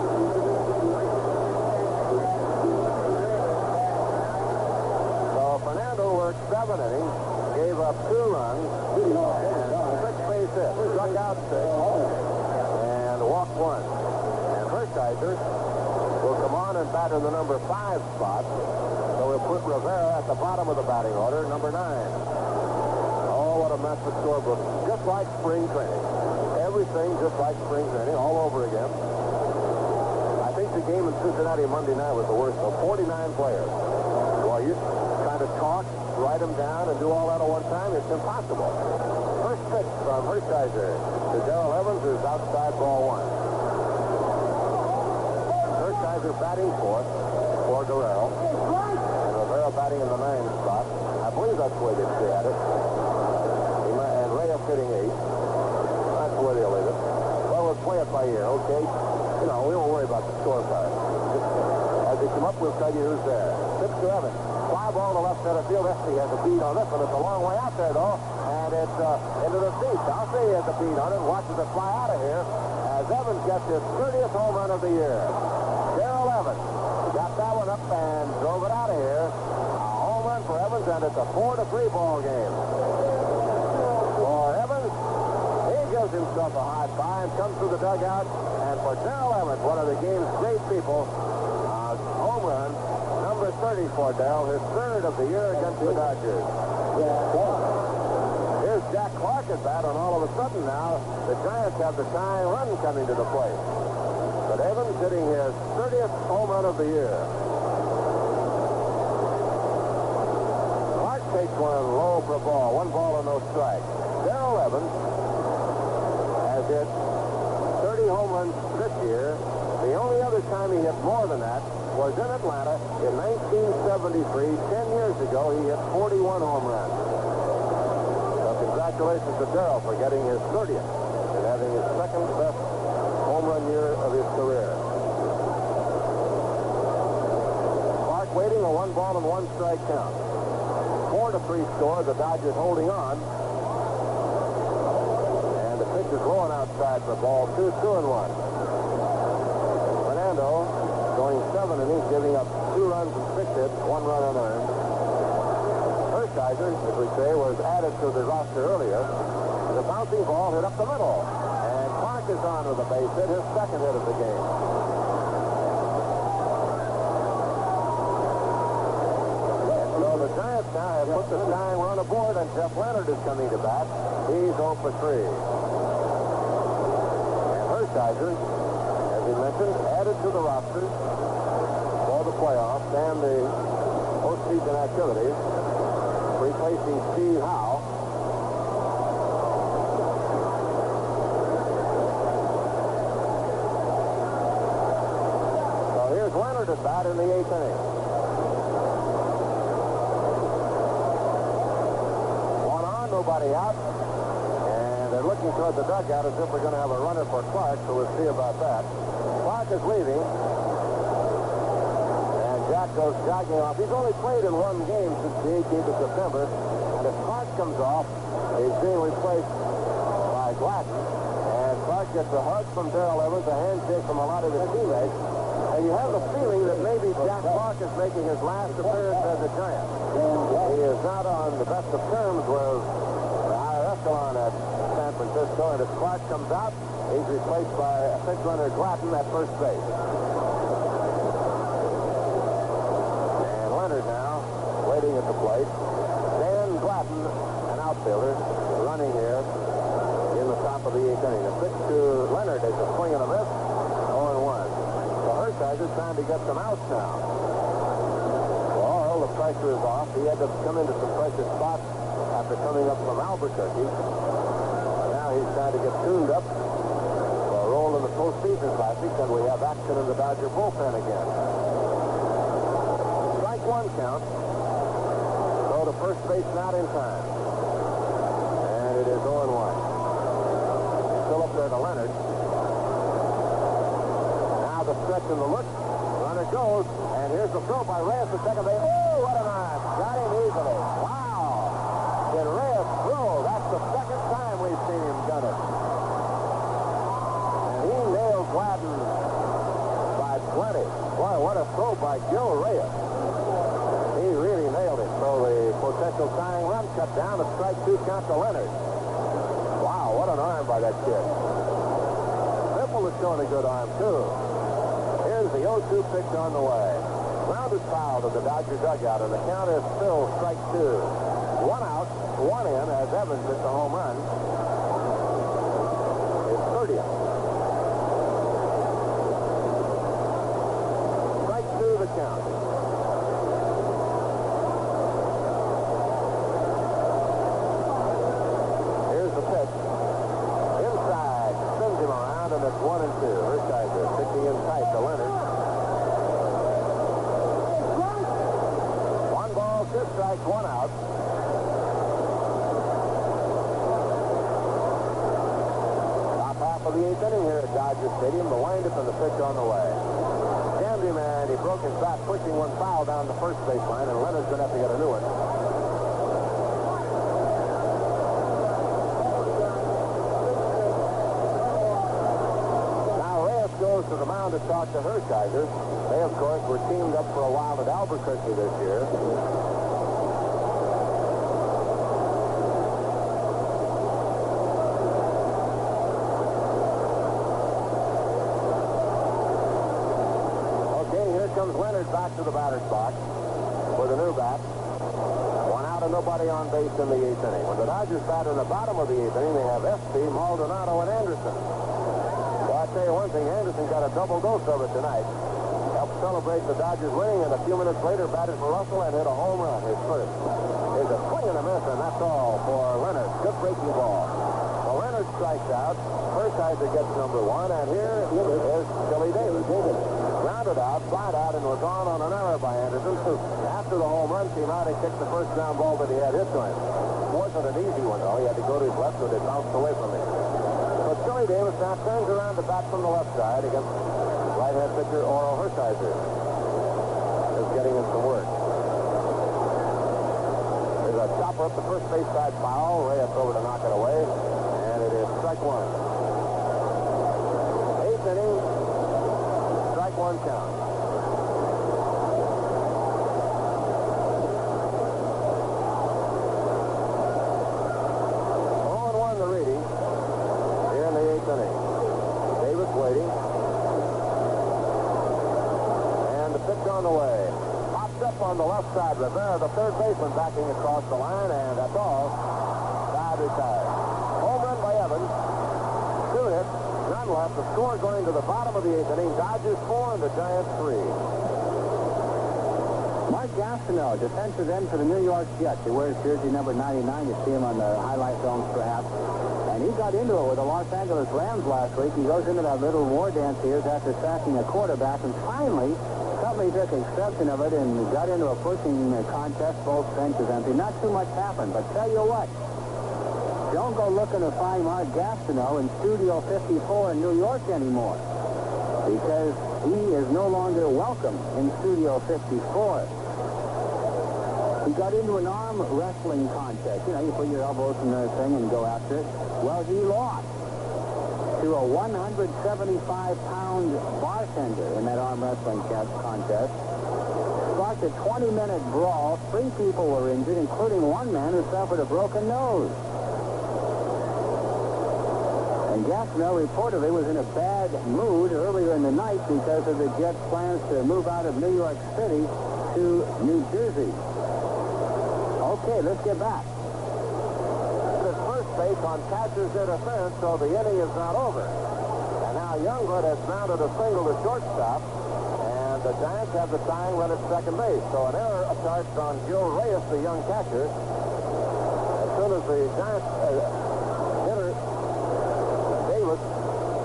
Speaker 1: Fernando worked 7 innings, gave up 2 runs, and 6 base hits, struck out 6, and walked 1. And Hershiser will come on and bat in the number 5 spot, so we'll put Rivera at the bottom of the batting order, number 9. Oh, what a mess the scorebook. Just like spring training. Everything just like spring training, all over again. I think the game in Cincinnati Monday night was the worst, though. 49 players. Well, you to talk, write them down, and do all that at one time, it's impossible. First pitch from Hershiser to Darrell Evans is outside, ball 1. Hershiser batting 4th for Guerrero, and Rivera batting in the 9th spot. I believe that's the way they stay at it. And Reyes hitting 8. That's the way they'll leave it. Well, we'll play it by ear, okay? You know, we won't worry about the scorecard. As they come up, we'll tell you who's there. Pitch to Evans. Fly ball to left center field. Esty has a beat on this one. It's a long way out there, though. And it's into the seats. Alcee has a beat on it. Watches it fly out of here as Evans gets his 30th home run of the year. Darrell Evans got that one up and drove it out of here. A home run for Evans, and it's a 4-3 ball game. For Evans, he gives himself a high five and comes through the dugout. And for Darrell Evans, one of the game's great people, home run, number 30 for Darrell, his third of the year against the Dodgers. Here's Jack Clark at bat, and all of a sudden now, the Giants have the tying run coming to the plate. But Evans hitting his 30th home run of the year. Clark takes one low for a ball, 1 ball and no strike. Darrell Evans has hit 30 home runs this year. The only other time he hit more than that was in Atlanta in 1973. 10 years ago, he hit 41 home runs. So congratulations to Darrell for getting his 30th and having his second best home run year of his career. Clark waiting, a 1 ball and 1 strike count. 4-3 score, the Dodgers holding on. And the pitch is rolling outside for ball 2, 2-1. Fernando going 7 innings, giving up 2 runs and 6 hits, 1 run unearned. Hershiser, as we say, was added to the roster earlier. The bouncing ball hit up the middle. And Clark is on with a base hit, his second hit of the game. And so the Giants now have put the tying run aboard, and Jeff Leonard is coming to bat. He's 0 for 3. And Hershiser, as we mentioned, added to the roster for the playoffs and the postseason activities, replacing Steve Howe. So here's Leonard at bat in the 8th inning. 1 on, nobody out. And they're looking toward the dugout as if we're going to have a runner for Clark, so we'll see about that. Clark is leaving. And Jack goes jogging off. He's only played in 1 game since the 18th of September. And if Clark comes off, he's being replaced by Gladden. And Clark gets a hug from Darrell Evans, a handshake from a lot of his teammates. And you have the feeling that maybe Jack Clark is making his last appearance as a Giant. He is not on the best of terms with the higher echelon at San Francisco. And if Clark comes out, he's replaced by a fifth runner Gladden at first base. And Leonard now waiting at the plate. Dan Gladden, an outfielder, running here in the top of the 8th inning. The pitch to Leonard is a swing and a miss, 0-1. So Hershiser's trying to get some outs now. Well, the pressure is off. He had to come into some pressure spots after coming up from Albuquerque. Now he's trying to get tuned up for a role in the postseason classics, and we have action in the Dodger bullpen again. Strike 1 count. So to first base not in time. And it is 0-1. Still up there to Leonard. Now the stretch and the look. Runner goes, and here's the throw by Reyes to second base. Oh, what an arm. Got him easily. Wow. Did Reyes throw? That's the second time we've seen him gun it. And he nailed Gladden by 20. Boy, what a throw by Gil Reyes. He really nailed it. So the potential tying run cut down. A strike 2 count to Leonard. Wow, what an arm by that kid. Ripple is showing a good arm, too. Here's the 0-2 pitch on the way. Grounded foul to the Dodger dugout, and the count is still strike 2. 1 out, 1 in as Evans hits a home run. His 30th. Strike 2 the count. Here's the pitch. Inside, spins him around, and it's 1-2. Hershiser pitching in tight to Leonard. 1 ball, 2 strikes, 1 out. Top half of the 8th inning here at Dodger Stadium. The windup and the pitch on the way. Dan slammed him, and he broke his bat, pushing one foul down the first baseline, and Leonard's going to have to get a new one. Now Reyes goes to the mound to talk to Hershiser. They, of course, were teamed up for a while at Albuquerque this year. Comes Leonard back to the batter's box with a new bat. One out and nobody on base in the 8th inning. When the Dodgers bat in the bottom of the 8th inning, they have Espy, Maldonado, and Anderson. So I'll tell you one thing, Anderson got a double dose of it tonight. Helped celebrate the Dodgers winning, and a few minutes later batted for Russell and hit a home run, his first. There's a swing and a miss, and that's all for Leonard. Good breaking ball. Well, Leonard strikes out. Hershiser gets number 1, and here is Scully Davis. Grounded out, flied out, and was on an error by Anderson. After the home run came out, he kicked the first ground ball that he had hit to him. It wasn't an easy one, though. He had to go to his left, but it bounced away from him. But Scully Davis now turns around to bat from the left side against right-hand pitcher Oro Hershiser. Just getting him some work. There's a chopper up the first base side foul. Reyes over to knock it away, and it is strike 1. 8th inning. 1 count. 0-1 the Reedy here in the 8th inning. Davis waiting. And the pitch on the way. Popped up on the left side. Rivera, the third baseman, backing across the line, and that's all. Side retired. Home run by Evans. 2 hits. None left. The score going to the bottom of the 8th inning. Dodgers 4 and the Giants 3.
Speaker 2: Mark Gastineau, defensive end for the New York Jets. He wears jersey number 99. You see him on the highlight films, perhaps. And he got into it with the Los Angeles Rams last week. He goes into that little war dance here after sacking a quarterback. And finally, somebody took exception of it and got into a pushing contest. Both benches empty. Not too much happened. But tell you what. Don't go looking to find Mark Gastineau in Studio 54 in New York anymore, because he is no longer welcome in Studio 54. He got into an arm wrestling contest. You know, you put your elbows in the thing and go after it. Well, he lost to a 175-pound bartender in that arm wrestling contest. Sparked a 20-minute brawl. 3 people were injured, including one man who suffered a broken nose. And Gastineau reportedly was in a bad mood earlier in the night because of the Jets' plans to move out of New York City to New Jersey. Okay, let's get back.
Speaker 1: This first base on catcher's interference, so the inning is not over. And now Youngblood has mounted a single to shortstop, and the Giants have the tying run at second base. So an error starts on Gil Reyes, the young catcher. As soon as the Giants hitter Davis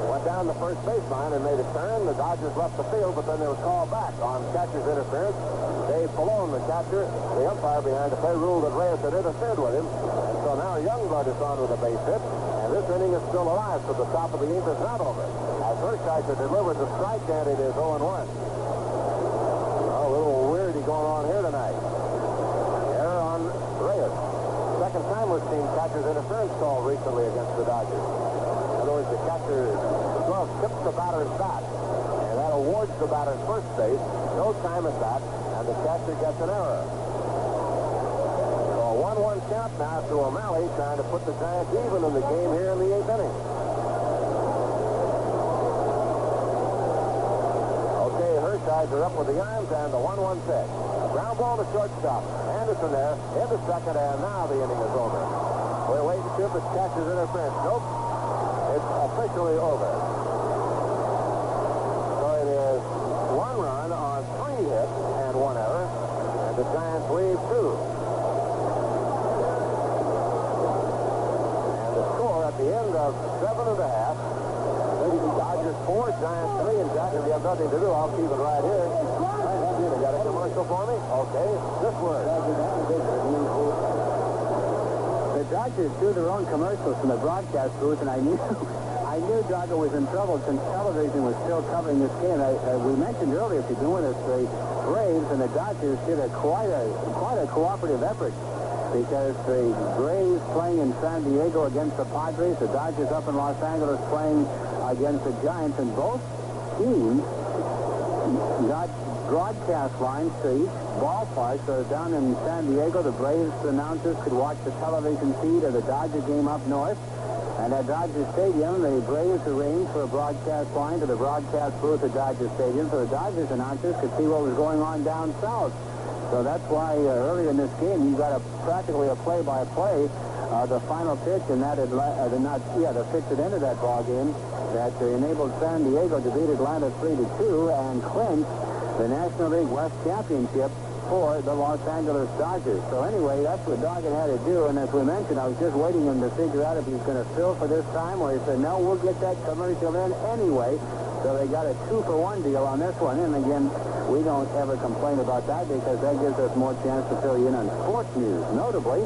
Speaker 1: went down the first baseline and made a turn, the Dodgers left the field, but then they were called back on catcher's interference. Dave Pallone, the catcher, the umpire behind the play, ruled that Reyes had interfered with him. And so now Youngblood is on with a base hit, and this inning is still alive, so the top of the 8th is not over. As Hershiser delivers a strike, and it is 0-1. A little weirdy going on here tonight. Error on Reyes. Second time we've seen catcher's interference call recently against the Dodgers. In other words, the catcher's glove tips the batter's bat, and that awards the batter's first base. No time at that, and the catcher gets an error. So a 1-1 count now to O'Malley, trying to put the Giants even in the game here in the 8th inning. Okay, Hershiser up with the arms and the 1-1 pitch. Ground ball to shortstop. Anderson there into second, and now the inning is over. We're waiting to see if it's catcher's interference. Nope. It's officially over. So it is 1 run on 3 hits and 1 error, and the Giants leave 2. And the score at the end of 7 1/2. Dodgers 4, Giants 3, and Jack, if you have nothing to do, I'll keep it right here. You got a commercial for me? Okay, this word.
Speaker 2: The Dodgers do their own commercials from the broadcast booth, and I I knew Dogger was in trouble since television was still covering this game. We mentioned earlier, if you're doing this, the Braves and the Dodgers did quite a cooperative effort, because the Braves playing in San Diego against the Padres, the Dodgers up in Los Angeles playing against the Giants, and both teams got broadcast lines to each ballpark. So down in San Diego, the Braves announcers could watch the television feed of the Dodger game up north. And at Dodger Stadium, the Braves arranged for a broadcast line to the broadcast booth at Dodger Stadium, so the Dodgers announcers could see what was going on down south. So that's why earlier in this game, you got practically a play-by-play. The final pitch, and that the pitch that ended that ball game that enabled San Diego to beat Atlanta 3-2 and clinch the National League West Championship for the Los Angeles Dodgers. So anyway, that's what Doggett had to do. And as we mentioned, I was just waiting him to figure out if he's going to fill for this time, or he said, no, we'll get that commercial in anyway. So they got a 2-for-1 deal on this one. And again, we don't ever complain about that, because that gives us more chance to fill you in on sports news. Notably,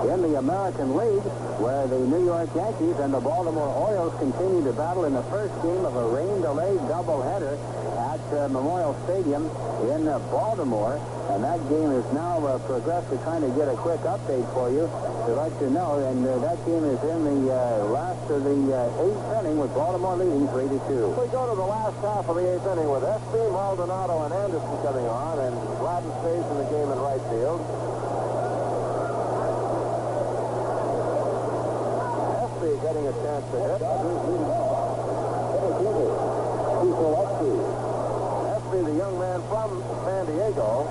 Speaker 2: in the American League, where the New York Yankees and the Baltimore Orioles continue to battle in the first game of a rain-delayed doubleheader at Memorial Stadium in Baltimore. And that game is now progressed. We're trying to get a quick update for you to let you know. And that game is in the last of the 8th inning, with Baltimore leading 3-2.
Speaker 1: We go to the last half of the 8th inning with S.B., Maldonado, and Anderson coming on, and Gladden stays in the game in right field. S.B. getting a chance to hit. S.B., the young man from San Diego,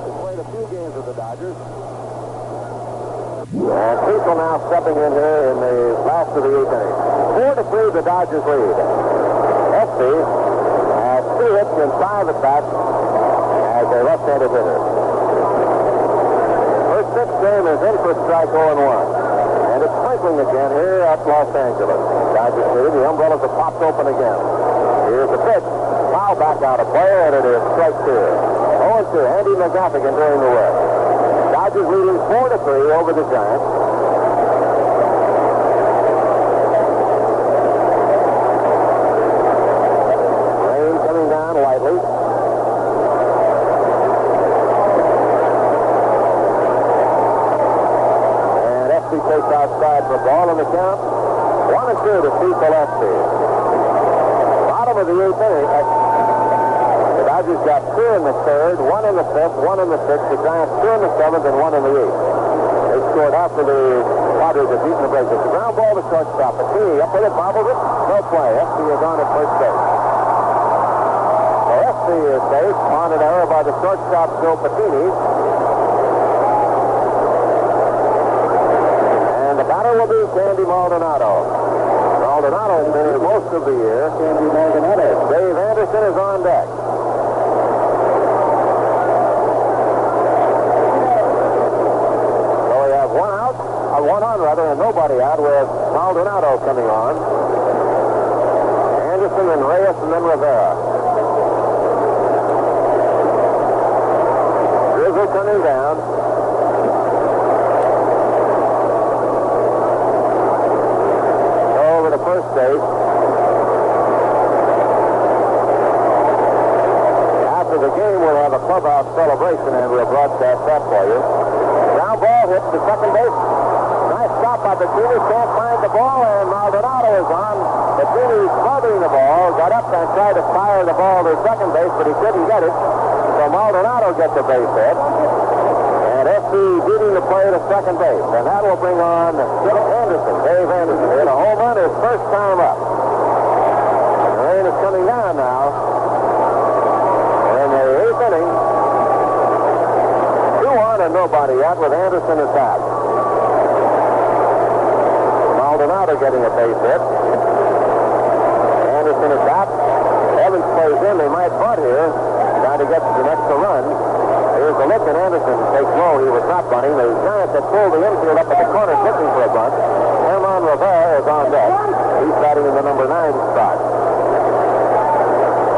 Speaker 1: has played a few games with the Dodgers. And Cecil now stepping in here in the last of the 8th inning. 4-3, the Dodgers lead. S.B. has 2 hits and 5 at-bats as a left-handed hitter. First pitch game is in for strike 0-1. And it's sprinkling again here at Los Angeles. Dodger City, the umbrellas are popped open again. Here's the pitch. Foul back out of play, and it is strike 2. 0-2, Andy McGaffigan doing the work. Dodgers leading 4-3 over the Giants. Rain coming down lightly. Takes outside for a ball in the count. 1-2 to Cecil S.B. Bottom of the 8th inning. The Dodgers got 2 in the 3rd, 1 in the 5th, 1 in the 6th. The Giants 2 in the 7th and 1 in the 8th. They scored after the Padres had beaten the Braves. It's a ground ball to shortstop. Patini up with it, bobbles it. No play. S.B. is on at first base. So S.B. is safe on an error by the shortstop, Joe Patini. Will be Sandy Maldonado. Maldonado's been here most of the year. Sandy Maldonado. Dave Anderson is on deck. So we have one on rather, and nobody out, with Maldonado coming on. Anderson and Reyes and then Rivera. Rizzo coming down. First base. After the game, we'll have a clubhouse celebration, and we'll broadcast that for you. Ground ball hits to second base. Nice stop by Patini. Can't find the ball, and Maldonado is on. Patini smothering the ball. Got up and tried to fire the ball to second base, but he couldn't get it. So Maldonado gets a base hit. And S.B. beating the play to second base. And that will bring on Anderson, Dave Anderson. Hit a home run his first time up. The rain is coming down now. In the 8th inning. 2-1 and nobody out with Anderson at bat. Maldonado getting a base hit. Anderson at bat. Evans plays in. They might bunt here. Trying to get the extra run. Here's a look, and Anderson takes low. He was not bunting. The Giants have pulled the infield up at the corner looking for a bunt. Herman Rivera is on deck. He's batting in the number 9 spot.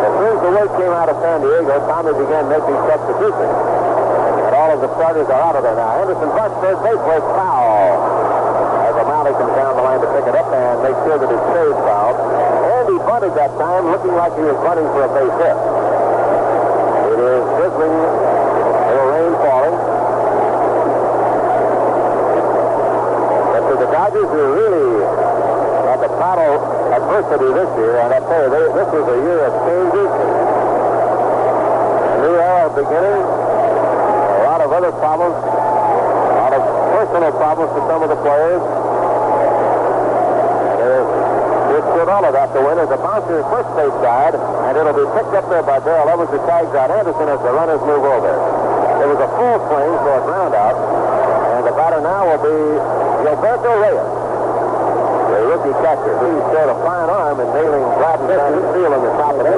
Speaker 1: As soon as the word came out of San Diego, Tommy began making substitutions. And all of the starters are out of there now. Henderson bunts third base where it's foul. As O'Malley comes down the line to pick it up and make sure that his stays foul. And he bunted that time, looking like he was bunting for a base hit. It is drizzling, little rain falling. But for the Dodgers, who really had to battle adversity this year, and I tell you, this was a year of changes. A new era beginning. A lot of other problems. A lot of personal problems for some of the players. It stood all of that to win as a bouncer first base side, and it'll be picked up there by Darrell Evans, who tags out Anderson as the runners move over. It was a full swing for a ground out, and the batter now will be Gilberto Reyes, the rookie catcher. He showed a fine arm in nailing Gladden down the field in the top of the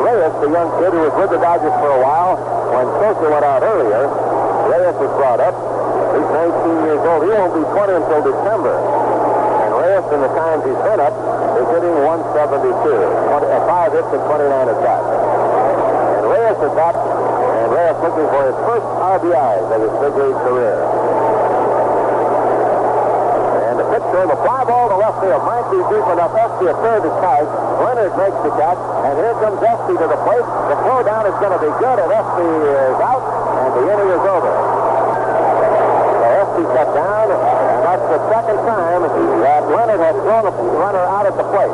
Speaker 1: Reyes, the young kid who was with the Dodgers for a while. When Sosa went out earlier, Reyes was brought up. He's 19 years old. He won't be 20 until December. Reyes, in the times he's been up, is hitting 172. 5 hits and 29 at bat. And Reyes at bat, and Reyes looking for his first RBIs of his big league career. And the pitch to him, a fly ball to left field. Might be deep enough. Espy at third is tight. Leonard makes the catch, and here comes Espy to the plate. The throw down is going to be good, and Espy is out, and the inning is over. So Espy cut down, and that's the second time that Leonard has thrown a runner out at the plate.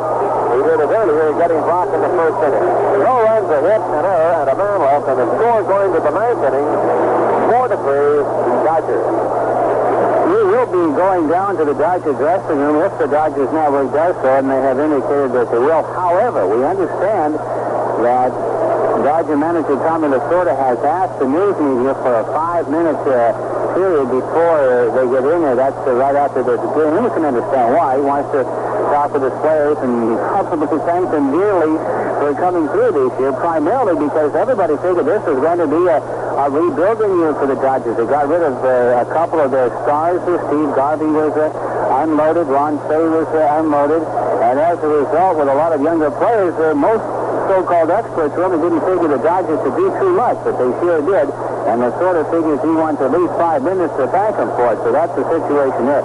Speaker 1: He did it earlier, getting Brock in the first inning. No runs, a hit, an error, and a man left, and the score going to the ninth inning, 4-3, Dodgers.
Speaker 2: We will be going down to the Dodgers dressing room if the Dodgers Network does so, and they have indicated that they will. However, we understand that Dodger manager Tommy Lasorda has asked the news media for a 5-minute period before they get in there. That's right after the game. And we can understand why. He wants to talk with his players and possibly thank them dearly for coming through this year, primarily because everybody figured this was going to be a rebuilding year for the Dodgers. They got rid of a couple of their stars. Steve Garvey was unloaded. Ron Fay was unloaded. And as a result, with a lot of younger players, most so-called experts really didn't figure the Dodgers to do too much, but they sure did. And the sort of figures he wants at least 5 minutes to thank him for it. So that's the situation there.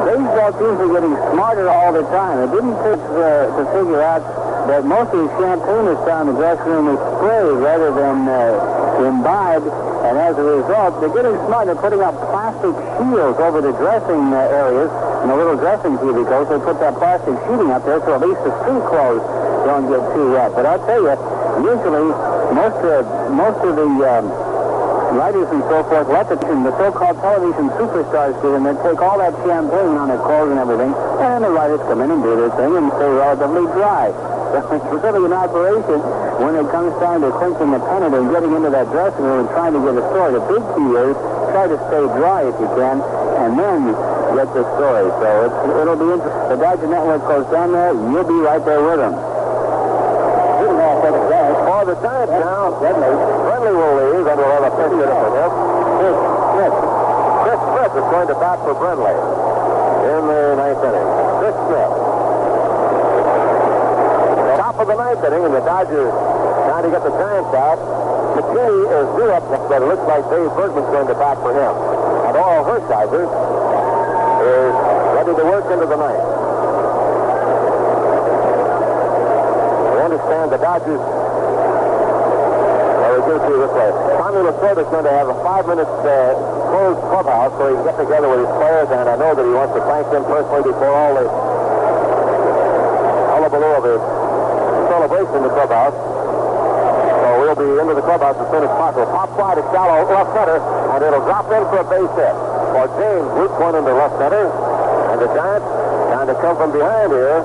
Speaker 2: Baseball teams are getting smarter all the time. It didn't take to figure out that most of the champagne that's down in the dressing room is sprayed rather than imbibed. And as a result, they're getting smart. They're putting up plastic shields over the dressing areas and the little dressing cubicles. They put that plastic sheeting up there so at least the street clothes don't get too wet. But I'll tell you, usually most of the writers and so forth let the so-called television superstars get in there, take all that champagne on their clothes and everything, and the writers come in and do their thing and stay relatively dry. It's really an operation when it comes time to clinching the pennant and getting into that dressing room and trying to get a story. The big key is try to stay dry if you can, and then get the story. So it'll be interesting. The Dodger Network goes down there, you'll be right there with them.
Speaker 1: For the Giants now, Brenly will leave, and we'll have a pitch hitter for him. Chris Smith is going to bat for Brenly in the ninth inning. Chris Smith. Top of the ninth inning, and the Dodgers trying to get the Giants out. McKinney is due up, but it looks like Dave Bergman's going to bat for him. And Oral Hershiser is ready to work into the ninth. Understand the Dodgers. Well, we go through this way. Tommy Lasorda is going to have a 5-minute closed clubhouse so he can get together with his players, and I know that he wants to thank them personally before all the hullabaloo of the celebration in the clubhouse. So we'll be into the clubhouse as soon as possible. Pop fly to shallow left center, and it'll drop in for a base hit. For James loops one into left center, and the Giants trying to come from behind here.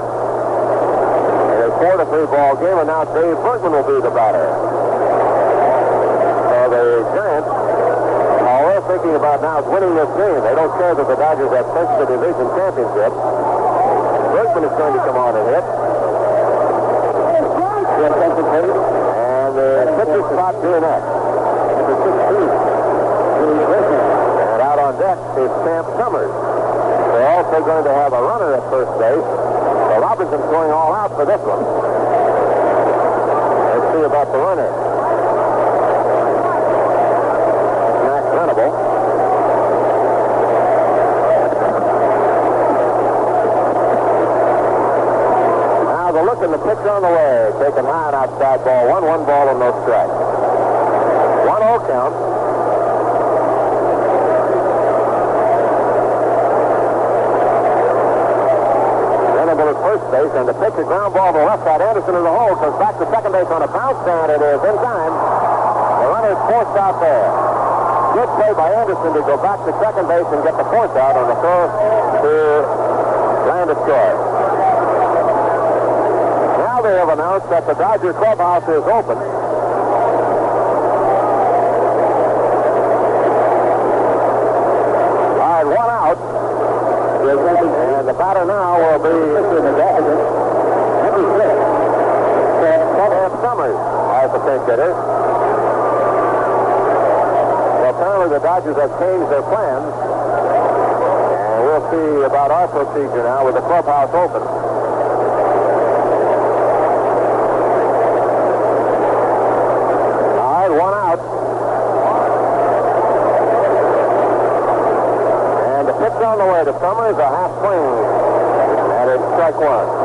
Speaker 1: 4-3 ball game, and now Dave Bergman will be the batter. So the Giants, all they're thinking about now is winning this game. They don't care that the Dodgers have clinched the division championship. Bergman is going to come on and hit. And the pitcher spot due next. And out on deck is Sam Summers. They're also going to have a runner at first base. Robinson's going all out for this one. Let's see about the runner. Max Venable. look, and the pitch on the way. Taken high and outside ball. 1 ball and no strike. 1-0 count. Venable at first base, and the pitch, a ground ball to the left side. Anderson in the hole, comes back to second base on a bounce, and it is in time. The runner is forced out there. Good play by Anderson to go back to second base and get the force out on the throw to Landeskog. Now they have announced that the Dodger clubhouse is open. All right, 1 out. And the batter now will be Summers as the pinch hitter. Well, apparently the Dodgers have changed their plans. And we'll see about our procedure now with the clubhouse open. All right, 1 out. And the pitch on the way to Summers, a half swing. And it's strike 1.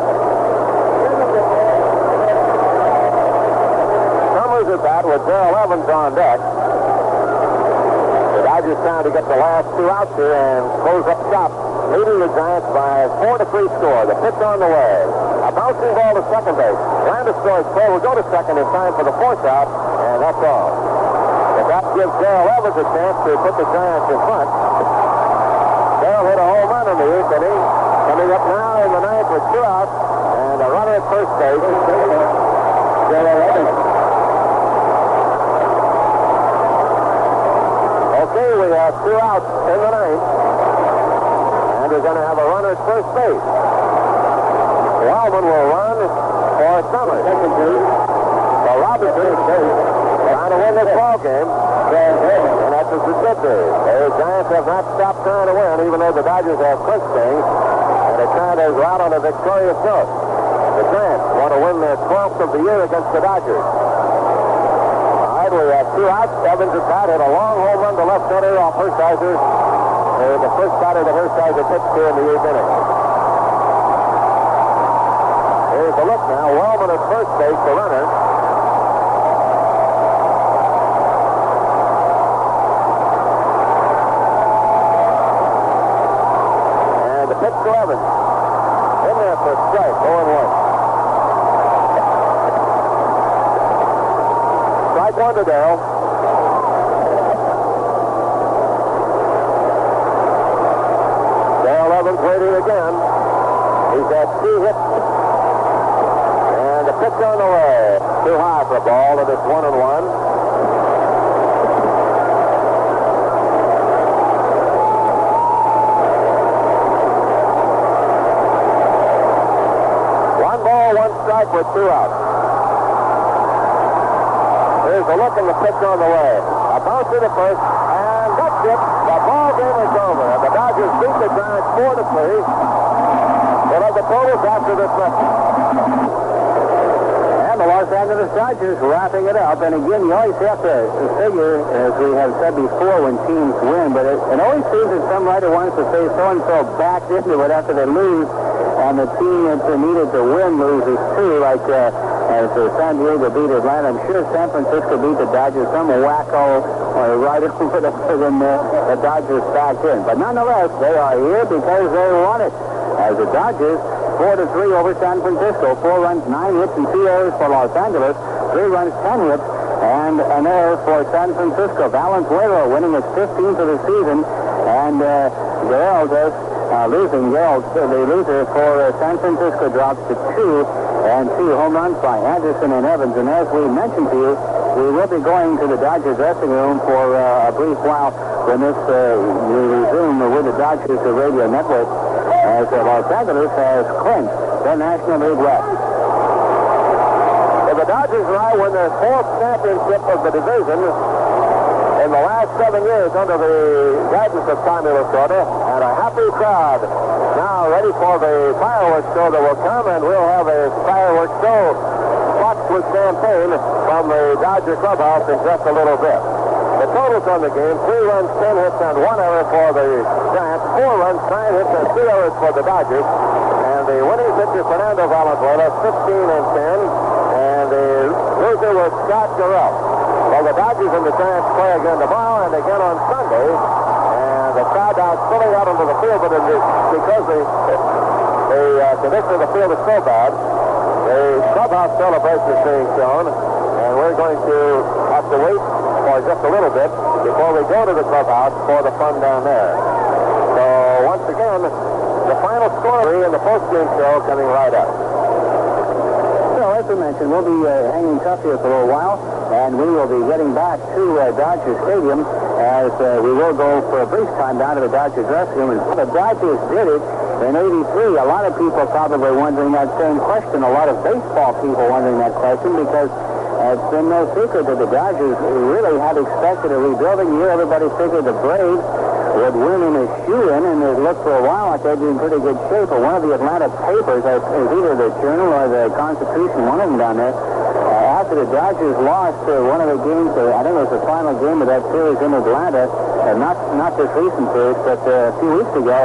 Speaker 1: At that with Darrell Evans on deck. The Dodgers trying to get the last 2 outs here and close up shop, leading the Giants by a 4-3 score. The pitch on the way. A bouncing ball to second base. Landeskog's play will go to second in time for the fourth out, and that's all. But that gives Darrell Evans a chance to put the Giants in front. Darrell hit a home run in the 8th inning. Coming up now in the 9th with 2 outs, and a runner at first base. Darrell Evans. Okay, we have 2 outs in the 9th. And we're going to have a runner at first base. Wellman will run for Summers. So Robinson trying to win this ball game. And that's what it did do. The Giants have not stopped trying to win, even though the Dodgers have clinched things. And they're trying to go out on a victorious note. The Giants want to win their 12th of the year against the Dodgers. We have 2 outs. Evans at bat hit a long home run to left center off Hershiser. The first batter that Hershiser pitched here in the 8th inning. Here's the look now. Wellman at first base, the runner. And the pitch to Evans. In there for a strike, 0-1. Strike 1 to Darrell. Darrell Evans waiting again. He's had 2 hits. And the pitch on the way. Too high for a ball, and it's 1-1. One ball, 1 strike with 2 outs. Here's a look and the pitch on the way. A bounce to the first, and that's it. The ball game is over. And the Dodgers beat the Giants 4-3. We'll have the totals after this message.
Speaker 2: And the Los Angeles Dodgers wrapping it up. And again, you always have to figure, as we have said before, when teams win. But it always seems that some writer wants to say so-and-so backed into it after they lose. And the team that needed to win loses too, like as San Diego beat Atlanta. I'm sure San Francisco beat the Dodgers. Some wacko writer put up for them the Dodgers back in. But nonetheless, they are here because they won it. As the Dodgers 4-3 over San Francisco. 4 runs, 9 hits, and 2 errors for Los Angeles. 3 runs, 10 hits, and an error for San Francisco. Valenzuela winning his 15th of the season, and Guerrero just losing. Guerrero, the loser for San Francisco, drops to 2, and 2 home runs by Anderson and Evans. And as we mentioned to you, we will be going to the Dodgers dressing room for a brief while when this we resume with the Dodgers radio network, as Los Angeles has clinched the National League West.
Speaker 1: If the Dodgers and I win their 4th championship of the division in the last 7 years under the guidance of Tommy Lasorda, and a happy crowd now ready for the fireworks show that will come, and we'll have a fireworks show boxed with champagne from the Dodger clubhouse in just a little bit. The totals on the game: 3 runs, 10 hits, and 1 error for the Giants. 4 runs, 9 hits, and 2 errors for the Dodgers. And And the winning pitcher, Fernando Valenzuela, 15 and 10. And the loser was Scott Garrell. Well, the Dodgers and the Giants play again tomorrow and again on Sunday. And the crowd now spilling out into the field, but because the condition of the field is so bad, the clubhouse celebration is being shown, and we're going to have to wait for just a little bit before we go to the clubhouse for the fun down there. So, once again, the final score in the postgame show coming right up.
Speaker 2: So, as we mentioned, we'll be hanging tough here for a little while, and we will be getting back to Dodger Stadium as we will go for a brief time down to the Dodger dressing room. And the Dodgers did it in '83. A lot of people probably wondering that same question. A lot of baseball people wondering that question because it's been no secret that the Dodgers really had expected a rebuilding year. Everybody figured the Braves would win in a shoe-in, and it looked for a while like they'd be in pretty good shape. But one of the Atlanta papers, is either the Journal or the Constitution, one of them down there, after the Dodgers lost one of the games, I think it was the final game of that series in Atlanta, not this recent series, but a few weeks ago,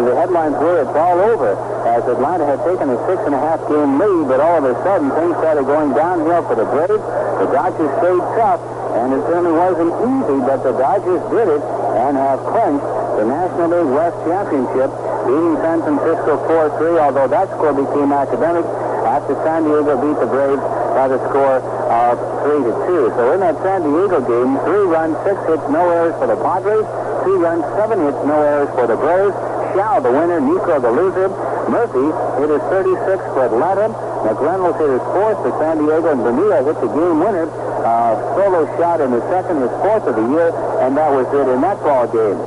Speaker 2: the headlines were it's all over, as Atlanta had taken a 6.5 game lead, but all of a sudden things started going downhill for the Braves. The Dodgers stayed tough, and it certainly wasn't easy, but the Dodgers did it and have clinched the National League West Championship, beating San Francisco 4-3, although that score became academic after San Diego beat the Braves by the score of 3-2. So in that San Diego game, 3 runs, 6 hits, no errors for the Padres, 2 runs, 7 hits, no errors for the Braves. Shao, the winner, Nico, the loser. Murphy hit his 36th for Atlanta. McReynolds hit his 4th for San Diego, and Bonilla hit the game winner. Solo shot in the second, his 4th of the year, and that was it in that ball game.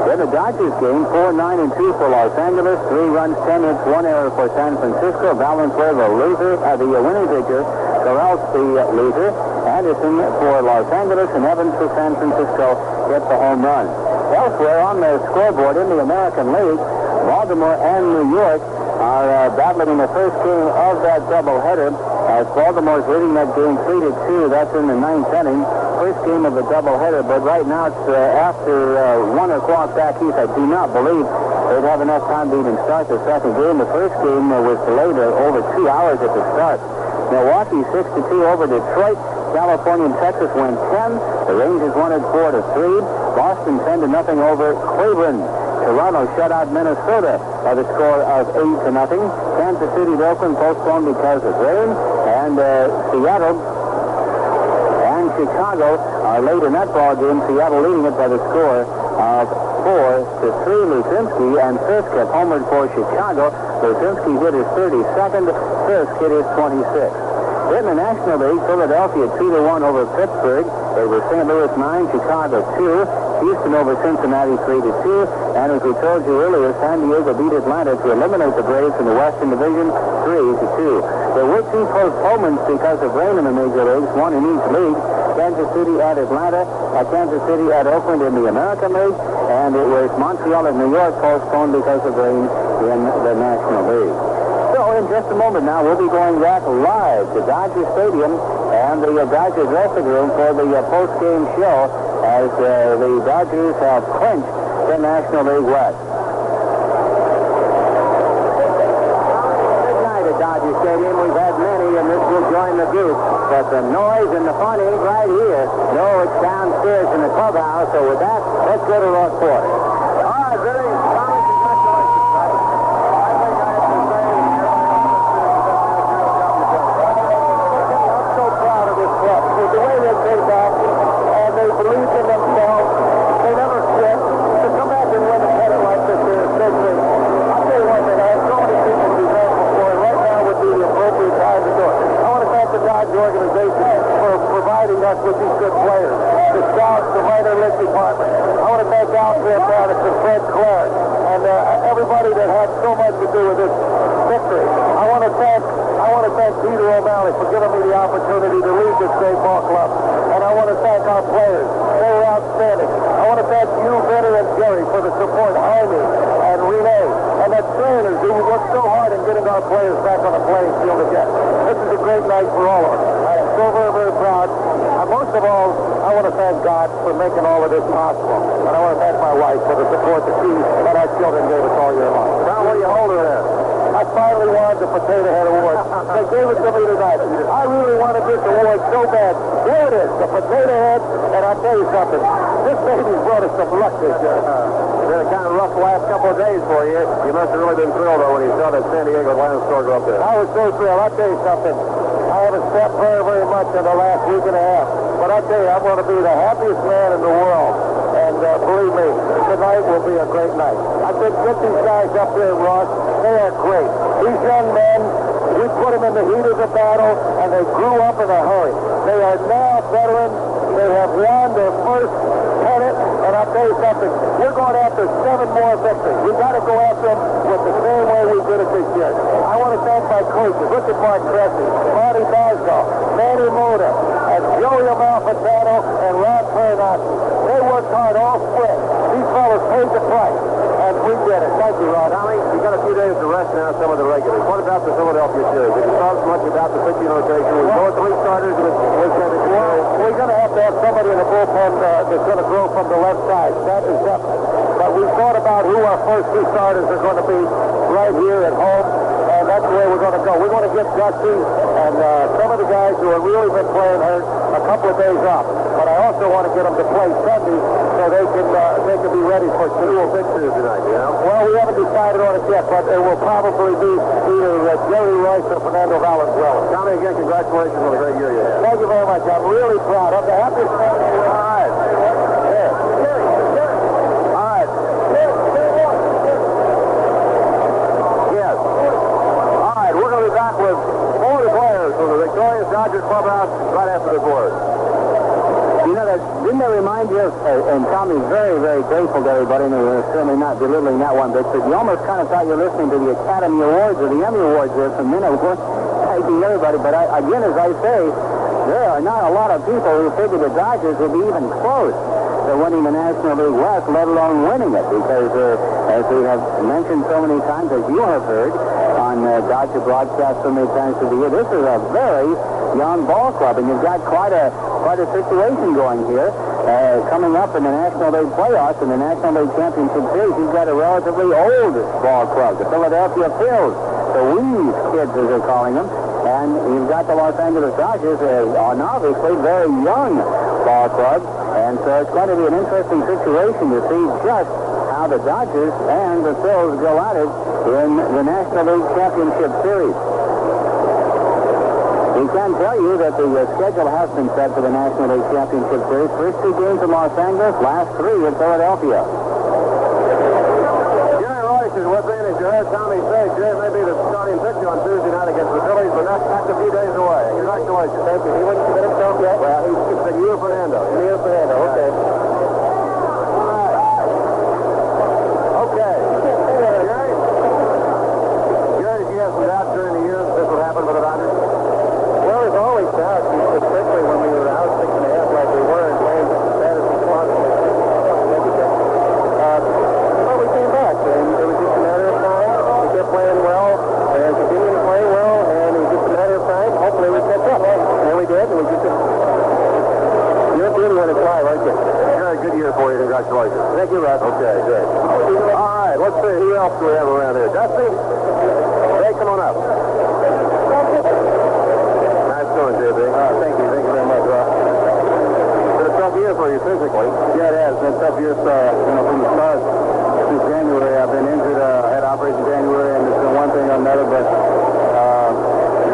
Speaker 2: Then the Dodgers game, 4-9-2 for Los Angeles, 3 runs, 10 hits, 1 error for San Francisco. Valenzuela, the loser, the winning pitcher. Garrell, the loser. Anderson for Los Angeles, and Evans for San Francisco gets the home run. Elsewhere on the scoreboard in the American League, Baltimore and New York are battling in the first game of that doubleheader, as Baltimore's leading that game 3-2. That's in the 9th inning. First game of the doubleheader, but right now it's after 1 o'clock back east. I do not believe they'd have enough time to even start the second game. The first game was delayed over 2 hours at the start. Milwaukee 6-2 over Detroit. California and Texas win 10. The Rangers won it 4-3. Boston 10-0 over Cleveland. Toronto shut out Minnesota by the score of 8-0. Kansas City to Oakland postponed because of rain. And Seattle and Chicago are late in that ball game. Seattle leading it by the score of 4-3. Lucinski and Fisk have homered for Chicago. Lucinski hit his 32nd. Fisk hit his 26th. In the National League, Philadelphia 2-1 over Pittsburgh. They were St. Louis 9, Chicago 2. Houston over Cincinnati 3-2. And as we told you earlier, San Diego beat Atlanta to eliminate the Braves in the Western Division 3-2. There were 2 postponements because of rain in the major leagues, 1 in each league. Kansas City at Atlanta, Kansas City at Oakland in the American League, and it was Montreal and New York postponed because of rain in the National League. So in just a moment now, we'll be going back live to Dodger Stadium and the Dodger dressing room for the post-game show as the Dodgers have clinched the National League West. Good night at Dodger Stadium. We've had many, and this will join the group. But the noise and the fun ain't right here. No, it's downstairs in the clubhouse. So with that, let's go to Ross Porter. All right, Billy. With these good players, the scouts, the minor league department. I want to thank Alfred Braddock and Fred Clark and everybody that had so much to do with this victory. I want to thank Peter O'Malley for giving me the opportunity to lead this great ball club. And I want to thank our players. They were outstanding. I want to thank you, Vinny and Jerry, for the support, Jaime and Renee, and the trainers who worked so hard in getting our players back on the playing field again. This is a great night for all of us. I am so very, very proud. Most of all, I
Speaker 1: I want to thank God for making all of this possible. And I want to thank my wife for the support that she and our children gave us all year long.
Speaker 3: Tom, what are you holding there?
Speaker 1: I finally won the Potato Head Award. They gave it to me tonight. I really wanted this award so bad. Here it is, the Potato Head, and I'll tell you something. This baby's brought us some luck this year.
Speaker 3: It's been a kind of rough last couple of days for you. You must have really been thrilled, though, when you saw that San Diego Lions score go up there.
Speaker 1: I was so thrilled. I'll tell you something. I haven't slept very, very much in the last week and a half. But I'll tell you, I'm going to be the happiest man in the world. And believe me, tonight will be a great night. I think get these guys up there, Ross. They are great. These young men, we put them in the heat of the battle, and they grew up in a hurry. They are now veterans. They have won their first pennant, and I'll tell you something. We're going after 7 more victories. We've got to go after them with the same way we did it this year. I want to thank my coaches, Richard Mark Cressy, Marty Basco, Manny Moda, and Joey Amalfitano, and Ron Perinacci. They worked hard all spring. These fellas paid the price, and we did it. Thank you, Ron.
Speaker 3: Tommy, you got a few days to rest now, some of the regulars. What about the Philadelphia series? Did you talk much about the pitching rotation? We go 3 starters with
Speaker 1: we're going to have somebody in the bullpen that's going to grow from the left side. That is definite. But we thought about who our first 2 starters are going to be right here at home, and that's the way we're going to go. We're going to get Dusty and some of the guys who have really been playing hurt a couple of days off. But I also want to get them to play Sunday so they can be ready for school pitchers tonight, you know? Well, we haven't decided on it yet, but it will probably be either Jerry Rice or Fernando Valenzuela.
Speaker 3: Tommy, again, congratulations on the great year you had.
Speaker 1: Thank you very much. I'm really proud. I'm the happiest man in the world.
Speaker 3: All right. All right. Yes. All right, we're going to be back with 4 players from the victorious Dodgers clubhouse right after this word.
Speaker 2: You know, didn't that remind you of, and Tommy's very, very grateful to everybody, and we're certainly not belittling that one bit, but you almost kind of thought you were listening to the Academy Awards or the Emmy Awards there for a minute. We're taking everybody, but again, as I say, there are not a lot of people who figure the Dodgers will be even close to winning the National League West, let alone winning it, because as we have mentioned so many times, as you have heard on Dodger broadcasts so many times through the year, this is a very young ball club, and you've got quite a situation going here. Coming up in the National League playoffs and the National League Championship Series, you've got a relatively old ball club, the Philadelphia Phils, the Weeze kids, as they're calling them, and you've got the Los Angeles Dodgers, an obviously very young ball club, and so it's going to be an interesting situation to see just how the Dodgers and the Phils go at it in the National League Championship Series. We can tell you that the schedule has been set for the National League Championship Series. First 2 games in Los Angeles, last 3 in Philadelphia.
Speaker 3: Jerry Royce is with me, and as you heard Tommy say, Jerry may be the starting pitcher on Tuesday night against the Phillies, but that's a few days away. Congratulations.
Speaker 1: Thank you. He wouldn't commit himself yet?
Speaker 3: Well, he's the year Fernando.
Speaker 1: Neil Fernando, okay.
Speaker 3: Okay. Jerry, did you have some doubts during the year that this would happen for the Dodgers?
Speaker 1: Well, there's always doubts, especially when we were out 6.5 like we were and playing as bad as we possibly could. But we came back, and it was just a matter of time. We kept playing well and continuing to play well, and it was just a matter of time. Hopefully we catch up. And we did, and we just... You're really going to try, aren't you?
Speaker 3: Jerry, good year for you. Congratulations.
Speaker 1: Thank you, Russ.
Speaker 3: Okay, good. All right, let's see. Who else do we have around here? Dusty? Hey, come on up. Nice going, JB.
Speaker 1: Thank you. Thank you very much, Russ.
Speaker 3: It's been a tough year for you physically.
Speaker 1: Yeah, it has. It's been a tough year, from the start. Since January, I've been injured. I had operation in January, and it's been one thing or another, but,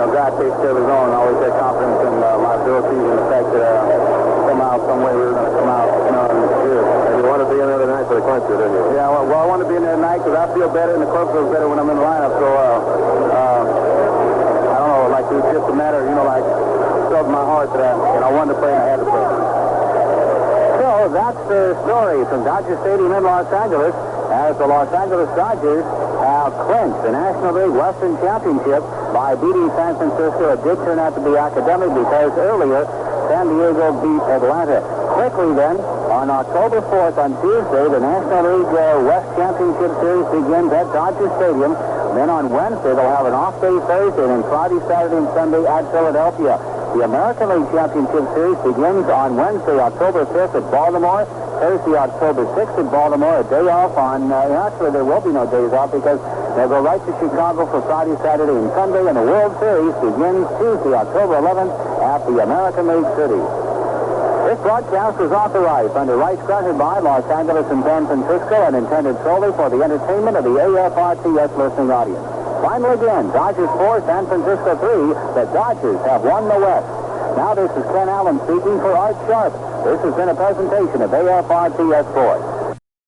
Speaker 1: God takes care of his own. I always had confidence in my abilities and the fact that somehow, some way we were going to come out, here.
Speaker 3: And you want to be in there tonight for the clincher, didn't you?
Speaker 1: Yeah, well, I want to be in there tonight because I feel better and the club feels better when I'm in the lineup. So, I don't know, like it was just a matter, like it felt in my heart that I wanted to play and I had to play.
Speaker 2: So that's the story from Dodger Stadium in Los Angeles as the Los Angeles Dodgers have clinched the National League Western Championship by beating San Francisco. It did turn out to be academic because earlier San Diego beat Atlanta. Quickly then, on October 4th, on Tuesday, the National League West Championship Series begins at Dodger Stadium. Then on Wednesday, they'll have an off day Thursday, and then Friday, Saturday, and Sunday at Philadelphia.
Speaker 3: The American League Championship Series begins on Wednesday, October 5th at Baltimore. Thursday, October 6th at Baltimore. A day off on, actually there will be no days off because they'll go right to Chicago for Friday, Saturday, and Sunday. And the World Series begins Tuesday, October 11th at the American League City. This broadcast is authorized under rights granted by Los Angeles and San Francisco and intended solely for the entertainment of the AFRTS listening audience. Finally again, Dodgers 4, San Francisco 3. The Dodgers have won the West. Now this is Ken Allen speaking for Art Sharp. This has been a presentation of AFRTS Sports.